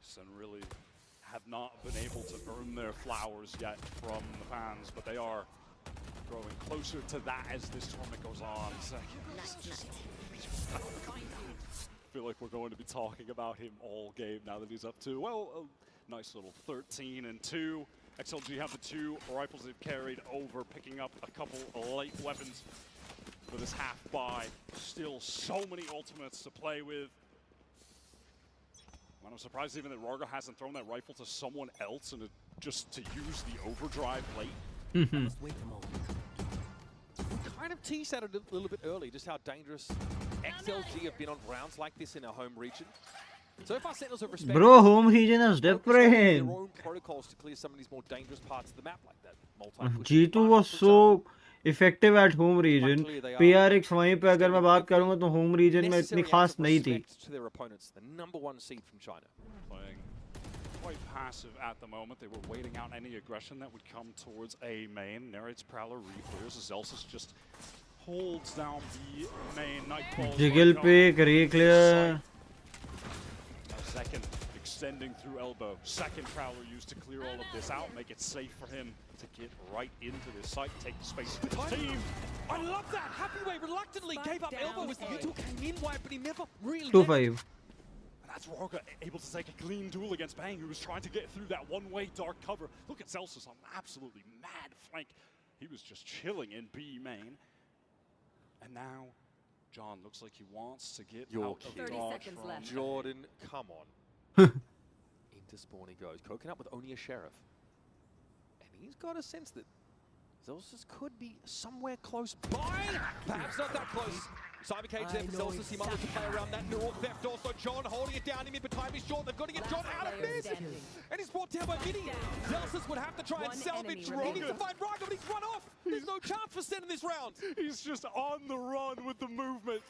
SEN really have not been able to earn their flowers yet from the fans, but they are growing closer to that as this tournament goes on. I feel like we're going to be talking about him all game now that he's up to, well, a nice little 13-2. XLG have the 2 rifles they've carried over, picking up a couple of light weapons for this half buy. Still so many ultimates to play with. And I'm surprised even that Rarga hasn't thrown that rifle to someone else and just to use the overdrive late. We kind of teased at it a little bit early, just how dangerous XLG have been on rounds like this in our home region. So far, Sentinels have respected Bro, home region is their different. own protocols to clear some of these more dangerous parts of the map, like that multi-push. G2 was so effective at home region. PRX वहीं पे अगर मैं बात करूँगा तो home region में इतनी खास नहीं थी. To their opponents, the #1 seed from China. Playing quite passive at the moment. They were waiting out any aggression that would come towards A main. Narrates Prowler re-clears as Elsus just holds down the main. Nightfall. Jiggle pick, re-clear. Second extending through elbow. Second Prowler used to clear all of this out, make it safe for him to get right into this site, take the space for the team. I love that. Happyway reluctantly gave up elbow as the U2 came in wide, but he never really 2-5. And that's Rarga able to take a clean duel against Bang, who was trying to get through that one-way dark cover. Look at Celsius on an absolutely mad flank. He was just chilling in B main. And now John looks like he wants to get out of 30 dodge seconds from left. Jordan, come on. Into spawn he goes. Coconut with only a sheriff. And he's got a sense that Zelsus could be somewhere close by. Perhaps not that close. Cyber Cage there for Celsius. He might look to play around that neural theft. Also, John holding it down in mid, but time is short. They've got to get John out of this. And he's brought down by Mini. Celsius would have to try and salvage. He needs to find Raga, but he's run off. There's no chance for SEN in this round. He's just on the run with the movement.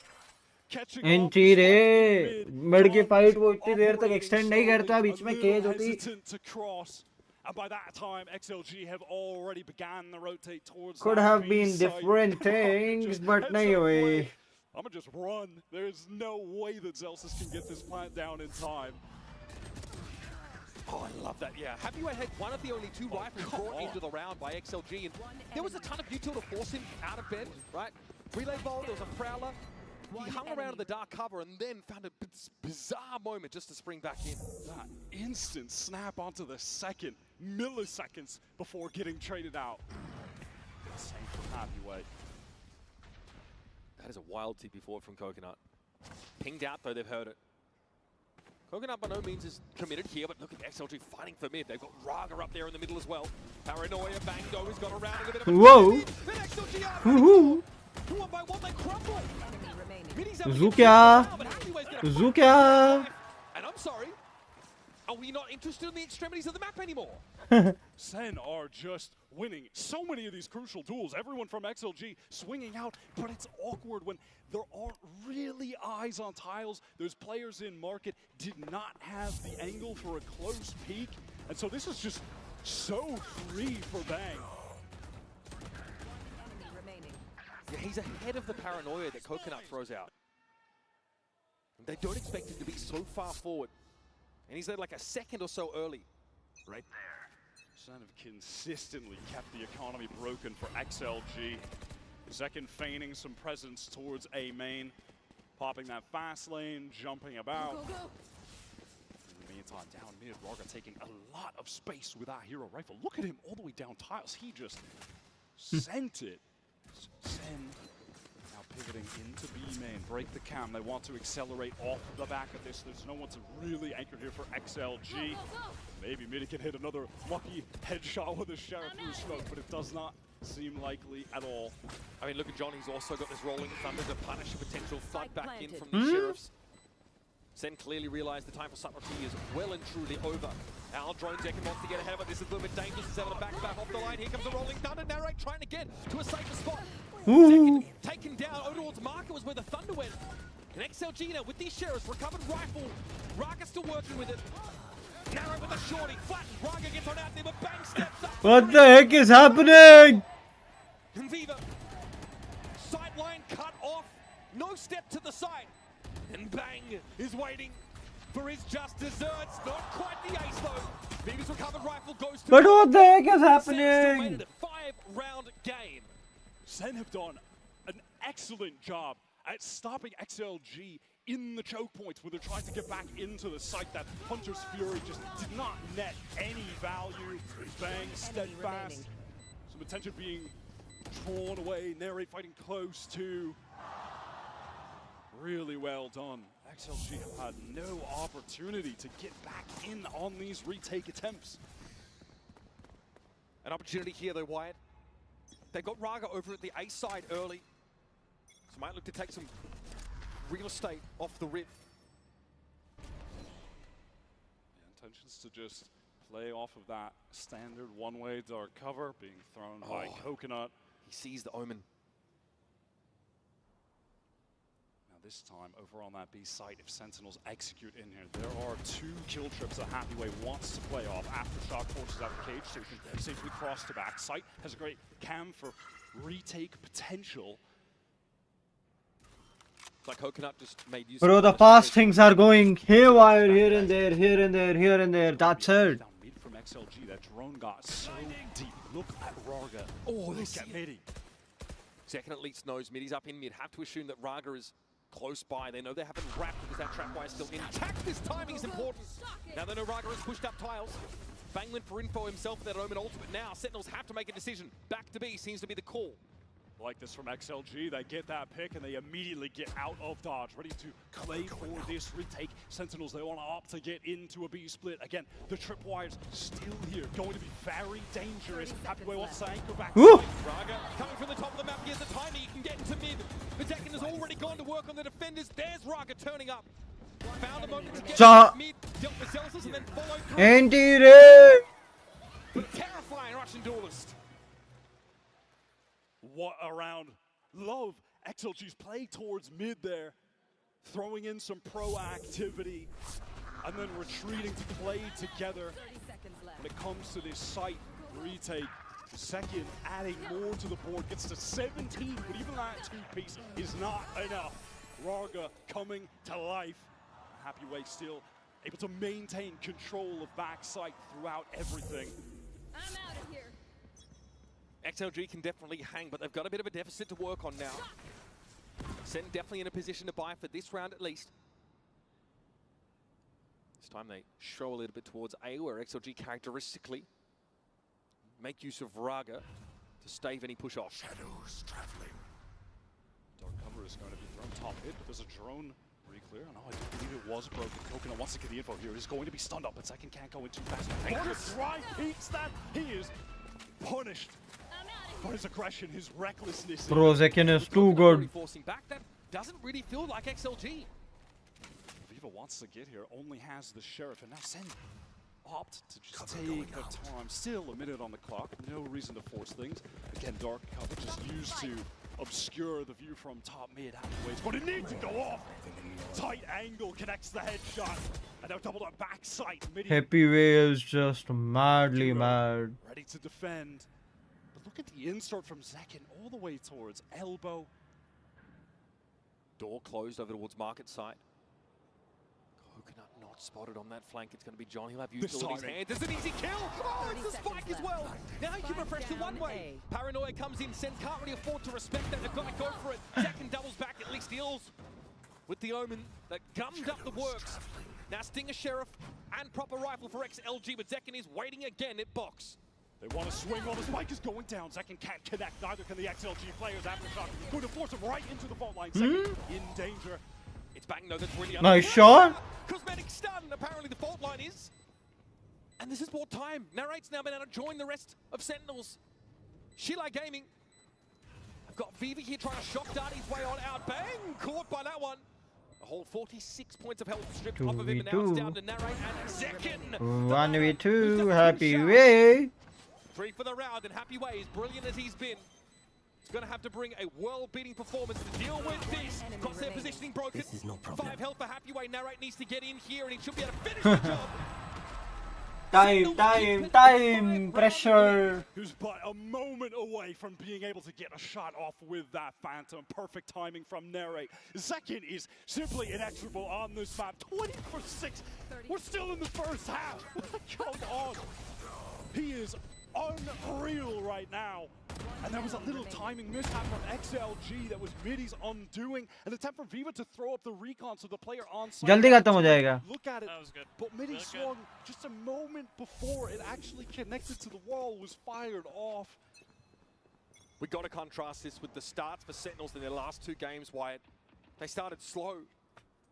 इंची रे mid की fight वो इतनी देर तक extend नहीं करता बीच में cage होती And by that time, XLG have already began the rotate towards. Could have been different things, but nahi हुई. I'm gonna just run. There's no way that Celsius can get this plant down in time. Oh, I love that. Yeah, Happyway had one of the only two rifles brought into the round by XLG, and there was a ton of util to force him out of bed, right? Relay bolt, there was a prowler. He hung around in the dark cover and then found a bizarre moment just to spring back in. That instant snap onto the second, milliseconds before getting traded out. Same for Happyway. That is a wild TP forward from Coconut. Pinged out though, they've heard it. Coconut by no means is committed here, but look at XLG fighting for mid. They've got Raga up there in the middle as well. Paranoia, Bango has got around in a bit of a... Whoa! Then XLG out. One by one, they crumble. Zukia! Zukia! And I'm sorry, are we not interested in the extremities of the map anymore? SEN are just winning so many of these crucial duels. Everyone from XLG swinging out, but it's awkward when there aren't really eyes on tiles. Those players in market did not have the angle for a close peek, and so this is just so free for Bang. Yeah, he's ahead of the paranoia that Coconut throws out. They don't expect him to be so far forward. And he's there like a second or so early. Right there. SEN have consistently kept the economy broken for XLG. Second feigning some presence towards A main. Popping that fast lane, jumping about. Go, go, go. In the meantime, down mid, Raga taking a lot of space with that hero rifle. Look at him all the way down tiles. He just sent it. SEN now pivoting into B main, break the cam. They want to accelerate off the back of this. There's no one to really anchor here for XLG. Maybe Midi can hit another lucky headshot with a Sheriff through smoke, but it does not seem likely at all. I mean, look at John. He's also got this rolling thunder to punish a potential flood back in from the Sheriffs. SEN clearly realized the time for subtlety is well and truly over. Our drone Decken wants to get ahead of it. This is a little bit dangerous. He's able to back off the line. Here comes the rolling thunder. Narrate trying to get to a safer spot. Taken down over towards Marker was where the thunder went. And XLG now with these Sheriffs, recovered rifle. Raga still working with it. Narrow with a shorty. Flat. Raga gets on out there, but Bang steps up. What the heck is happening? And Viva. Sideline cut off. No step to the side. And Bang is waiting for his just desserts. Not quite the ace though. Viva's recovered rifle goes to... But what the heck is happening? 5-round game. SEN have done an excellent job at stopping XLG in the choke points where they're trying to get back into the site. That Hunter's Fury just did not net any value. Bang steadfast. Some attention being drawn away. Narrate fighting close to. Really well done. XLG have had no opportunity to get back in on these retake attempts. An opportunity here though, Wyatt. They got Raga over at the A side early. So might look to take some real estate off the rip. Yeah, intentions to just play off of that standard one-way dark cover being thrown by Coconut. He sees the omen. This time, over on that B site, if Sentinels execute in here, there are 2 kill trips that Happyway wants to play off. Aftershock forces out the cage so he can safely cross to back. Site has a great cam for retake potential. It's like Coconut just made use Bro, the fast things are going haywire here and there, here and there, here and there. That's it. Down mid from XLG, that drone got so deep. Look at Raga. Oh, look at Midi. Second at least knows Midi's up in mid. Have to assume that Raga is close by. They know they haven't wrapped because that trapwire is still intact. This timing is important. Now they know Raga has pushed up tiles. Bang went for info himself with that Omen ultimate. Now Sentinels have to make a decision. Back to B seems to be the call. like this from XLG. They get that pick and they immediately get out of dodge, ready to play for this retake. Sentinels, they want to opt to get into a B split. Again, the tripwire's still here, going to be very dangerous. Happyway wants to anchor back. Raga coming from the top of the map. Here's the timing. He can get into mid. Vizekhin has already gone to work on the defenders. There's Raga turning up. Found a moment to get mid. Dealt with Celsius and then followed through. Anti-ray! Terrifying Russian duelist. What a round. Love XLG's play towards mid there. Throwing in some proactivity and then retreating to play together. When it comes to this site retake, second adding more to the board, gets to 17, but even that two-piece is not enough. Raga coming to life. Happyway still able to maintain control of backside throughout everything. I'm out of here. XLG can definitely hang, but they've got a bit of a deficit to work on now. SEN definitely in a position to buy for this round at least. This time they show a little bit towards A, where XLG characteristically make use of Raga to stave any push off. Shadows traveling. Dark cover is going to be thrown top mid, but there's a drone clear. No, I do believe it was broken. Coconut wants to get the info here. He's going to be stunned up, but second can't go in too fast. Try peeks that. He is punished for his aggression, his recklessness. Bro, Zekin is too good. Forcing back, that doesn't really feel like XLG. Viva wants to get here, only has the Sheriff, and now SEN opt to just take the time. Still a minute on the clock, no reason to force things. Again, dark cover just used to obscure the view from top mid. Happyway's going to need to go off. Tight angle connects the headshot, and now doubled up backside. Happyway is just madly mad. Ready to defend, but look at the insert from Zekin all the way towards elbow. Door closed over towards market side. Coconut not spotted on that flank. It's going to be John. He'll have utility in his hand. There's an easy kill. Oh, it's the spike as well. Now he can refresh the one way. Paranoia comes in. SEN can't really afford to respect that. They've got to go for it. Zekin doubles back. At least deals with the Omen that gummed up the works. Now Stinger Sheriff and proper rifle for XLG, but Zekin is waiting again at box. They want to swing while the spike is going down. Zekin can't connect. Neither can the XLG players. Aftershock going to force him right into the fault line. Zekin in danger. It's back. No, that's really nice shot. Cosmetic stun. Apparently the fault line is. And this is more time. Narrate's now been able to join the rest of Sentinels. Shila Gaming. I've got Viva here trying to shock dart his way on out. Bang! Caught by that one. A whole 46 points of health stripped off of him, and now it's down to Narrate and Zekin. 1v2, Happyway. 3 for the round, and Happyway, as brilliant as he's been, is going to have to bring a world-beating performance to deal with this. Crosshair positioning broken. 5 health for Happyway. Narrate needs to get in here, and he should be able to finish the job. Time, pressure. Who's but a moment away from being able to get a shot off with that Phantom. Perfect timing from Narrate. Zekin is simply inexorable on this map. 20 for 6. We're still in the first half. Come on. He is unreal right now. And there was a little timing mishap from XLG that was Midi's undoing. An attempt from Viva to throw up the recon so the player on site. Jaldi khatam ho jayega. Look at it. That was good. But Midi swung just a moment before it actually connected to the wall, was fired off. We've got to contrast this with the starts for Sentinels in their last 2 games, Wyatt. They started slow.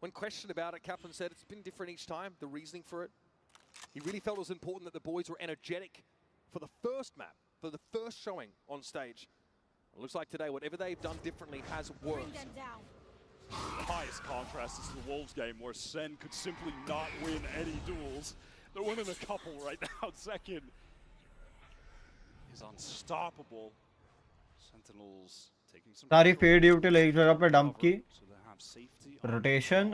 When questioned about it, Kaplan said it's been different each time, the reasoning for it. He really felt it was important that the boys were energetic for the first map, for the first showing on stage. It looks like today, whatever they've done differently has worked. The highest contrast is the Wolves game, where SEN could simply not win any duels. They're winning a couple right now. Zekin is unstoppable. Sentinels taking some. सारी fade util एक जगह पे dump की. Rotation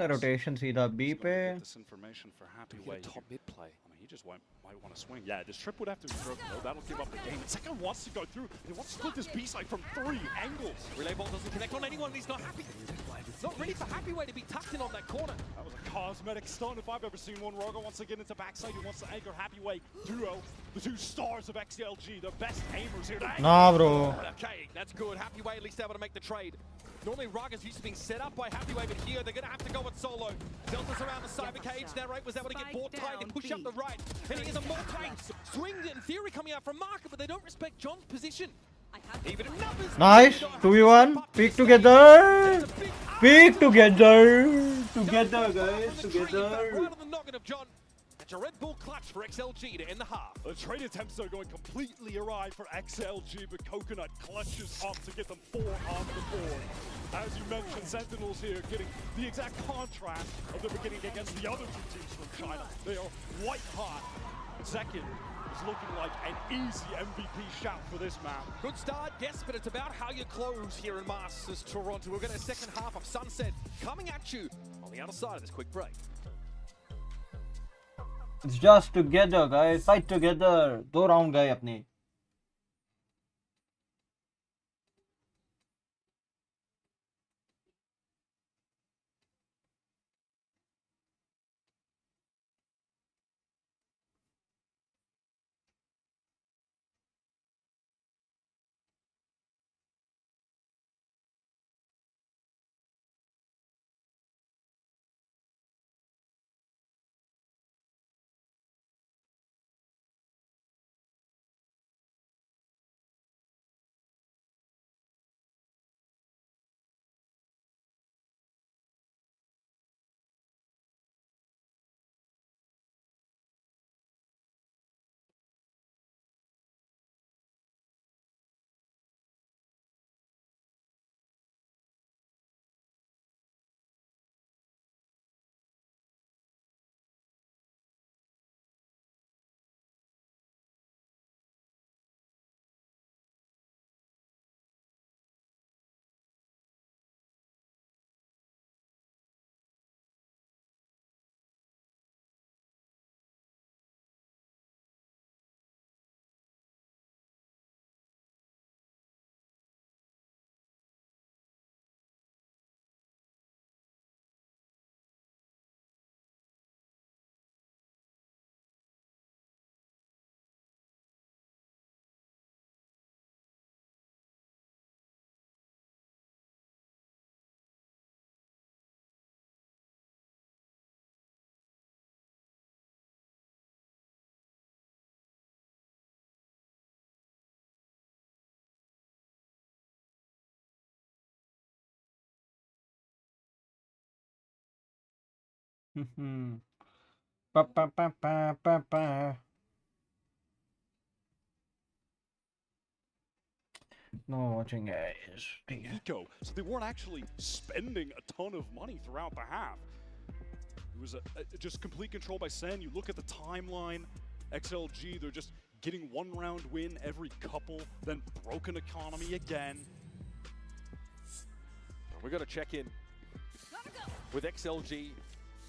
सीधा B पे. This information for Happyway. Top mid play. I mean, he just might want to swing. Yeah, this trip would have to be broken though. That'll give up the game. Zekin wants to go through. He wants to split this B side from 3 angles. Relay ball doesn't connect on anyone. He's not happy. It's not ready for Happyway to be tucked in on that corner. That was a cosmetic stun if I've ever seen one. Raga wants to get into backside. He wants to anchor Happyway duo. The 2 stars of XLG, the best aimers here. Nah, bro. Okay, that's good. Happyway at least able to make the trade. Normally Raga's used to being set up by Happyway, but here they're going to have to go with solo. Delta's around the cyber cage. Narrate was able to get board tied and push up the right. And he is a more tight swing in theory coming out from Market, but they don't respect John's position. Even another Nice. 2v1. Peek together. Peek together. Together, guys. Together. right on the noggin of John. That's a Red Bull clutch for XLG to end the half. The trade attempts are going completely awry for XLG, but Coconut clutches up to get them 4 on the board. As you mentioned, Sentinels here getting the exact contrast of the beginning against the other 2 teams from China. They are white hot. Second is looking like an easy MVP shout for this map. Good start, yes, but it's about how you close here in Masters Toronto. We're going to second half of Sunset coming at you on the other side of this quick break. It's just together, guys. Fight together. 2 round गए अपने. Pa, pa, pa, pa, pa, pa. No watching, guys. Eco, so they weren't actually spending a ton of money throughout the half. It was just complete control by SEN. You look at the timeline, XLG, they're just getting 1 round win every couple, then broken economy again. We're going to check in with XLG,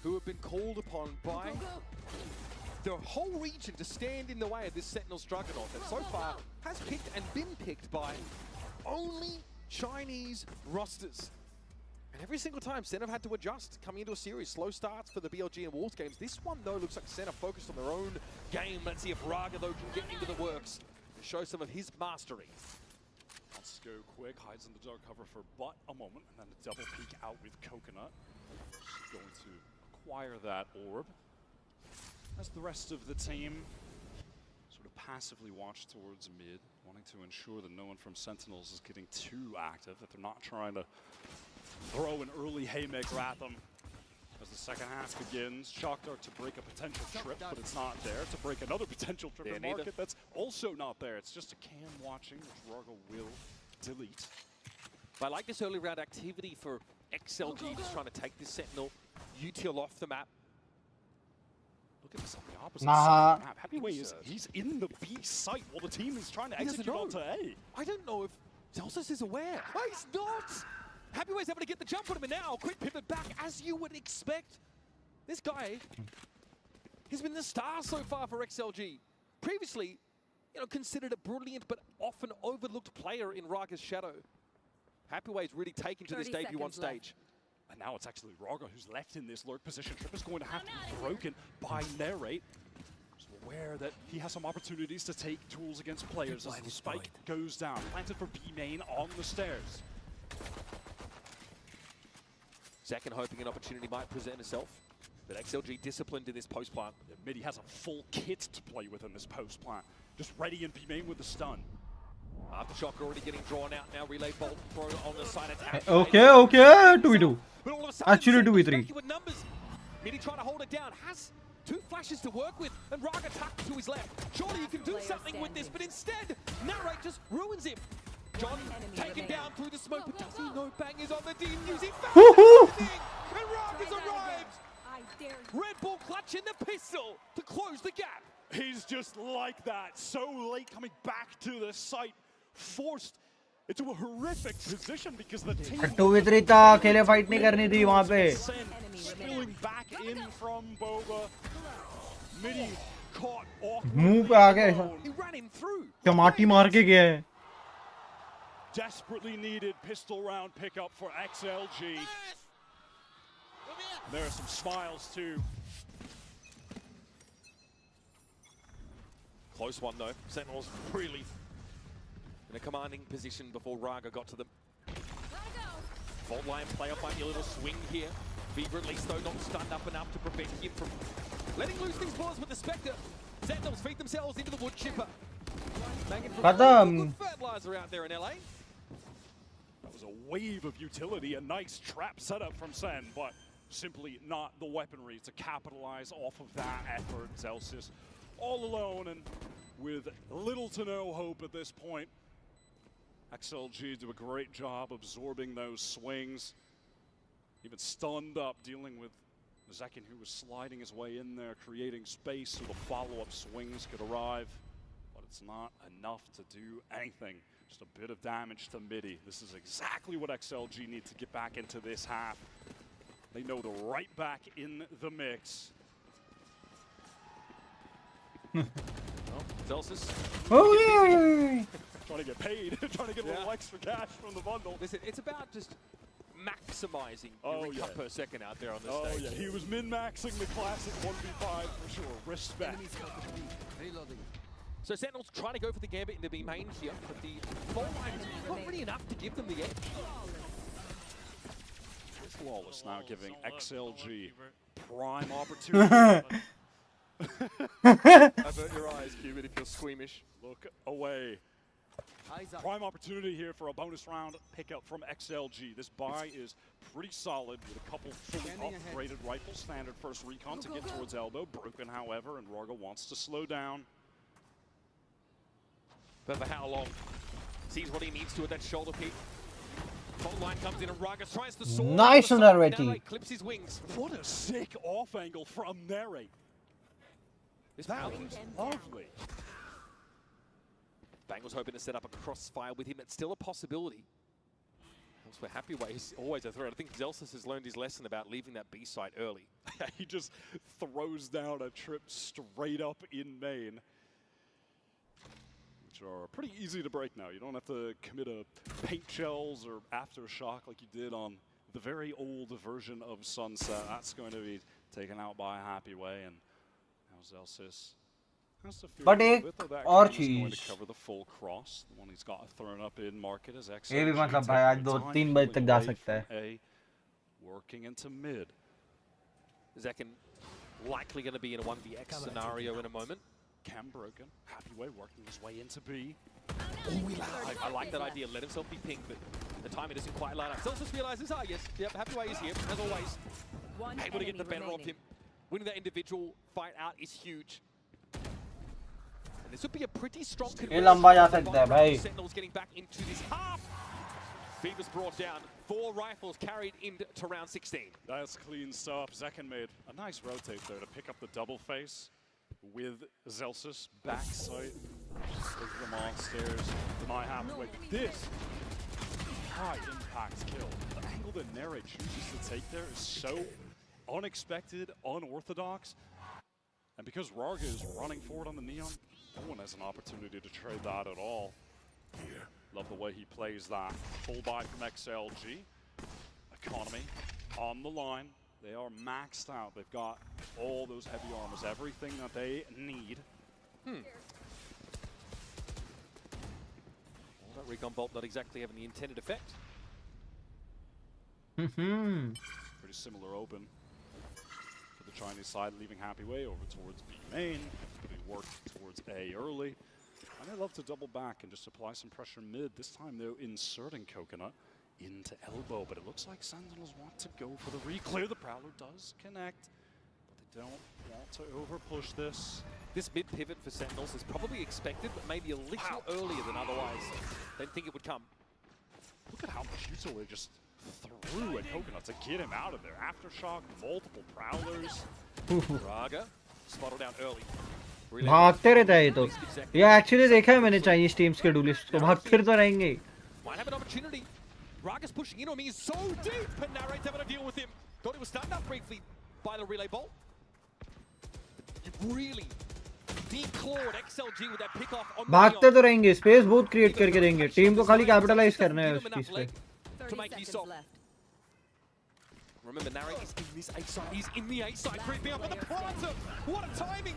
who have been called upon by the whole region to stand in the way of this Sentinels Juggernaut that so far has picked and been picked by only Chinese rosters. And every single time, Sen have had to adjust coming into a series. Slow starts for the BLG and Wolves games. This one, though, looks like Sen are focused on their own game. Let's see if Raga, though, can get into the works and show some of his mastery. Let's go quick, hides in the dark cover for but a moment, and then a double peek out with Coconut. She's going to acquire that orb. As the rest of the team sort of passively watch towards mid, wanting to ensure that no one from Sentinels is getting too active, that they're not trying to throw an early haymaker at them. As the second half begins, Shock Dart to break a potential trip, but it's not there. To break another potential trip in market, that's also not there. It's just a cam watching, which Raga will delete. I like this early round activity for XLG, just trying to take this Sentinel util off the map. Look at this on the opposite side of the map. Happyway he's in the B site while the team is trying to execute onto A. I don't know if Celsius is aware. Oh, he's not! Happyway's able to get the jump on him, and now quick pivot back as you would expect. This guy, he's been the star so far for XLG. Previously, you know, considered a brilliant but often overlooked player in Raga's shadow. Happyway's really taken to this debut on stage. And now it's actually Raga who's left in this lurk position. Trip is going to have to be broken by Narrate. Just aware that he has some opportunities to take tools against players as the spike goes down. Planted for B main on the stairs. Second hoping an opportunity might present itself. But XLG disciplined in this post plant. Yeah, Midi has a full kit to play with in this post plant. Just ready in B main with the stun. Aftershock already getting drawn out now. Relay bolt throw on the side attack. Okay, okay. 2v2. But all of a sudden, Actually, Sentinel's 2v3. back with numbers. Midi trying to hold it down. Has 2 flashes to work with, and Raga tucked to his left. Surely you can do something with this, but instead, Narrate just ruins him. John taken down through the smoke, but does he know Bang is on the team using and Raga's arrived. Red Bull clutching the pistol to close the gap. He's just like that, so late coming back to the site, forced into a horrific position because the team 2v3 था, अकेले fight नहीं करनी थी वहाँ पे. spilling back in from Boba. Midi caught off. मुंह पे आ गया. He ran him through. टमाटी मार के गया है. Desperately needed pistol round pickup for XLG. There are some smiles too. Close one though. Sentinels really in a commanding position before Raga got to them. Fault line player finding a little swing here. Fever at least though not stunned up enough to prevent him from letting loose these balls with the Spectre. Sentinels feed themselves into the wood chipper. Good fertilizer out there in LA. That was a wave of utility, a nice trap setup from Sen, but simply not the weaponry to capitalize off of that effort. Zelsis all alone and with little to no hope at this point. XLG do a great job absorbing those swings. Even stunned up, dealing with Zekin, who was sliding his way in there, creating space so the follow-up swings could arrive. But it's not enough to do anything. Just a bit of damage to Midi. This is exactly what XLG need to get back into this half. They know they're right back in the mix. Zelsis. Oh yeah. Trying to get paid, trying to get a little extra cash from the bundle. Listen, it's about just maximizing your income per second out there on this stage. Oh yeah, he was min-maxing the classic 1v5 for sure. Respect. So Sentinels trying to go for the gambit into B main here, but the ball line is not really enough to give them the edge. Flawless now giving XLG prime opportunity. Avert your eyes, Cubit, if you're squeamish. Look away. Prime opportunity here for a bonus round pickup from XLG. This buy is pretty solid with a couple fully upgraded rifles. Standard first recon to get towards elbow. Broken, however, and Raga wants to slow down. But for how long? Sees what he needs to at that shoulder peak. Fault line comes in and Raga tries to soar. Nice on that Narrate. Clips his wings. What a sick off angle from Narrate. That was lovely. Bang was hoping to set up a crossfire with him. It's still a possibility. Elsewhere, Happyway is always a threat. I think Zelsis has learned his lesson about leaving that B site early. He just throws down a trip straight up in main, which are pretty easy to break now. You don't have to commit a paint shells or aftershock like you did on the very old version of Sunset. That's going to be taken out by Happyway, and now Zelsis has to feel But a एक bit of that और going to चीज cover the full cross. The one he's got thrown up in market as XLG. ये भी मतलब भाई आज 2-3 बजे तक जा सकता है. Working into mid. Zekin likely going to be in a 1vx scenario in a moment. Cam broken. Happyway working his way into B. I like that idea. Let himself be pinged, but the timing doesn't quite line up. Zelsis realizes, yes, yep, Happyway is here, as always. Able to get the better of him. Winning that individual fight out is huge. And this would be a pretty strong conversion. Sentinels getting back into this half. Fever's brought down. 4 rifles carried into round 16. That's clean stuff. Zekin made a nice rotate there to pick up the double face with Zelsis backside. Look at them on stairs. Deny Happyway. This high impact kill. The angle that Narrate chooses to take there is so unexpected, unorthodox. And because Raga is running forward on the Neon, no one has an opportunity to trade that at all. Love the way he plays that. Full buy from XLG. Economy on the line. They are maxed out. They've got all those heavy armors, everything that they need. Well, that recon bolt not exactly having the intended effect. Pretty similar open for the Chinese side, leaving Happyway over towards B main. They work towards A early. And they love to double back and just apply some pressure mid. This time, though, inserting Coconut into elbow. But it looks like Sentinels want to go for the re-clear. The Prowler does connect, but they don't want to over-push this. This mid pivot for Sentinels is probably expected, but maybe a little earlier than otherwise. They didn't think it would come. Look at how futile they just threw at Coconut to get him out of there. Aftershock, multiple Prowlers. Raga spotted out early. भागते रहता है ये तो ये actually देखा है मैंने Chinese teams के डुलिस्ट को भागते तो रहेंगे Might have an opportunity. Raga's pushing in on me. He's so deep, and Narrate's having to deal with him. Thought he was stunned up briefly by the relay bolt. Really declawed XLG with that pick off on भागते तो रहेंगे space बहुत create करके देंगे team को खाली capitalise करना है उस चीज पे to make use of. Remember, Narrate is in this A side. He's in the A side, creeping up on the planter. What a timing!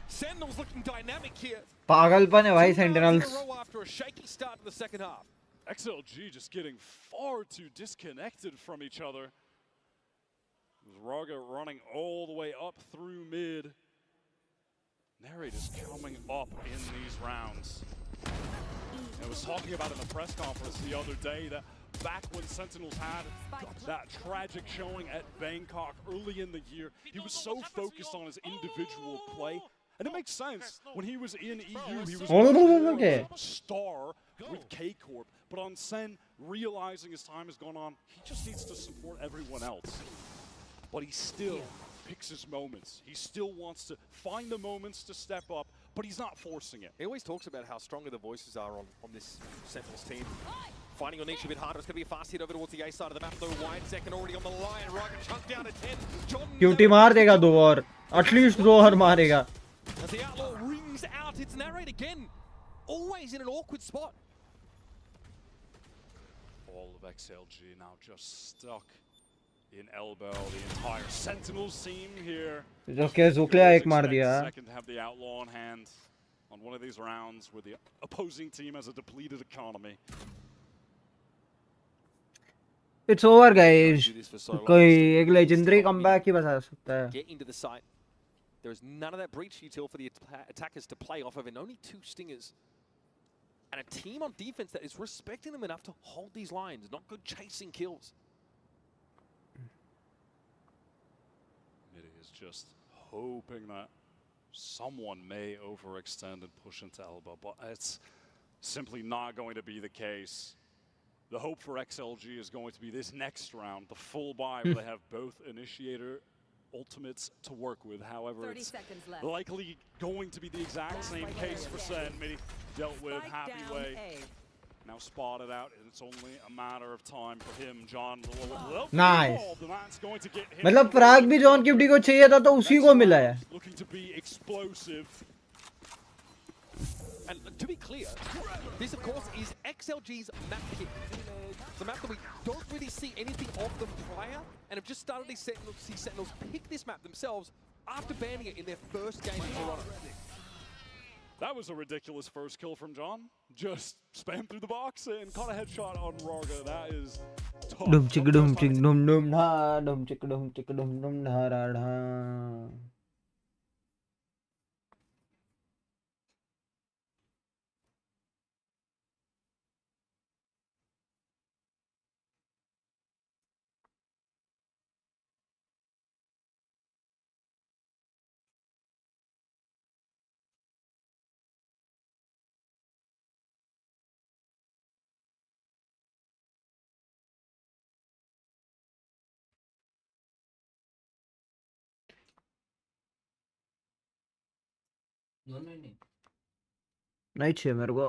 Sentinels looking dynamic here. पागलपन है भाई sentinels After a shaky start to the second half. XLG just getting far too disconnected from each other. Raga running all the way up through mid. Narrate is coming up in these rounds. I was talking about in the press conference the other day that back when Sentinels had that tragic showing at Bangkok early in the year, he was so focused on his individual play. And it makes sense. When he was in EU, he was a star with K-Corp. But on SEN, realizing his time has gone on, he just needs to support everyone else. But he still picks his moments. He still wants to find the moments to step up, but he's not forcing it. He always talks about how stronger the voices are on this Sentinels team. Finding your niche a bit harder. It's going to be a fast hit over towards the A side of the map, though. Wide second already on the line. Raga chunked down at 10. John cutie मार देगा दो और at least दो और मारेगा as the outlaw rings out, it's Narrate again. Always in an awkward spot. All of XLG now just stuck in elbow. The entire Sentinels team here. जो क्या ज़ुकलिया एक मार दिया Second to have the outlaw on hand on one of these rounds where the opposing team has a depleted economy. It's over guys कोई एक legendary comeback ही बता सकता है Get into the site. There is none of that breach util for the attackers to play off of, and only 2 stingers. And a team on defense that is respecting them enough to hold these lines, not good chasing kills. Midi is just hoping that someone may overextend and push into elbow, but it's simply not going to be the case. The hope for XLG is going to be this next round, the full buy, where they have both initiator ultimates to work with. However, it's likely going to be the exact same case for SEN. Midi dealt with happy way. Now spotted out, and it's only a matter of time for him. John, nice. That's going to get him. मतलब frag भी John cutie को चाहिए था तो उसी को मिला है. Looking to be explosive. And to be clear, this of course is XLG's map pick. The map that we don't really see anything of them prior, and have just started to see Sentinels pick this map themselves after banning it in their first game in Toronto. That was a ridiculous first kill from John. Just spam through the box and caught a headshot on Raga. That is tough. Dum chick dum chick dum dum dha dum chick dum dum dha ra dha. नहीं चाहिए मेरे को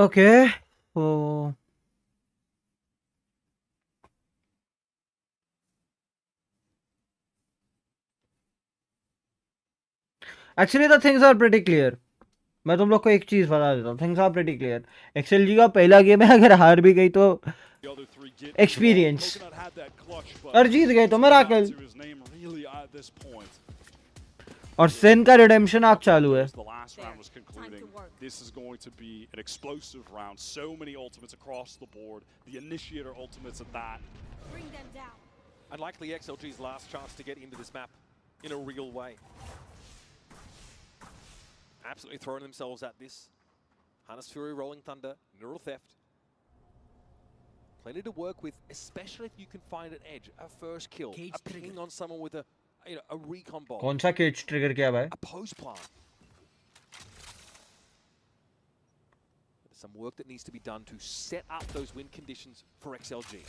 okay तो actually the things are pretty clear मैं तुम लोग को एक चीज बता देता हूँ things are pretty clear XLG का पहला गेम है अगर हार भी गई तो एक्सपीरियंस और जीत गए तो मिरेकल और सेन का रिडेम्पशन आर्क चालू है This is going to be an explosive round. So many ultimates across the board. The initiator ultimates at that. Bring them down. And likely XLG's last chance to get into this map in a real way. absolutely throwing themselves at this. Harness Fury, Rolling Thunder, Neural Theft. Plenty to work with, especially if you can find an edge, a first kill, a ping on someone with a recon bomb. कौन सा cage trigger किया भाई? A post plant. There's some work that needs to be done to set up those win conditions for XLG.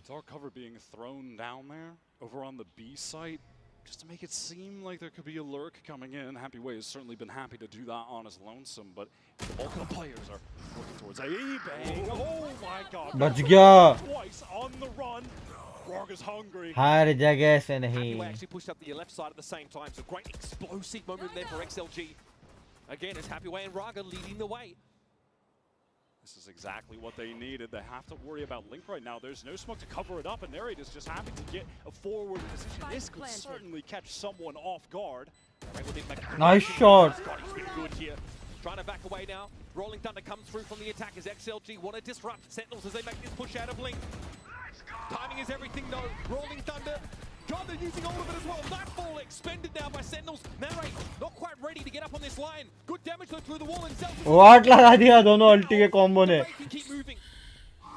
Dark cover being thrown down there over on the B site, just to make it seem like there could be a lurk coming in. Happy Way has certainly been happy to do that on his lonesome, but the bulk of the players are working towards A-bang. Oh my god. बच गया. Twice on the run. Rarga's hungry. हर जगह से Happy नहीं. Way actually pushed up the left side at the same time, so great explosive moment there for XLG. Again, it's Happy Way and Raga leading the way. This is exactly what they needed. They have to worry about Link right now. There's no smoke to cover it up, and Narrate is just happy to get a forward position. This could certainly catch someone off guard. Nice shot. Scotty's been good here. Trying to back away now. Rolling Thunder comes through from the attack as XLG want to disrupt Sentinels as they make this push out of Link. Timing is everything though. Rolling Thunder. God, they're using all of it as well. Nightfall expended now by Sentinels. Narrate not quite ready to get up on this line. Good damage though through the wall and Zelda. वाट लगा दिया दोनों अल्टी के combo ने. Keep moving.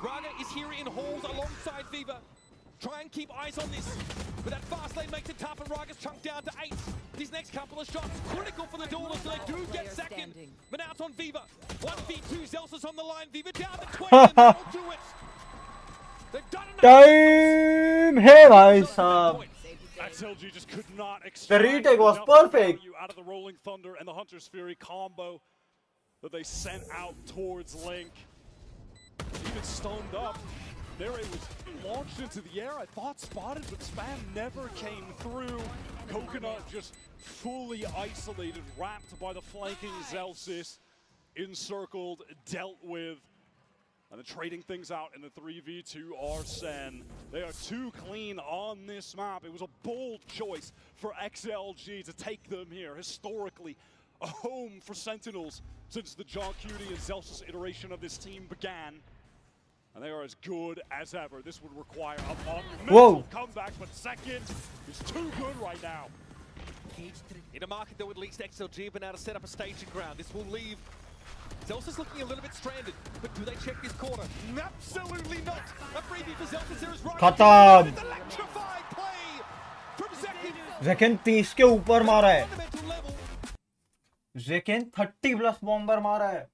Raga is here in halls alongside Viva. Try and keep eyes on this. But that fast lane makes it tough and Raga's chunked down to 8. These next couple of shots critical for the duelers, so they do get second. But now it's on Viva. 1v2, Zelsa's on the line. Viva down to 20 and that'll do it. They've done enough. Time है भाई साहब. XLG just could not The retake was perfect. Out of the Rolling Thunder and the Hunter's Fury combo that they sent out towards Link. Even stunned up. There it was launched into the air. I thought spotted, but spam never came through. Coconut just fully isolated, wrapped by the flanking Zelsis, encircled, dealt with. And then trading things out in the 3v2 are SEN. They are too clean on this map. It was a bold choice for XLG to take them here. Historically, a home for Sentinels since the John Cutie and Zelsis iteration of this team began. And they are as good as ever. This would require a monumental comeback, but second is too good right now. In a market that would least XLG have been able to set up a staging ground. This will leave Zelsa's looking a little bit stranded, but do they check this corner? Absolutely not! A freebie for Zelsa, there is right. खत्म. Electrified play from Zekin. Zekin 30 के ऊपर मारा है. Zekin 30 plus bomber मारा है.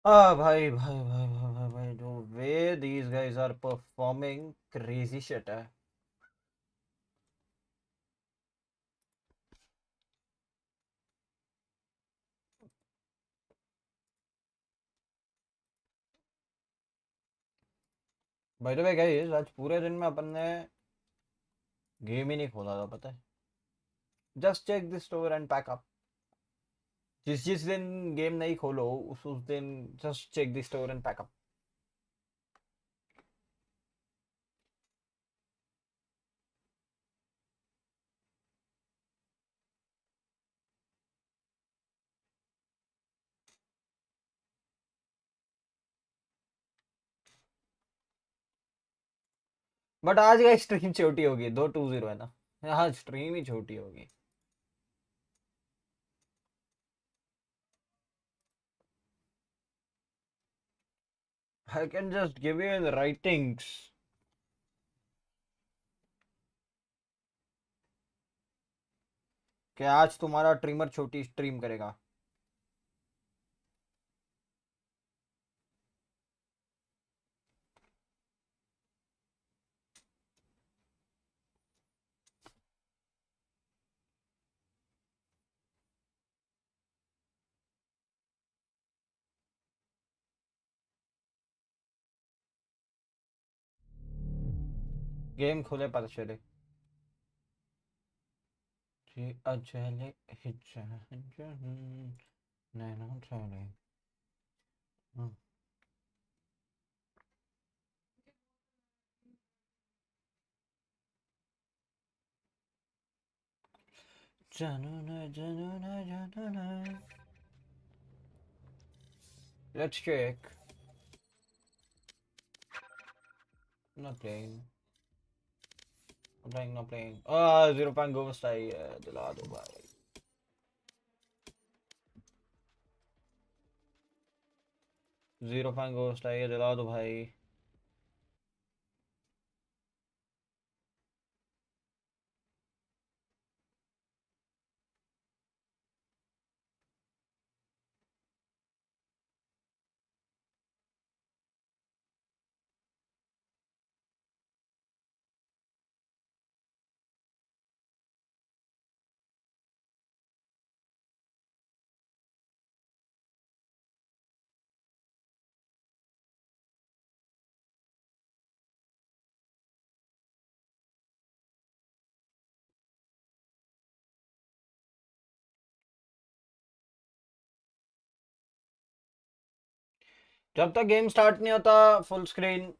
भाई भाई भाई भाई भाई the way these guys are performing crazy shit है. By the way guys, आज पूरे दिन में अपन ने गेम ही नहीं खोला था, पता है? Just check the store and pack up. जिस दिन गेम नहीं खोलो उस दिन just check the store and pack up. But आज का स्ट्रीम छोटी होगी, 220 है ना, आज स्ट्रीम ही छोटी होगी. I can just give you in the writings. कि आज तुम्हारा ट्रिमर छोटी स्ट्रीम करेगा. गेम खोले पता चले. अजले नैनो चले. Let's check. Not playing. Not playing. 0 point ghost आई है, दिला दो भाई. Zero point ghost आई है, दिला दो भाई. जब तक गेम स्टार्ट नहीं होता full screen.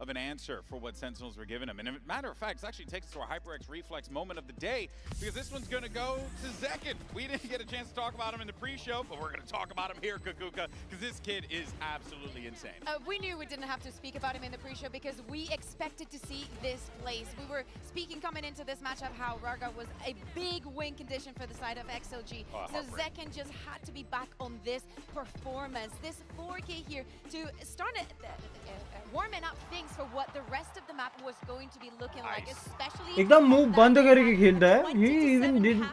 Of an answer for what Sentinels were giving him. And as a matter of fact, this actually takes us to our HyperX Reflex moment of the day, because this one's going to go to Zekin. We didn't get a chance to talk about him in the pre-show, but we're going to talk about him here, Kukuka, because this kid is absolutely insane. We knew we didn't have to speak about him in the pre-show because we expected to see this place. We were speaking coming into this matchup how Raga was a big win condition for the side of XLG. So Zekin just had to be back on this performance. This 4K here to start warming up things for what the rest of the map was going to be looking like, especially एकदम मुंह बंद करके खेलता है. He even did a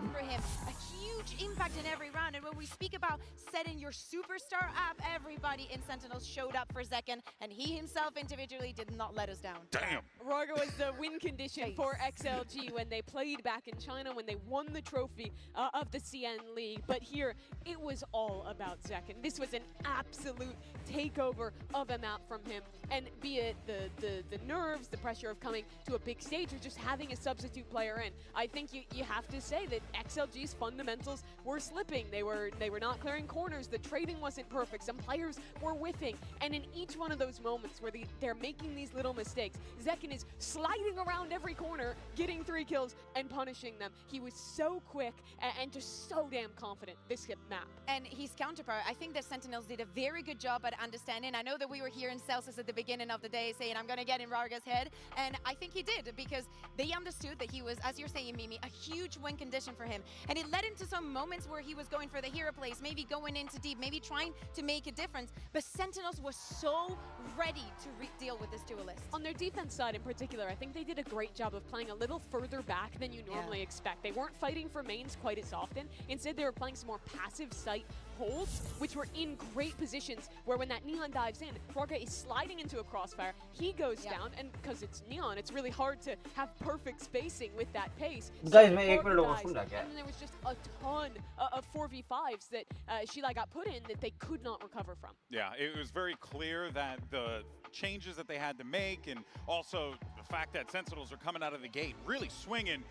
huge impact in every round. And when we speak about setting your superstar app, everybody in Sentinels showed up for Zekin, and he himself individually did not let us down. Damn. Raga was the win condition for XLG when they played back in China, when they won the trophy of the SEN League. But here, it was all about Zekin. This was an absolute takeover of a map from him. And be it the nerves, the pressure of coming to a big stage, or just having a substitute player in, I think you have to say that XLG's fundamentals were slipping. They were not clearing corners. The trading wasn't perfect. Some players were whiffing. And in each one of those moments where they're making these little mistakes, Zekin is sliding around every corner, getting 3 kills, and punishing them. He was so quick and just so damn confident this map. And his counterpart, I think that Sentinels did a very good job at understanding. I know that we were here in Celsius at the beginning of the day saying, I'm going to get in Rarga's head. And I think he did, because they understood that he was, as you're saying, Mimi, a huge win condition for him. And it led into some moments where he was going for the hero plays, maybe going into deep, maybe trying to make a difference. But Sentinels was so ready to deal with this duelist. On their defense side in particular, I think they did a great job of playing a little further back than you normally expect. They weren't fighting for mains quite as often. Instead, they were playing some more passive site holds, which were in great positions where when that Neon dives in, Raga is sliding into a crossfire, he goes down, and because it's Neon, it's really hard to have perfect spacing with that pace. Guys, So मैं एक minute Raga और dies, सुन रहा क्या? and then there was just a ton of 4v5s that she Shilai got put in that they could not recover from. Yeah, it was very clear that the changes that they had to make, and also the fact that Sentinels are coming out of the gate really swinging,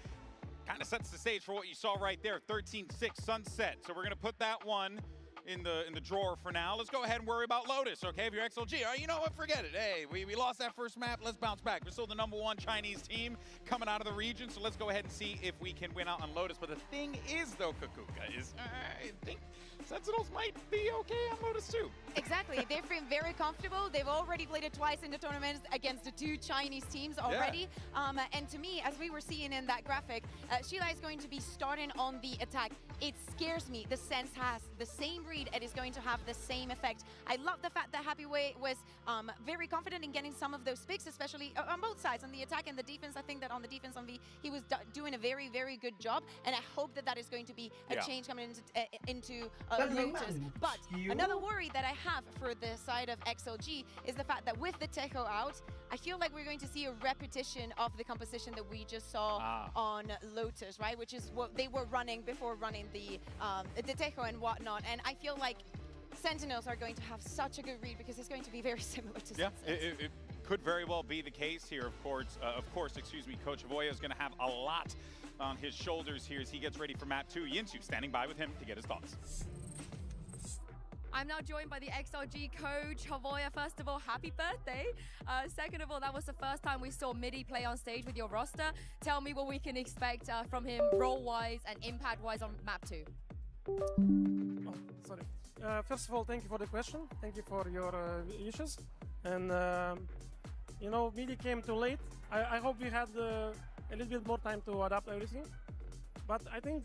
kind of sets the stage for what you saw right there. 13-6 Sunset. So we're going to put that one in the drawer for now. Let's go ahead and worry about Lotus, okay? If you're XLG, all right, you know what? Forget it. Hey, we lost that first map. Let's bounce back. We're still the #1 Chinese team coming out of the region, so let's go ahead and see if we can win out on Lotus. But the thing is, though, Kakuka, is I think Sentinels might be okay on Lotus too. Exactly. They've been very comfortable. They've already played it twice in the tournaments against the 2 Chinese teams already. Yeah. And to me, as we were seeing in that graphic, Shilai is going to be starting on the attack. It scares me. The Sense has the same read and is going to have the same effect. I love the fact that Happyway was very confident in getting some of those picks, especially on both sides, on the attack and the defense. I think that on the defense on V, he was doing a very, very good job. And I hope that that is going to be a change coming into Lotus. But another worry that I have for the side of XLG is the fact that with the Tejo out, I feel like we're going to see a repetition of the composition that we just saw on Lotus, right? Which is what they were running before running the Tejo and whatnot. And I feel like Sentinels are going to have such a good read because it's going to be very similar to Sunset. It could very well be the case here. Of course, Coach Avoya is going to have a lot on his shoulders here as he gets ready for map 2. Yinsu standing by with him to get his thoughts. I'm now joined by the XLG coach, Havoya. First of all, happy birthday. Second of all, that was the first time we saw Midi play on stage with your roster. Tell me what we can expect from him role-wise and impact-wise on map 2. Oh, sorry. First of all, thank you for the question. Thank you for your wishes. And, you know, Midi came too late. I hope we had a little bit more time to adapt everything. But I think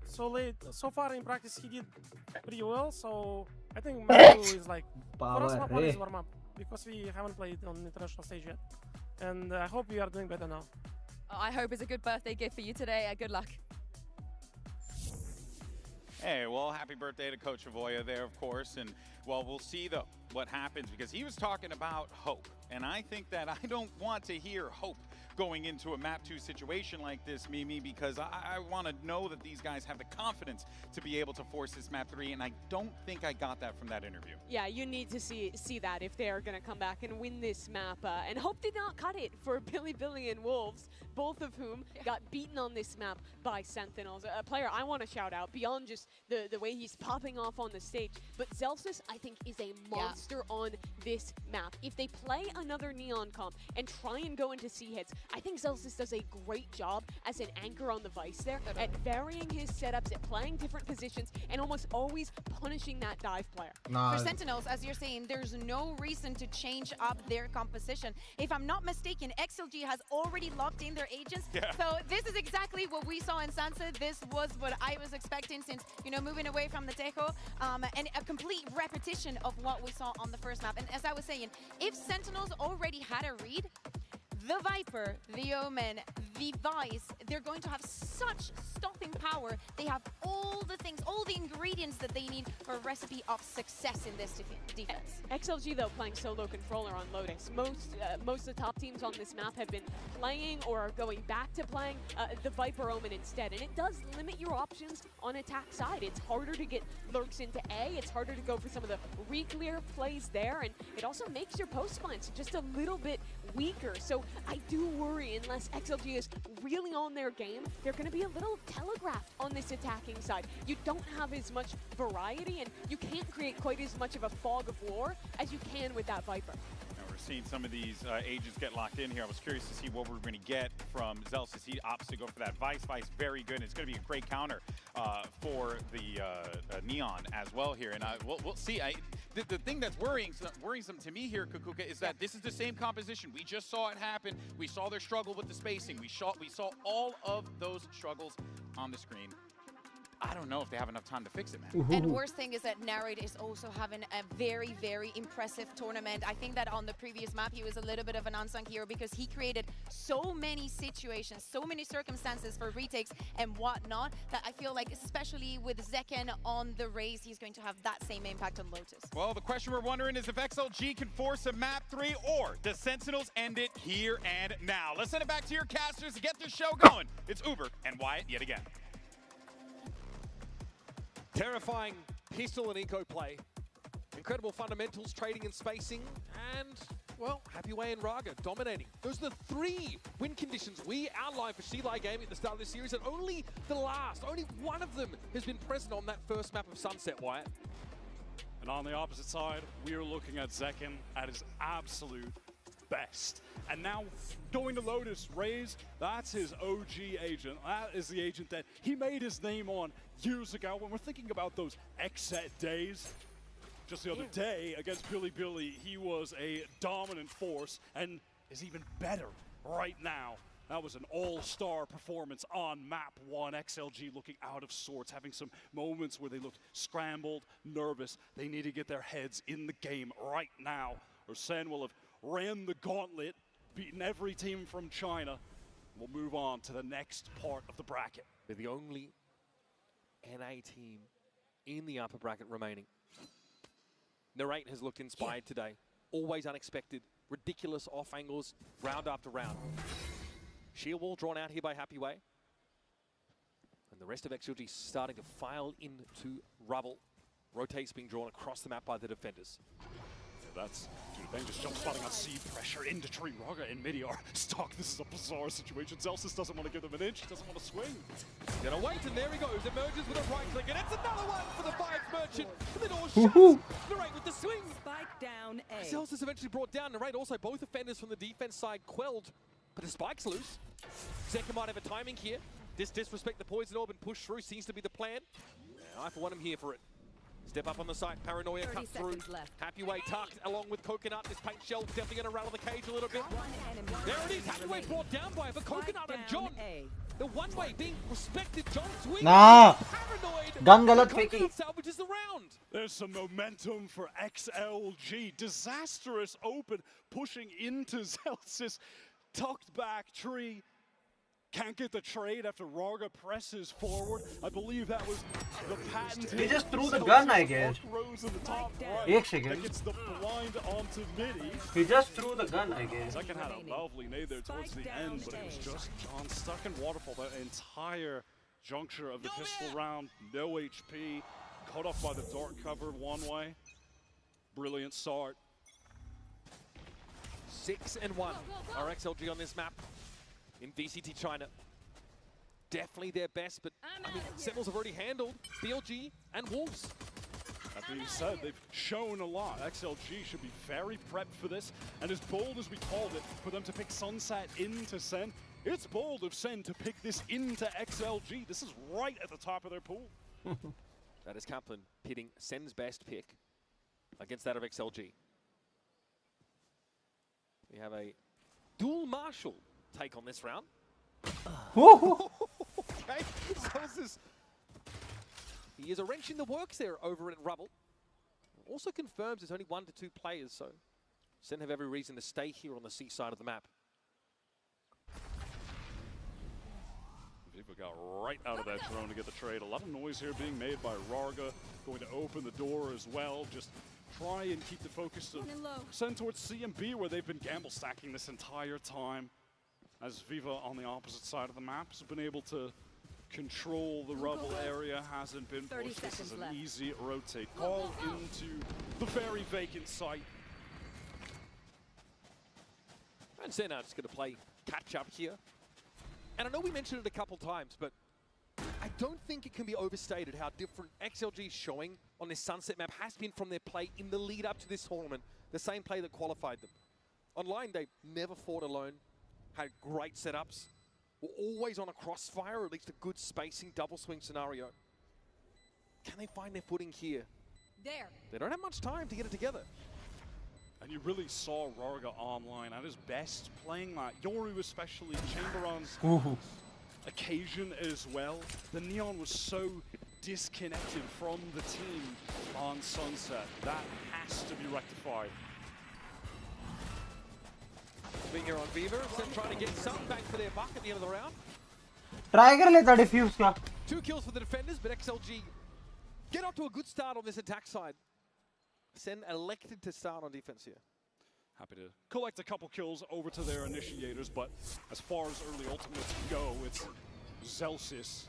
so far in practice, he did pretty well. So I think map 2 is like, for us, map 1 is warm-up because we haven't played on international stage yet. And I hope we are doing better now. I hope it's a good birthday gift for you today. Good luck. Hey, well, happy birthday to Coach Avoya there, of course. And, well, we'll see, though, what happens because he was talking about hope. And I think that I don't want to hear hope going into a map 2 situation like this, Mimi, because I want to know that these guys have the confidence to be able to force this map 3, and I don't think I got that from that interview. Yeah, you need to see that if they're going to come back and win this map. And Hope did not cut it for Billy and Wolves, both of whom got beaten on this map by Sentinels. A player I want to shout out beyond just the way he's popping off on the stage, but Zelsis, I think, is a monster on this map. If they play another Neon comp and try and go into C-hits, I think Zelsis does a great job as an anchor on the Vice there at varying his setups, at playing different positions, and almost always punishing that dive player. For Sentinels, as you're saying, there's no reason to change up their composition. If I'm not mistaken, XLG has already locked in their agents. So this is exactly what we saw in Sunset. This was what I was expecting since, you know, moving away from the Tejo, and a complete repetition of what we saw on the first map. And as I was saying, if Sentinels already had a read, the Viper, the Omen, the Vice, they're going to have such stopping power. They have all the things, all the ingredients that they need for a recipe of success in this defense. XLG, though, playing solo controller on Lotus. Most of the top teams on this map have been playing or are going back to playing the Viper Omen instead. And it does limit your options on attack side. It's harder to get lurks into A. It's harder to go for some of the re-clear plays there. And it also makes your post plants just a little bit weaker. So I do worry, unless XLG is really on their game, they're going to be a little telegraphed on this attacking side. You don't have as much variety, and you can't create quite as much of a fog of war as you can with that Viper. We're seeing some of these agents get locked in here. I was curious to see what we're going to get from Zelsis. He opts to go for that Vice. Very good. It's going to be a great counter for the Neon as well here. And we'll see. The thing that's worrisome to me here, Kakuka, is that this is the same composition. We just saw it happen. We saw their struggle with the spacing. We saw all of those struggles on the screen. I don't know if they have enough time to fix it, man. And worst thing is that Narrate is also having a very, very impressive tournament. I think that on the previous map, he was a little bit of an unsung hero because he created so many situations, so many circumstances for retakes and whatnot, that I feel like, especially with Zekken on the race, he's going to have that same impact on Lotus. Well, the question we're wondering is if XLG can force a map 3 or does Sentinels end it here and now? Let's send it back to your casters to get this show going. It's Uber and Wyatt yet again. Terrifying pistol and eco play. Incredible fundamentals, trading and spacing, and, well, Happyway and Raga dominating. Those are the 3 win conditions we outlined for Shilai Gaming at the start of this series, and only one of them has been present on that first map of Sunset, Wyatt. And on the opposite side, we are looking at Zekken at his absolute best. And now going to Lotus, Raze, that's his OG agent. That is the agent that he made his name on years ago. When we're thinking about those XSET days, just the other day against Billy Billy, he was a dominant force and is even better right now. That was an all-star performance on map 1. XLG looking out of sorts, having some moments where they looked scrambled, nervous. They need to get their heads in the game right now, or SEN will have ran the gauntlet, beaten every team from China. We'll move on to the next part of the bracket. They're the only NA team in the upper bracket remaining. Narrate has looked inspired today. Always unexpected, ridiculous off angles, round after round. Sheer wall drawn out here by Happyway. And the rest of XLG starting to file into rubble. Rotates being drawn across the map by the defenders. So that's just jump spotting on C, pressure into tree. Raga in mid-AR stock. This is a bizarre situation. Zelsis doesn't want to give them an inch, doesn't want to swing. Gonna wait, and there he goes. Emerges with a right click, and it's another one for the Vibes Merchant. And the door shuts. Narrate with the swing. Spike down A. Zelsis eventually brought down. Narrate also both offenders from the defense side quelled, but the spike's loose. Zekken might have a timing here. Disrespect the poison orb and push through seems to be the plan. And I for one am here for it. Step up on the site, Paranoia cut through. Happyway tucked along with Coconut. This paint shell definitely going to rattle the cage a little bit. There it is, Happyway brought down by it, but Coconut and John. The one way being respected, John swings. Nah. Paranoid. Gun galat feki. Salvages the round. There's some momentum for XLG. Disastrous open, pushing into Zelsis. Tucked back tree. Can't get the trade after Raga presses forward. I believe that was the patented. He just threw the gun, I guess. Rose in the top right. That gets the blind onto midi. He just threw the gun, I guess. Zekken had a lovely nade there towards the end, but it was just John stuck in waterfall the entire juncture of the pistol round. No HP, cut off by the dart cover one way. Brilliant start. 6-1 are XLG on this map in VCT China. Definitely their best, but I mean, Sentinels have already handled BLG and Wolves. That being said, they've shown a lot. XLG should be very prepped for this, and as bold as we called it, for them to pick Sunset into SEN, it's bold of SEN to pick this into XLG. This is right at the top of their pool. That is Kaplan pitting SEN's best pick against that of XLG. We have a dual marshal take on this round. Okay, he is a wrench in the works there over at Rubble. Also confirms there's only 1 to 2 players, so SEN have every reason to stay here on the C side of the map. Viva got right out of that drone to get the trade. A lot of noise here being made by Raga, going to open the door as well. Just try and keep the focus to send towards C and B, where they've been gamble stacking this entire time. As Viva on the opposite side of the map has been able to control the rubble area, hasn't been pushed. This is an easy rotate call into the very vacant site. And SEN are just going to play catch up here. And I know we mentioned it a couple times, but I don't think it can be overstated how different XLG's showing on this Sunset map has been from their play in the lead up to this tournament. The same play that qualified them. Online, they never fought alone, had great setups, were always on a crossfire, or at least a good spacing double swing scenario. Can they find their footing here? They don't have much time to get it together. And you really saw Raga online at his best, playing that. Yoru especially, Chamberon's occasion as well. The Neon was so disconnected from the team on Sunset. That has to be rectified. Being here on Viva, SEN trying to get some back for their buck at the end of the round. Try कर लेता defuse का. 2 kills for the defenders, but XLG get off to a good start on this attack side. SEN elected to start on defense here. Happy to collect a couple kills over to their initiators, but as far as early ultimates go, it's Zelsis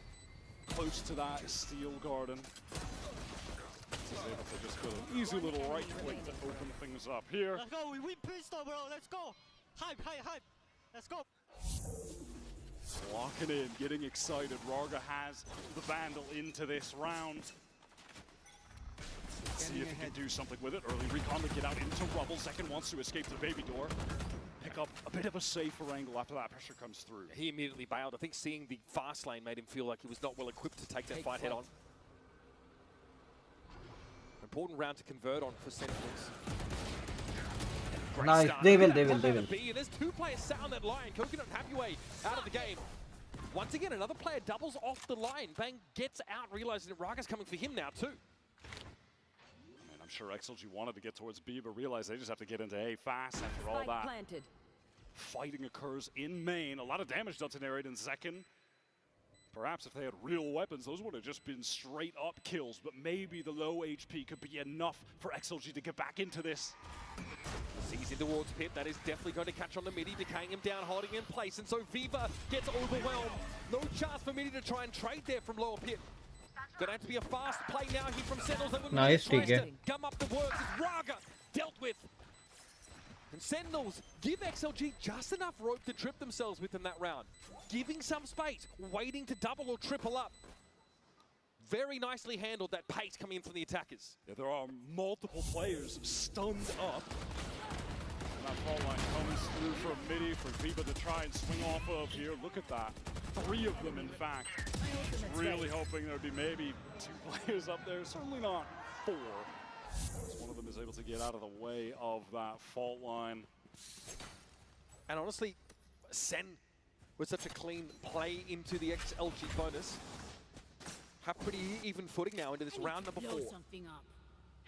close to that Steel Garden. able to just get an easy little right click to open things up here. Let's go, we win pistol, bro. Let's go. Hype, hype, hype. Let's go. Locking in, getting excited. Raga has the Vandal into this round. Let's see if he can do something with it. Early recon to get out into rubble. Second wants to escape the baby door. Pick up a bit of a safer angle after that pressure comes through. He immediately bailed. I think seeing the fast lane made him feel like he was not well equipped to take that fight head on. Important round to convert on for Sentinels. Nice. They will. There's two players sat on that line. Coconut and Happyway out of the game. Once again, another player doubles off the line. Bang gets out, realizing that Raga's coming for him now too. And I'm sure XLG wanted to get towards B, but realized they just have to get into A fast after all that. Planted. Fighting occurs in main. A lot of damage detonated in second. Perhaps if they had real weapons, those would have just been straight up kills, but maybe the low HP could be enough for XLG to get back into this. Sees in towards Pip, that is definitely going to catch on the midi, decaying him down, holding in place, and so Viva gets overwhelmed. No chance for midi to try and trade there from lower Pip. Gonna have to be a fast play now here from Sentinels. Nice, to gum up the works. It's Raga dealt with. And Sentinels give XLG just enough rope to trip themselves within that round. Giving some space, waiting to double or triple up. Very nicely handled, that pace coming in from the attackers. Yeah, there are multiple players stunned up. And that fault line comes through from midi for Viva to try and swing off of here. Look at that. 3 of them, in fact. Really hoping there'd be maybe 2 players up there. Certainly not 4. As one of them is able to get out of the way of that fault line. And honestly, Sen with such a clean play into the XLG bonus. Have pretty even footing now into this round number 4.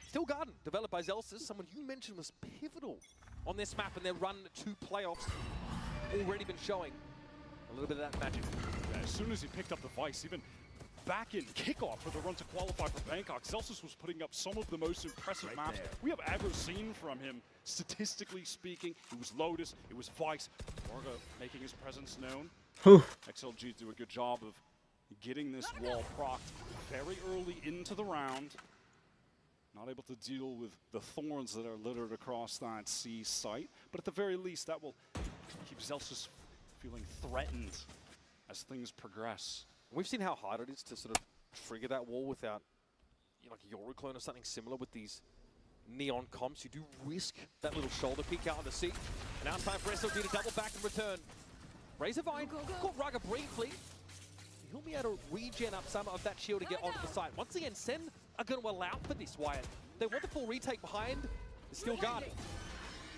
Still Garden, developed by Zelsis, someone you mentioned was pivotal on this map and their run to playoffs. Already been showing a little bit of that magic. Yeah, as soon as he picked up the Vice, even back in kickoff for the run to qualify for Bangkok, Zelsis was putting up some of the most impressive maps we have ever seen from him. Statistically speaking, it was Lotus, it was Vice, Raga making his presence known. XLG do a good job of getting this wall procced very early into the round. Not able to deal with the thorns that are littered across that C site, but at the very least that will keep Zelsis feeling threatened as things progress. We've seen how hard it is to sort of trigger that wall without, you know, like a Euroclone or something similar with these neon comps. You do risk that little shoulder peek out on the seat. And now it's time for SLG to double back and return. Razorvine caught Raga briefly. He'll be able to regen up some of that shield to get onto the side. Once again, Sen are going to allow for this, Wyatt. They want the full retake behind the steel guard.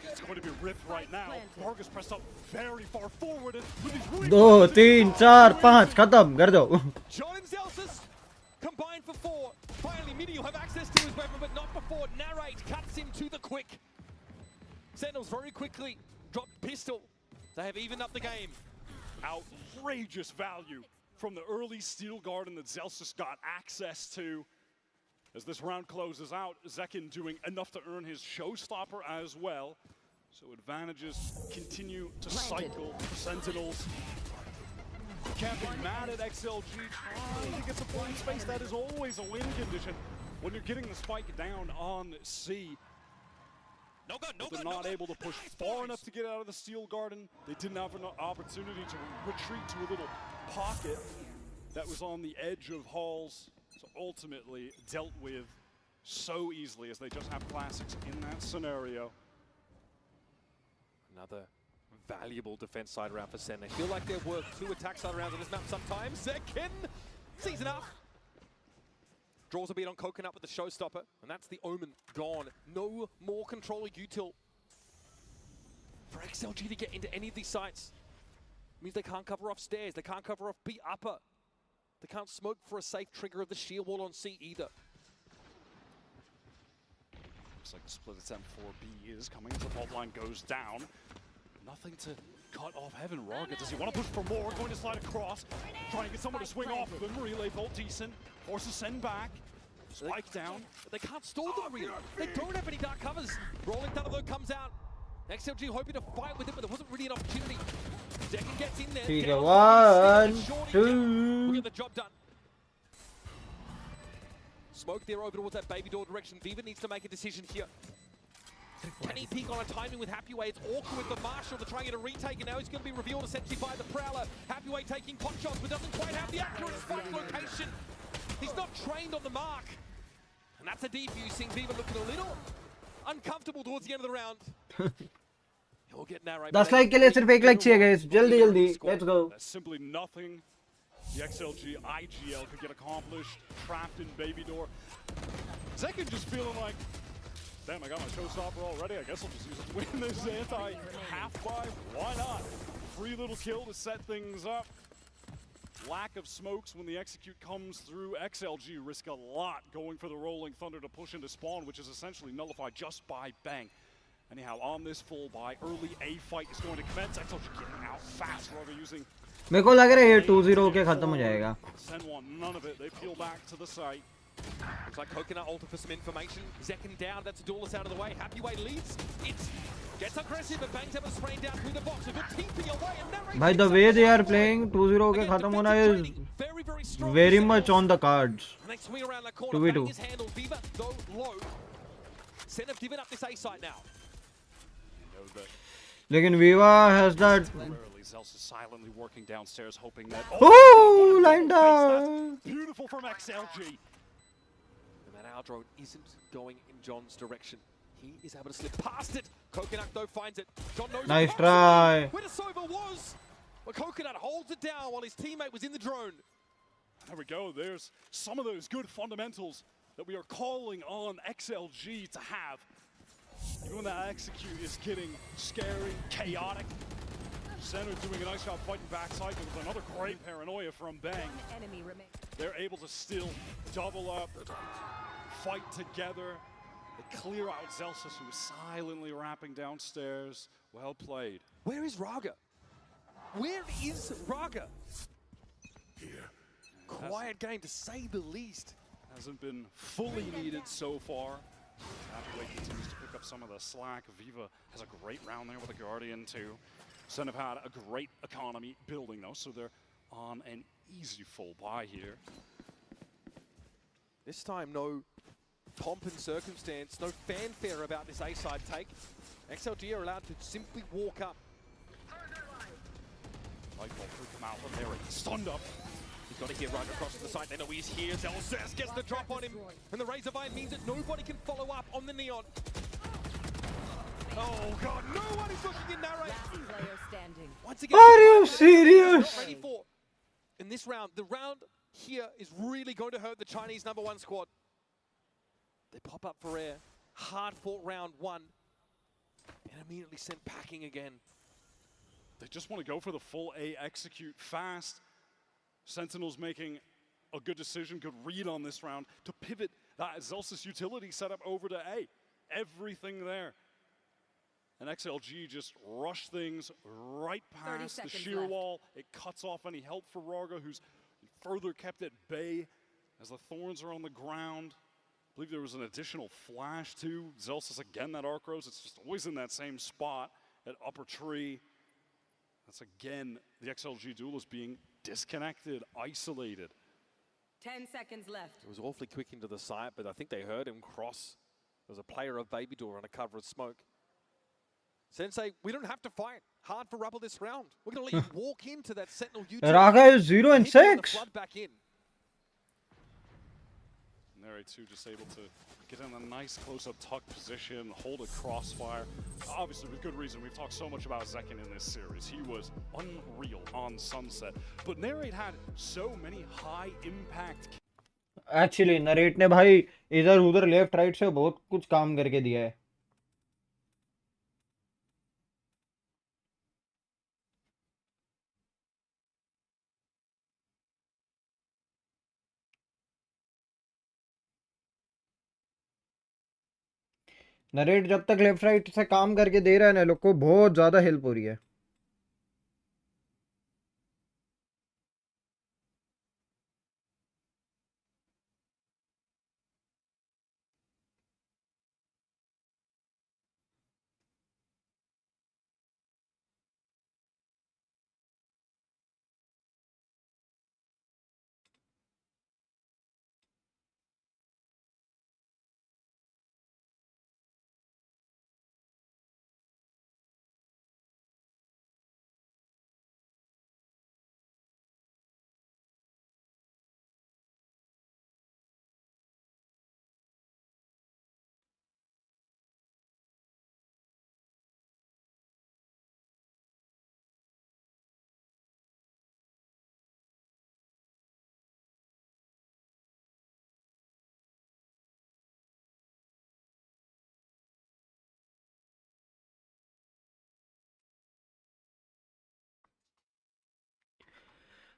It's going to be ripped right now. Raga's pressed up very far forward. And with these 2, 3, 4, 5, खत्म कर दो. John and Zelsis combined for 4. Finally, Midi will have access to his weapon, but not before Narrate cuts him to the quick. Sentinels very quickly drop pistol. They have evened up the game. Outrageous value from the early steel garden that Zelsis got access to. As this round closes out, Zekin doing enough to earn his showstopper as well. So advantages continue to cycle for Sentinels. You can't be mad at XLG trying to get some playing space. That is always a win condition when you're getting the spike down on C. They're not able to push far enough to get out of the steel garden. They didn't have an opportunity to retreat to a little pocket that was on the edge of halls. So ultimately dealt with so easily as they just have classics in that scenario. Another valuable defense side round for Sen. They feel like they've worked 2 attack side rounds on this map sometimes. Zekin sees enough. Draws a beat on Coconut with the showstopper, and that's the Omen gone. No more control util for XLG to get into any of these sites. Means they can't cover off stairs, they can't cover off B upper. They can't smoke for a safe trigger of the sheer wall on C either. Looks like the split attempt for B is coming as the fault line goes down. Nothing to cut off Heaven. Raga, does he want to push for more? Going to slide across, trying to get someone to swing off of him. Relay Bolt decent, forces Sen back. Spike down. But they can't stall the relay. They don't have any dark covers. Rolling Thunder though comes out. XLG hoping to fight with it, but there wasn't really an opportunity. Zekin gets in there. 1, 2. We'll get the job done. Smoke there over towards that baby door direction. Viva needs to make a decision here. Can he peek on a timing with Happyway? It's awkward with the Marshall to try and get a retake, and now he's going to be revealed essentially by the Prowler. Happyway taking pot shots, but doesn't quite have the accurate spike location. He's not trained on the mark. And that's a defuse. Seeing Viva looking a little uncomfortable towards the end of the round. He'll get narrate. 10 like के लिए सिर्फ 1 like चाहिए guys जल्दी let's go. That's simply nothing the XLG IGL could get accomplished. Trapped in baby door. Zekin just feeling like, damn, I got my showstopper already. I guess I'll just use it to win this anti-half-5. Why not? Free little kill to set things up. Lack of smokes when the execute comes through. XLG risk a lot going for the Rolling Thunder to push into spawn, which is essentially nullified just by Bang. Anyhow, on this full buy, early A fight is going to commence. XLG getting out fast. Roger using. मेरे को लग रहा है ये 2-0 के खत्म हो जाएगा. SEN want none of it. They peel back to the site. Looks like Coconut ulted for some information. Zekin down, that's a duelist out of the way. Happyway leads. It gets aggressive, but Bang's able to spray down through the box. A good TP away, and narrates. भाई the way they are playing 2-0 के खत्म होना is very much on the cards. Next swing around that corner, Bang is handled. Viva though low. SEN have given up this A site now. लेकिन Viva has that. Zelsa silently working downstairs, hoping that. Oh, lined up. Beautiful from XLG. And that our drone isn't going in John's direction. He is able to slip past it. Coconut though finds it. John knows. Nice try. Where the Sova was, but Coconut holds it down while his teammate was in the drone. There we go. There's some of those good fundamentals that we are calling on XLG to have. Even when that execute is getting scary, chaotic. SEN are doing a nice job fighting backside. There was another great paranoia from Bang. They're able to still double up, fight together. They clear out Zelsis, who is silently rapping downstairs. Well played. Where is Raga? Where is Raga? Here. Quiet game, to say the least. Hasn't been fully needed so far. Happyway continues to pick up some of the slack. Viva has a great round there with a Guardian too. SEN have had a great economy building though, so they're on an easy full buy here. This time no pomp and circumstance, no fanfare about this A-side take. XLG are allowed to simply walk up. Vaibhav could come out from there, he's stunned up. He's got to get right across to the side. They know he's here. Zelsis gets the drop on him. And the Razorvine means that nobody can follow up on the Neon. Oh, God. No one is looking in narrate. Once again, are you serious? Not ready for. In this round, the round here is really going to hurt the Chinese #1 squad. They pop up for air. Hard-fought round 1. And immediately sent packing again. They just want to go for the full A execute fast. Sentinel's making a good decision, good read on this round to pivot that Zelsis utility setup over to A. Everything there. And XLG just rush things right past the shear wall. It cuts off any help for Raga, who's further kept at bay as the Thorns are on the ground. I believe there was an additional flash too. Zelsis again, that arc rose. It's just always in that same spot at upper tree. That's again the XLG duelist being disconnected, isolated. 10 seconds left. It was awfully quick into the site, but I think they heard him cross. There was a player of Baby Door on a cover of smoke. Sensei, we don't have to fight hard for rubble this round. We're going to let you walk into that Sentinel U. Raga is 0 and 6. Back in. Neri too just able to get in a nice close-up tuck position, hold a crossfire. Obviously with good reason. We've talked so much about Zekin in this series. He was unreal on Sunset. But Narrate had so many high impact. Actually, Narrate ने भाई इधर उधर left right से बहुत कुछ काम करके दिया है. नरेट जब तक लेफ्ट राइट से काम करके दे रहा है ना लोग को बहुत ज्यादा हेल्प हो रही है.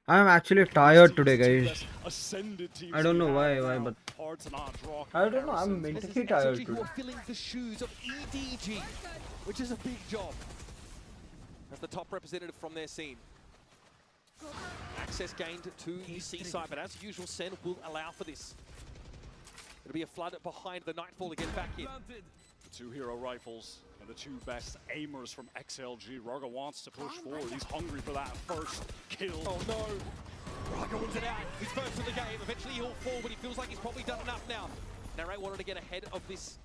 I'm actually tired today, guys. I don't know why, but I don't know. I'm mentally tired who today. are filling the shoes of EDG, which is a big job. As the top representative from their scene. Access gained to the C side, but as usual, SEN will allow for this. It'll be a flood behind the Nightfall to get back in. The two hero rifles and the two best aimers from XLG. Raga wants to push forward. He's hungry for that first kill. Oh no! Raga wins it out. He's first in the game. Eventually he'll fall, but he feels like he's probably done enough now. Narrate wanted to get ahead of this.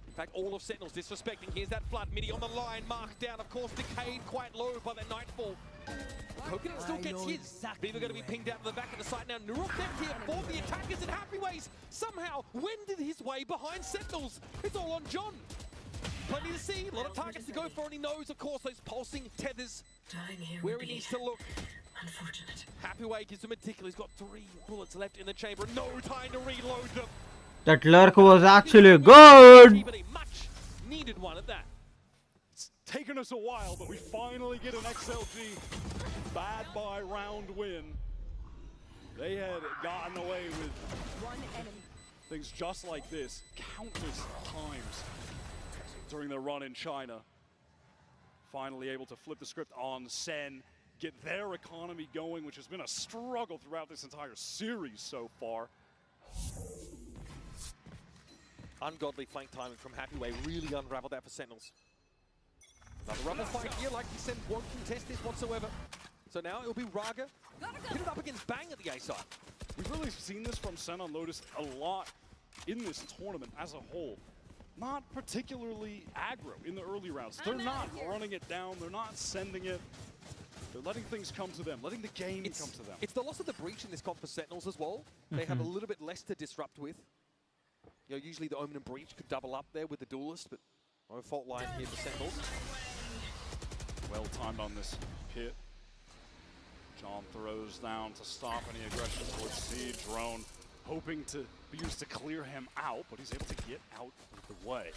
In fact, all of Sentinels disrespecting. Here's that flood. Midi on the line, marked down. Of course, decayed quite low by that Nightfall. Coconut still gets his. Beaver going to be pinged out to the back of the site now. Nuruk left here for the attackers and Happyways somehow wended his way behind Sentinels. It's all on John. Plenty to see, a lot of targets to go for, and he knows, of course, those pulsing tethers where he needs to look. Unfortunate. Happyway gives him a tickle. He's got 3 bullets left in the chamber. No time to reload them. That lurk was actually good. But a much needed one at that. It's taken us a while, but we finally get an XLG bad buy round win. They had gotten away with things just like this countless times during their run in China. Finally able to flip the script on SEN, get their economy going, which has been a struggle throughout this entire series so far. Ungodly flank timing from Happyway really unraveled that for Sentinels. Another rubble fight here, like you said, won't contest this whatsoever. So now it'll be Raga pitted up against Bang at the A side. We've really seen this from SEN on Lotus a lot in this tournament as a whole. Not particularly aggro in the early rounds. They're not running it down, they're not sending it. They're letting things come to them, letting the game come to them. It's the loss of the breach in this comp for Sentinels as well. They have a little bit less to disrupt with. You know, usually the Omen and Breach could double up there with the Duelist, but no fault line here for Sentinels. Well timed on this pit. John throws down to stop any aggression towards C. Drone hoping to be used to clear him out, but he's able to get out of the way.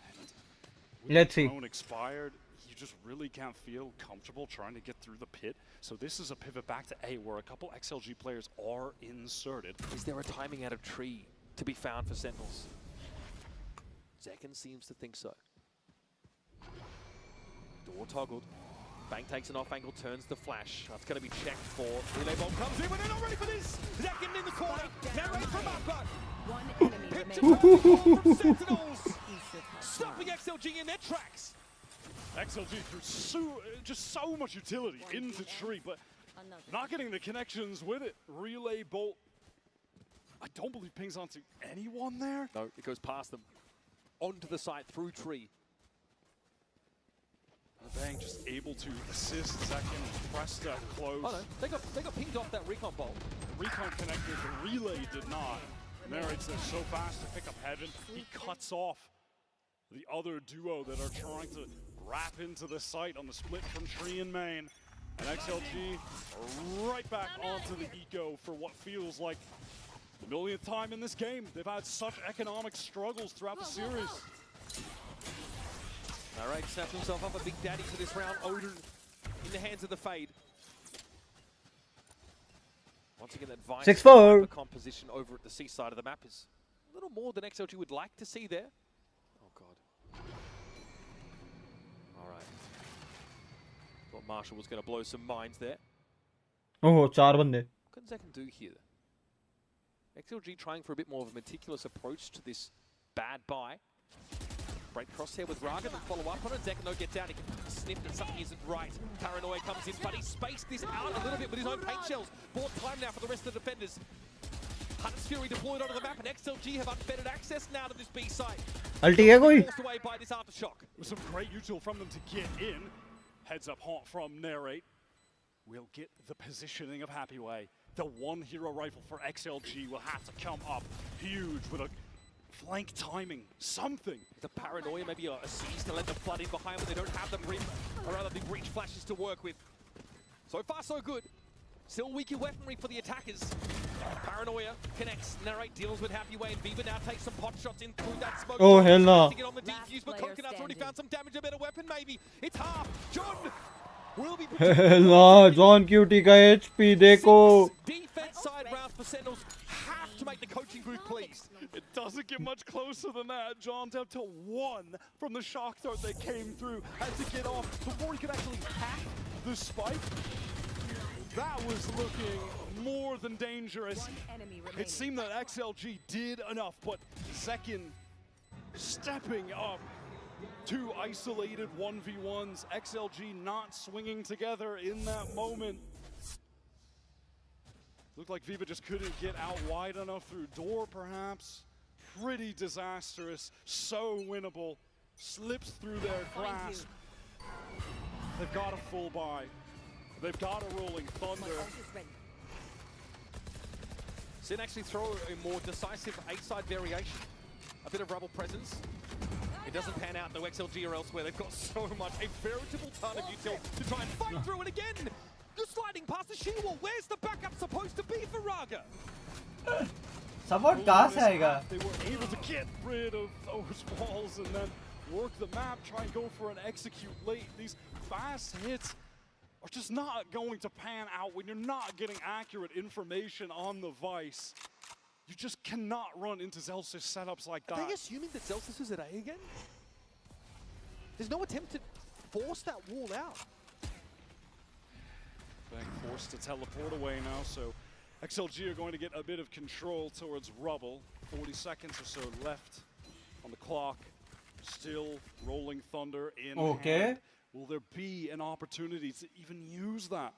And Let's see. Drone expired. You just really can't feel comfortable trying to get through the pit. So this is a pivot back to A, where a couple XLG players are inserted. Is there a timing out of tree to be found for Sentinels? Zekken seems to think so. Door toggled. Bang takes an off angle, turns the flash. That's going to be checked for. Relay bomb comes in, but they're not ready for this! Zekken in the corner. Narrate from Upper. One enemy Picked remaining. from Sentinels. Stopping XLG in their tracks. XLG threw just so much utility into tree, but not getting the connections with it. Relay bolt. I don't believe pings onto anyone there. No, it goes past them. Onto the site through tree. Bang just able to assist Zekken, press that close. Oh no, they got pinged off that recon bolt. The recon connected, the relay did not. Narrates there so fast to pick up Heaven. He cuts off the other duo that are trying to wrap into the site on the split from tree and main. And XLG right back onto the eco for what feels like the millionth time in this game. They've had such economic struggles throughout the series. All right, snaps himself up a big daddy for this round. Odin in the hands of the Fade. Once again, that Vice 6-4. composition over at the C side of the map is a little more than XLG would like to see there. Oh, God. All right. Thought Marshall was going to blow some minds there. Oh, 4 bande. What can Zekken do here? XLG trying for a bit more of a meticulous approach to this bad buy. Break crosshair with Raga, then follow up on it. Zekken gets out, he can sniff that something isn't right. Paranoia comes in, but he spaced this out a little bit with his own paint shells. Bought time now for the rest of the defenders. Hunter's Fury deployed onto the map, and XLG have unfettered access now to this B site. Ulti hai koi? Forced away by this aftershock. With some great util from them to get in. Heads up haunt from Narrate. We'll get the positioning of Happyway. The one hero rifle for XLG will have to come up huge with a flank timing, something. The Paranoia, maybe a seize to let them flood in behind, but they don't have the brim, or rather the breach flashes to work with. So far, so good. Still weaker weaponry for the attackers. Paranoia connects, Narrate deals with Happyway, and Viva now takes some pot shots in through that smoke. Oh, hell no. To get on the defuse, but Coconut's already found some damage, a better weapon maybe. It's half. John will be ना John cutie का HP देखो. defense side rounds for Sentinels have to make the coaching booth pleased. It doesn't get much closer than that. John down to 1 from the shock dart that came through. Had to get off before he could actually hack the spike. That was looking more than dangerous. It seemed that XLG did enough, but second stepping up. 2 isolated 1v1s. XLG not swinging together in that moment. Looked like Viva just couldn't get out wide enough through door, perhaps. Pretty disastrous, so winnable. Slips through their grasp. They've got a full buy. They've got a rolling thunder. SEN actually throw a more decisive A-side variation. A bit of rubble presence. It doesn't pan out, though, XLG or elsewhere. They've got so much, a veritable ton of util to try and fight through it again. You're sliding past the shield wall. Where's the backup supposed to be for Raga? Support कहाँ से आएगा? They were able to get rid of those walls and then work the map, try and go for an execute late. These fast hits are just not going to pan out when you're not getting accurate information on the Vice. You just cannot run into Zelsys setups like that. Are they assuming that Zelsys is at A again? There's no attempt to force that wall out. Being forced to teleport away now, so XLG are going to get a bit of control towards Rubble. 40 seconds or so left on the clock. Still rolling thunder in hand. Will there be an opportunity to even use that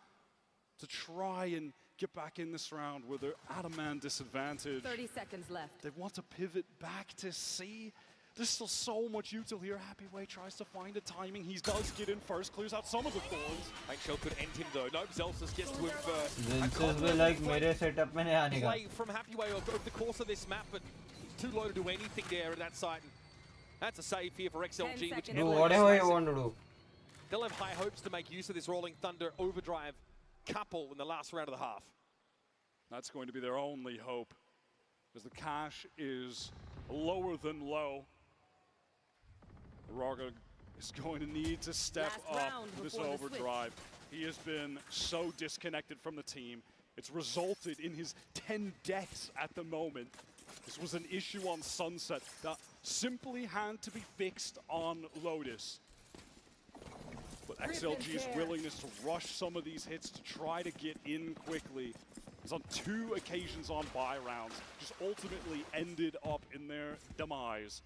to try and get back in this round where they're at a man disadvantage? 30 seconds left. They want to pivot back to C. There's still so much util here. Happyway tries to find a timing. He does get in first, clears out some of the thorns. Shell could end him though. Nope, Zelsys gets to him first. Zelsys will like मेरे setup में नहीं आने का. Play from Happyway over the course of this map, but too low to do anything there at that site. That's a save here for XLG, which do whatever you want to do. They'll have high hopes to make use of this Rolling Thunder overdrive couple in the last round of the half. That's going to be their only hope, because the cash is lower than low. Raga is going to need to step up this overdrive. He has been so disconnected from the team. It's resulted in his 10 deaths at the moment. This was an issue on Sunset that simply had to be fixed on Lotus. But XLG's willingness to rush some of these hits to try to get in quickly is on 2 occasions on buy rounds, just ultimately ended up in their demise.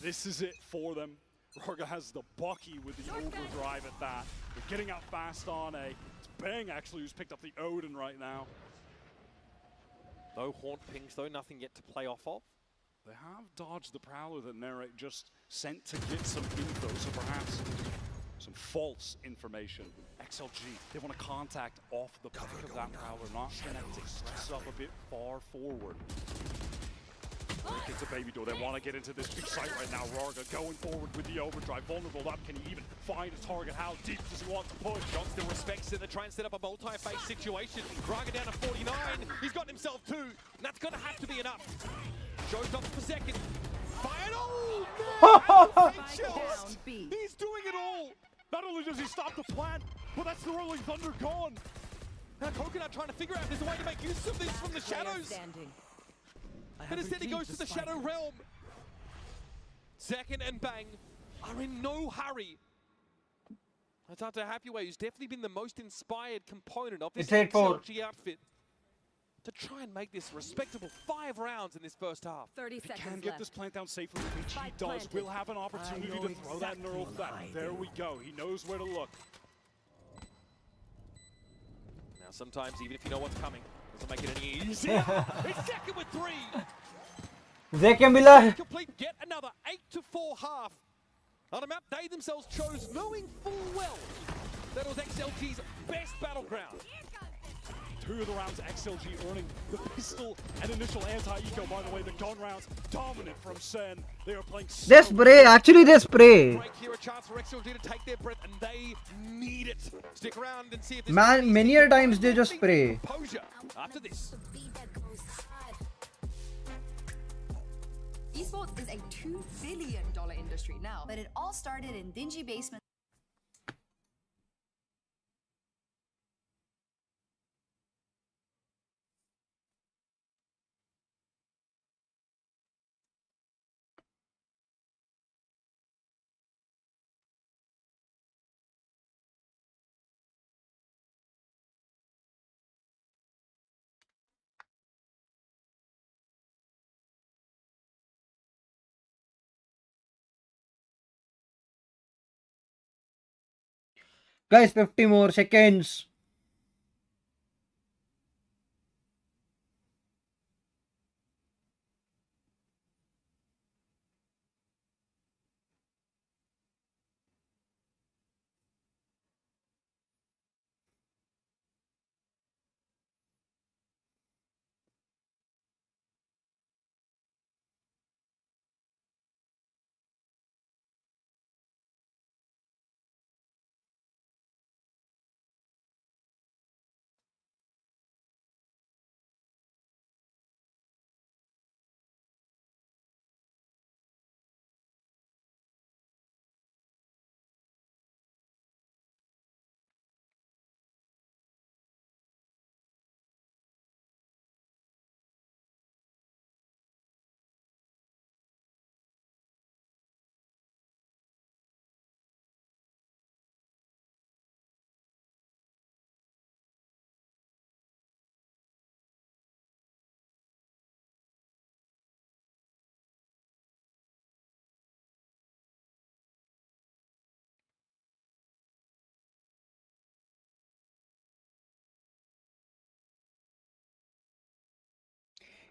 This is it for them. Raga has the Bucky with the overdrive at that. They're getting out fast on A. It's Bang actually who's picked up the Odin right now. No Haunt pings though, nothing yet to play off of. They have dodged the Prowler that Narrate just sent to get some info, so perhaps some false information. XLG, they want to contact off the back of that Prowler, not connecting. Stress up a bit far forward. It's a baby door. They want to get into this big site right now. Raga going forward with the overdrive. Vulnerable up. Can he even find a target? How deep does he want to push? John still respects it. They're trying to set up a multi-phase situation. Raga down to 49. He's got himself 2. And that's going to have to be enough. Shows up for second. Final! He's doing it all. Not only does he stop the plant, but that's the Rolling Thunder gone. Now Coconut trying to figure out if there's a way to make use of this from the shadows. But instead he goes to the Shadow Realm. Second and Bang are in no hurry. That's after Happyway, who's definitely been the most inspired component of this XLG outfit to try and make this respectable 5 rounds in this first half. 30 seconds Can get this plant down safely, which he does. Will have an opportunity to throw that neural threat. There we go. He knows where to look. Now sometimes even if you know what's coming, doesn't make it any easier. It's second with 3. Zeke Miller. Complete yet another 8-4 half on a map they themselves chose, knowing full well that was XLG's best battleground. 2 of the rounds, XLG earning the pistol and initial anti-eco. By the way, the gun rounds dominant from SEN. They are playing so they spray, actually they spray. Break here, a chance for XLG to take their breath, and they need it. Stick around and see if this man, many a times they just spray. Composure after this. Esports is a $2 billion industry now, but it all started in dingy basements. Guys, 50 more seconds.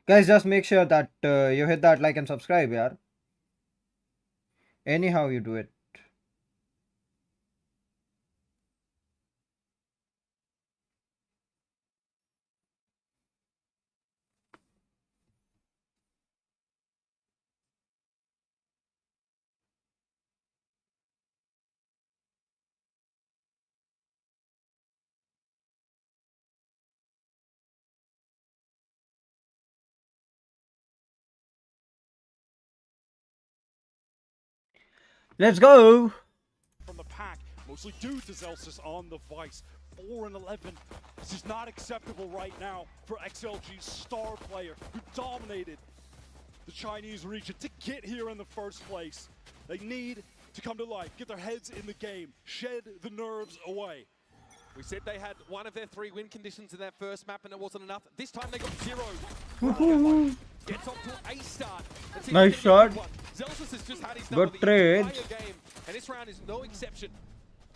Guys, just make sure that you hit that like and subscribe, yaar. Anyhow you do it. Let's go! From the pack, mostly due to Zelsis on the Vice. 4 and 11. This is not acceptable right now for XLG's star player who dominated the Chinese region to get here in the first place. They need to come to life, get their heads in the game, shed the nerves away. We said they had one of their 3 win conditions in that first map and it wasn't enough. This time they got 0. Gets off to a start. Nice shot. Zelsis has just had his Good number the trade. entire game, and this round is no exception.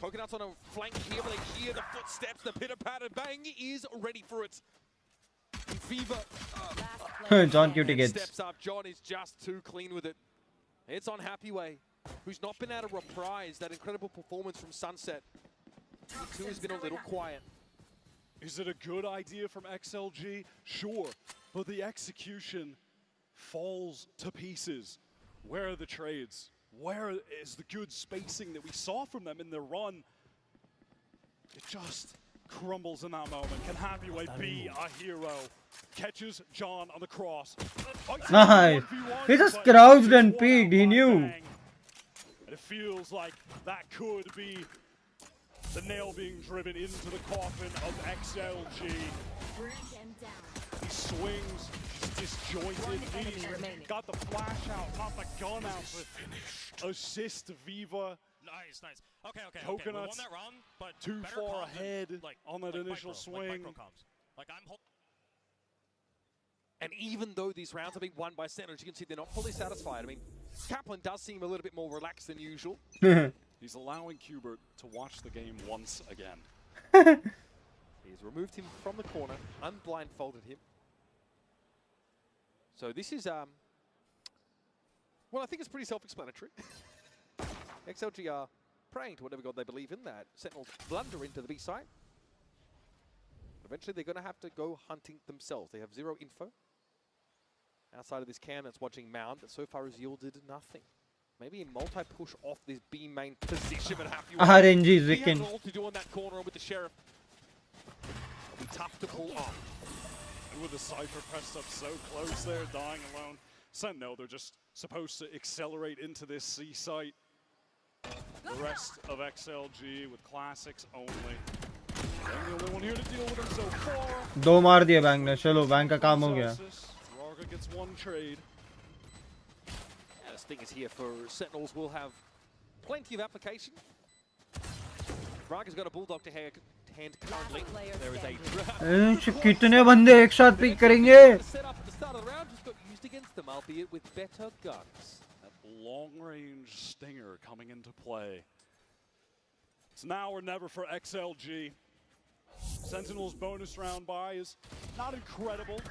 Coconut's on a flank here, but they hear the footsteps, the pitter-patter bang is ready for it. And Fever John Cutie gets. steps up. John is just too clean with it. It's on Happy Way, who's not been able to reprise that incredible performance from Sunset. G2 has been a little quiet. Is it a good idea from XLG? Sure, but the execution falls to pieces. Where are the trades? Where is the good spacing that we saw from them in their run? It just crumbles in that moment. Can Happy Way be a hero? Catches John on the cross. Nice. He just crouched and peeked, he knew. And it feels like that could be the nail being driven into the coffin of XLG. He swings, he's disjointed. He's got the flash out, not the gun out. Assist Viva. Nice, nice. Okay. Coconuts We won that round, but too better far comms than, ahead like, on that initial micro, swing. Like micro comms. Like And even though these rounds have been won by Sentinel, as you can see, they're not fully satisfied. I mean, Kaplan does seem a little bit more relaxed than usual. He's allowing Qbert to watch the game once again. He's removed him from the corner, unblindfolded him. So this is, well, I think it's pretty self-explanatory. XLG are praying to whatever god they believe in, that Sentinels blunder into the B site. Eventually they're going to have to go hunting themselves. They have 0 info. Outside of this cam that's watching Mound, that so far has yielded nothing. Maybe a multi-push off this B main position, but Happy RNG is he wicked. has all to do on that corner with the Sheriff. It'll be tough to pull off. And with the Cypher pressed up so close there, dying alone. Sentinel, they're just supposed to accelerate into this C site. The rest of XLG with classics only. They're the only one here to deal with them so far. 2 मार दिए bank ने. चलो bank का काम हो गया. Raga gets 1 trade. Yeah, this thing is here for Sentinels. Will have plenty of application. Raga's got a Bulldog to hand currently. There is a कितने बंदे एक साथ पिक करेंगे? set up at the start of the round just got used against them, albeit with better guns. That long-range stinger coming into play. It's now or never for XLG. Sentinel's bonus round buy is not incredible.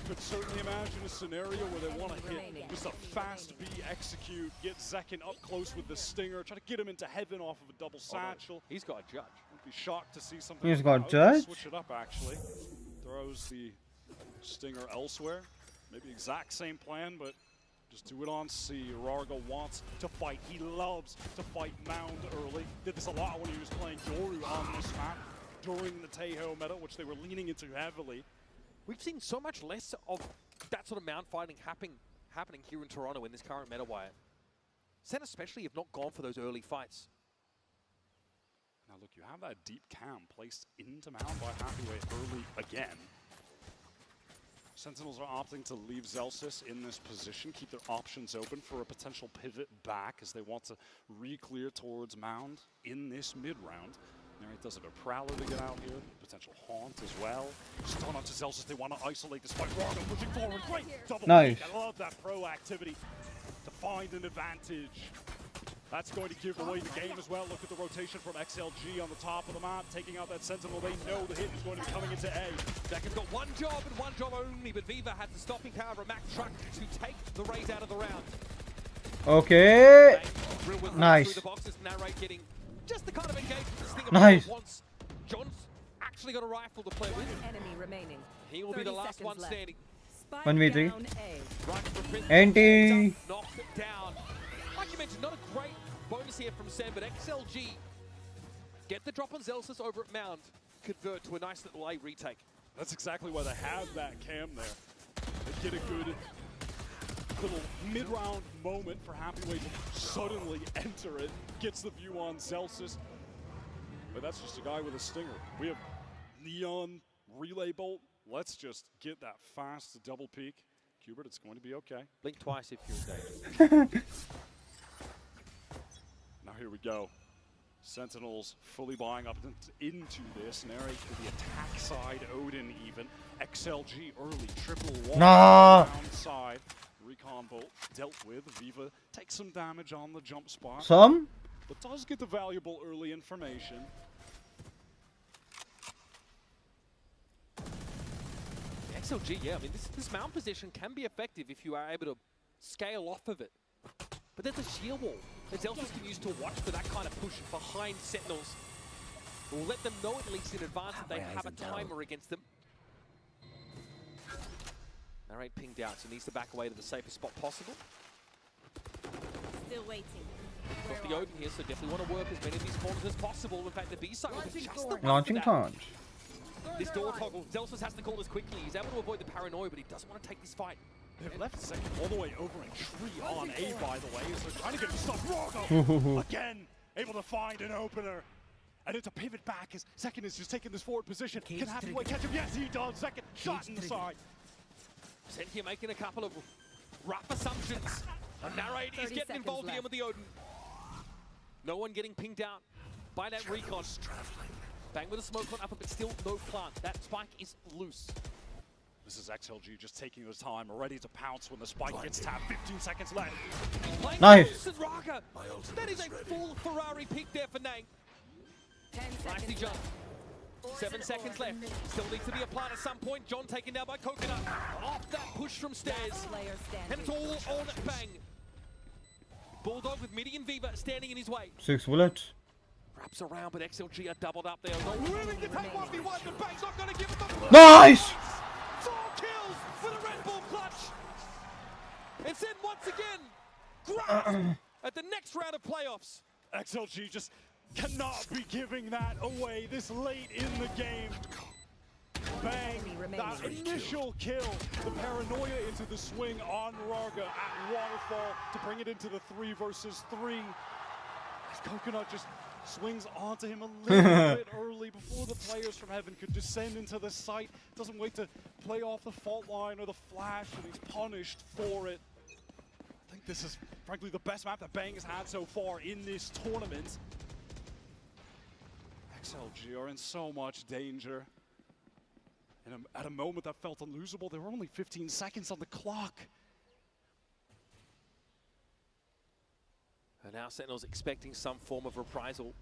Could certainly imagine a scenario where they want to hit just a fast B execute, get Zekin up close with the stinger, try to get him into heaven off of a double satchel. He's got a judge. I'd be shocked to see something. He's got out. judge? Switch it up actually. Throws the stinger elsewhere. Maybe exact same plan, but just do it on C. Rargo wants to fight. He loves to fight Mound early. Did this a lot when he was playing Yoru on this map during the Taeho meta, which they were leaning into heavily. We've seen so much less of that sort of Mound fighting happening here in Toronto in this current meta wire. SEN especially have not gone for those early fights. Now look, you have that deep cam placed into Mound by Hathaway early again. Sentinels are opting to leave Zelsis in this position, keep their options open for a potential pivot back as they want to re-clear towards Mound in this mid-round. Narrate does have a Prowler to get out here, potential Haunt as well. Stun onto Zelsis, they want to isolate this fight. Rargo pushing forward, great double Nice. peek. I love that pro activity to find an advantage. That's going to give away the game as well. Look at the rotation from XLG on the top of the map, taking out that Sentinel. They know the hit is going to be coming into A. Zekin's got one job and one job only, but Viva had the stopping power of a Mack truck to take the Rays out of the round. Okay. Nice. Through the boxes, Narrate getting just the kind of engagement this thing Nice. wants. John's actually got a rifle to play with. Enemy remaining. He will be the last one standing. 1v3. Right, Anti. knocked it down. Like you mentioned, not a great bonus here from SEN, but XLG get the drop on Zelsis over at Mound, convert to a nice little A retake. That's exactly why they have that cam there. They get a good little mid-round moment for Hathaway to suddenly enter it, gets the view on Zelsis. But that's just a guy with a stinger. We have Neon, Relay Bolt. Let's just get that fast double peek. Hubert, it's going to be okay. Blink twice if you're in danger. Now here we go. Sentinels fully buying up into this. Narrate to the attack side, Odin even. XLG early, triple wall downside. Recon Bolt dealt with. Viva takes some damage on the jump spot. Some? But does get the valuable early information. XLG, yeah, I mean, this mount position can be effective if you are able to scale off of it. But there's a sheer wall that Zelsis can use to watch for that kind of push behind Sentinels. It will let them know at least in advance that they have a timer against them. Narrate pinged out, so needs to back away to the safest spot possible. Still waiting. Got the Odin here, so definitely want to work as many of these corners as possible. In fact, the B side was just the one Launching for that. taunt. This door toggle, Zelsis has to call this quickly. He's able to avoid the paranoia, but he doesn't want to take this fight. They've left second all the way over in tree on A, by the way, as they're trying to get him stuck. Rargo, again, able to find an opener. And it's a pivot back as Second is just taking this forward position. Can Hathaway catch him? Yes, he does. Second shot in the side. SEN here making a couple of rough assumptions. And Narrate is getting involved again with the Odin. No one getting pinged out by that recon. Bang with a smoke on upper, but still no plant. That spike is loose. This is XLG just taking his time, ready to pounce when the spike gets tapped. 15 seconds left. Nice. That is a full Ferrari peak there for Nang. 10 Nicely seconds jumped. 7 seconds left. Still needs to be a plant at some point. John taken down by Coconut. Off that push from stairs. And it's all on Bang. Bulldog with Midi and Viva standing in his way. 6 bullets. Wraps around, but XLG are doubled up there. Willing to take 1v1, but Bang's not going to give him the Nice! 4 kills for the Red Bull clutch. And SEN once again grabs at the next round of playoffs. XLG just cannot be giving that away this late in the game. Bang, that initial kill, the paranoia into the swing on Rarga at Waterfall to bring it into the 3 versus 3. As Coconut just swings onto him a little bit early before the players from Heaven could descend into the site. Doesn't wait to play off the fault line or the flash, and he's punished for it. I think this is, frankly, the best map that Bang has had so far in this tournament. XLG are in so much danger. And at a moment that felt unlosable, there were only 15 seconds on the clock. And now Sentinel's expecting some form of reprisal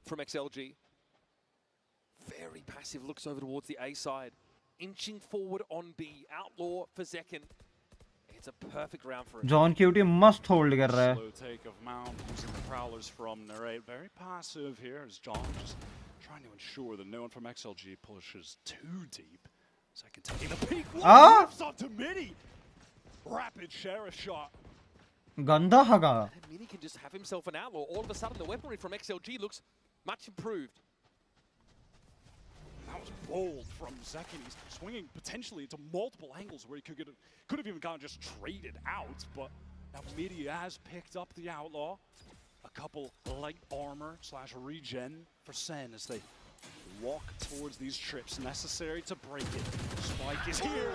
from XLG. Very passive, looks over towards the A side. Inching forward on B, Outlaw for Zekin. It's a perfect round for him. John QT must hold कर रहा है. Slow take of Mount using the prowlers from Narrate. Very passive here as John just trying to ensure that no one from XLG pushes too deep. Second taking the peek. Lifts up to Mini. Rapid sheriff shot. गंदा हगा. Mini can just have himself an Outlaw. All of a sudden, the weaponry from XLG looks much improved. That was bold from Zekin. He's swinging potentially into multiple angles where he could have even gone just traded out, but now Midi has picked up the Outlaw. A couple light armor / regen for SEN as they walk towards these trips necessary to break it. Spike is here.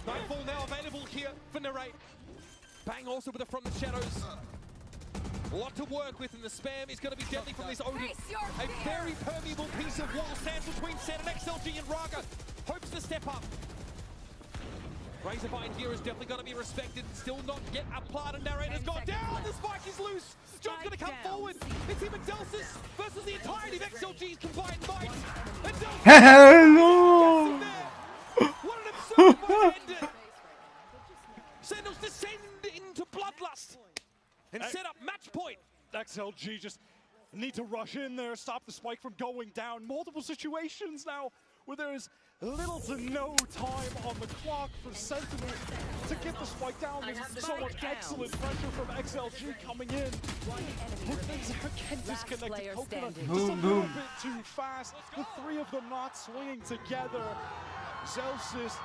Nightfall now available here for Narrate. Bang also with it from the shadows. A lot to work with, and the spam is going to be deadly from this Odin. A very permeable piece of wall stands between SEN and XLG, and Raga hopes to step up. Razorvine here is definitely going to be respected. Still not yet applied, and Narrator's gone down. The spike is loose. John's going to come forward. It's him and Delsis versus the entirety of XLG's combined might. And Hello. What an absurd way to end it. Sentinels descend into bloodlust and set up match point. XLG just need to rush in there, stop the spike from going down. Multiple situations now where there is little to no time on the clock for Sentinel to get the spike down. There's so much excellent pressure from XLG coming in. Things are again disconnected. Coconut just a little bit too fast. The three of them not swinging together. Zelsis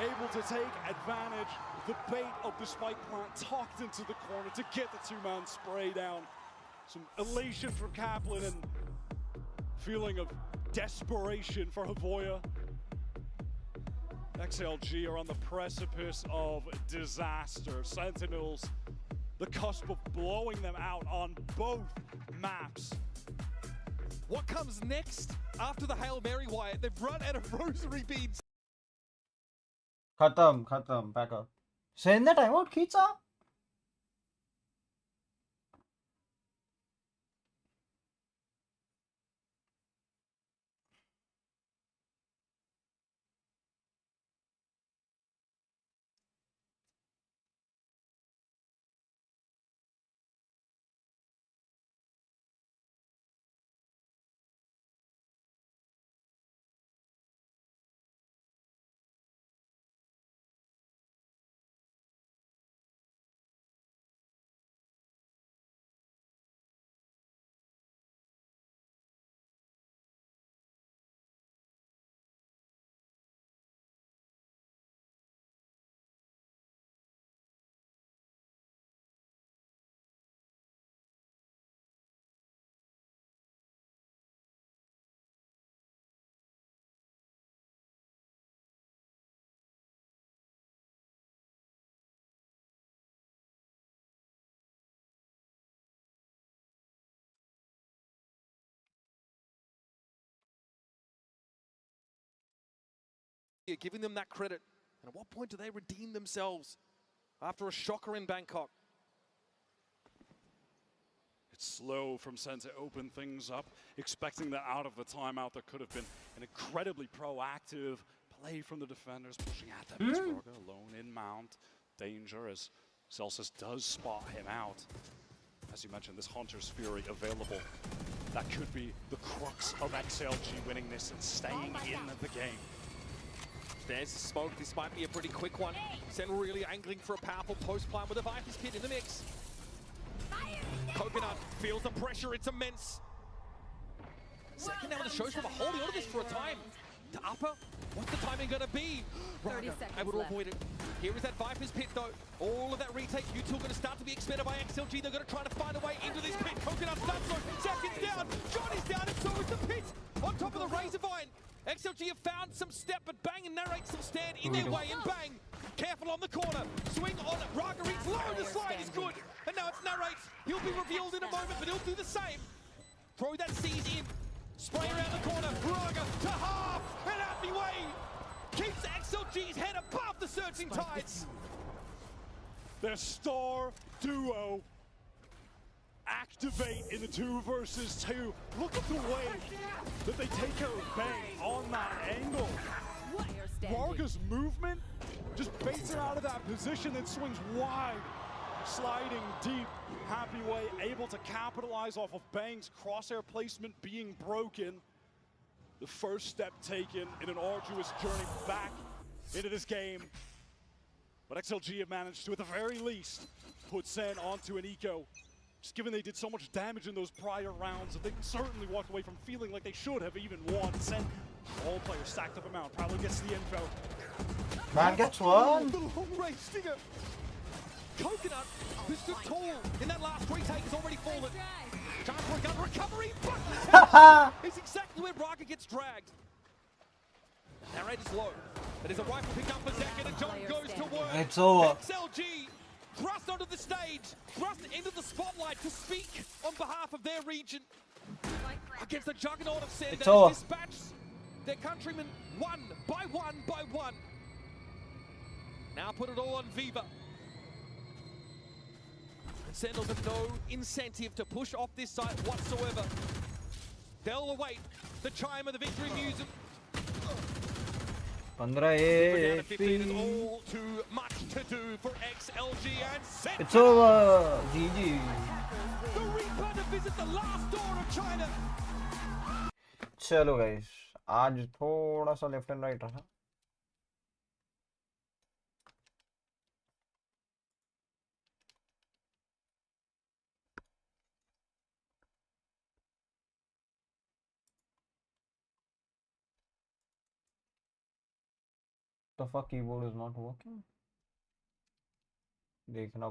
able to take advantage. The bait of the spike plant tucked into the corner to get the two-man spray down. Some elation for Kaplan and feeling of desperation for Havoya. XLG are on the precipice of disaster. Sentinels, the cusp of blowing them out on both maps. What comes next after the Hail Mary, Wyatt? They've run out of rosary beads. खत्म back up. SEN ने time out खींचा. Giving them that credit. And at what point do they redeem themselves after a shocker in Bangkok? It's slow from SEN to open things up, expecting that out of the timeout there could have been an incredibly proactive play from the defenders, pushing at them. It's Raga alone in Mount. Danger as Celsius does spot him out. As you mentioned, this Hunter's Fury available. That could be the crux of XLG winning this and staying in the game. There's the smoke. This might be a pretty quick one. SEN really angling for a powerful post plant with a Viper's Pit in the mix. Coconut feels the pressure. It's immense. Second now in the shows from a holding on to this for a time. To upper. What's the timing going to be? 30 seconds able to left. avoid it. Here is that Viper's Pit though. All of that retake. U2 going to start to be expended by XLG. They're going to try to find a way into this pit. Coconut's done so. Seconds down. Johnny's down and so is the pit. On top of the Razorvine. XLG have found some step, but Bang and Narrate still stand in their way, and Bang, careful on the corner, swing on it, Raga reads low, the slide is good, and now it's Narrate. He'll be revealed in a moment, but he'll do the same. Throw that seize in, spray around the corner, Raga to half, and out the way. Keeps XLG's head above the surging tides. Their star duo debate in the 2 versus 2. Look at the way that they take care of Bang on that angle. Rarga's movement just baits it out of that position, then swings wide, sliding deep. Happy Way able to capitalize off of Bang's crosshair placement being broken. The first step taken in an arduous journey back into this game. But XLG have managed to, at the very least, put SEN onto an eco. Just given they did so much damage in those prior rounds, they certainly walked away from feeling like they should have even won. SEN, all players stacked up amount, probably gets the info. Man gets one. The long range stinger. Coconut, who stood tall in that last retake, has already fallen. Chance for a gun recovery, but it's exactly where Raga gets dragged. Narrator's low. That is a rifle pick up for Zek, and John goes to work. It's over. XLG thrust onto the stage, thrust into the spotlight to speak on behalf of their region. Against the juggernaut of SEN, that has dispatched their countrymen one by one. Now put it all on Viva. And Sentinels have no incentive to push off this site whatsoever. They'll await the chime of the victory music. 15 AP. All too much to do for XLG and SEN. It's over. GG. The Reaper to visit the last door of China. चलो guys, आज थोड़ा सा left and right रहा. The fuck keyboard is not working. देखना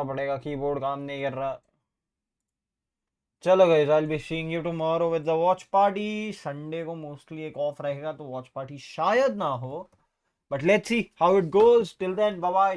पड़ेगा keyboard काम नहीं कर रहा. चलो guys, I'll be seeing you tomorrow with the watch party. Sunday को मोस्टली एक ऑफ रहेगा तो वॉच पार्टी शायद ना हो, but let's see how it goes. Till then, bye bye.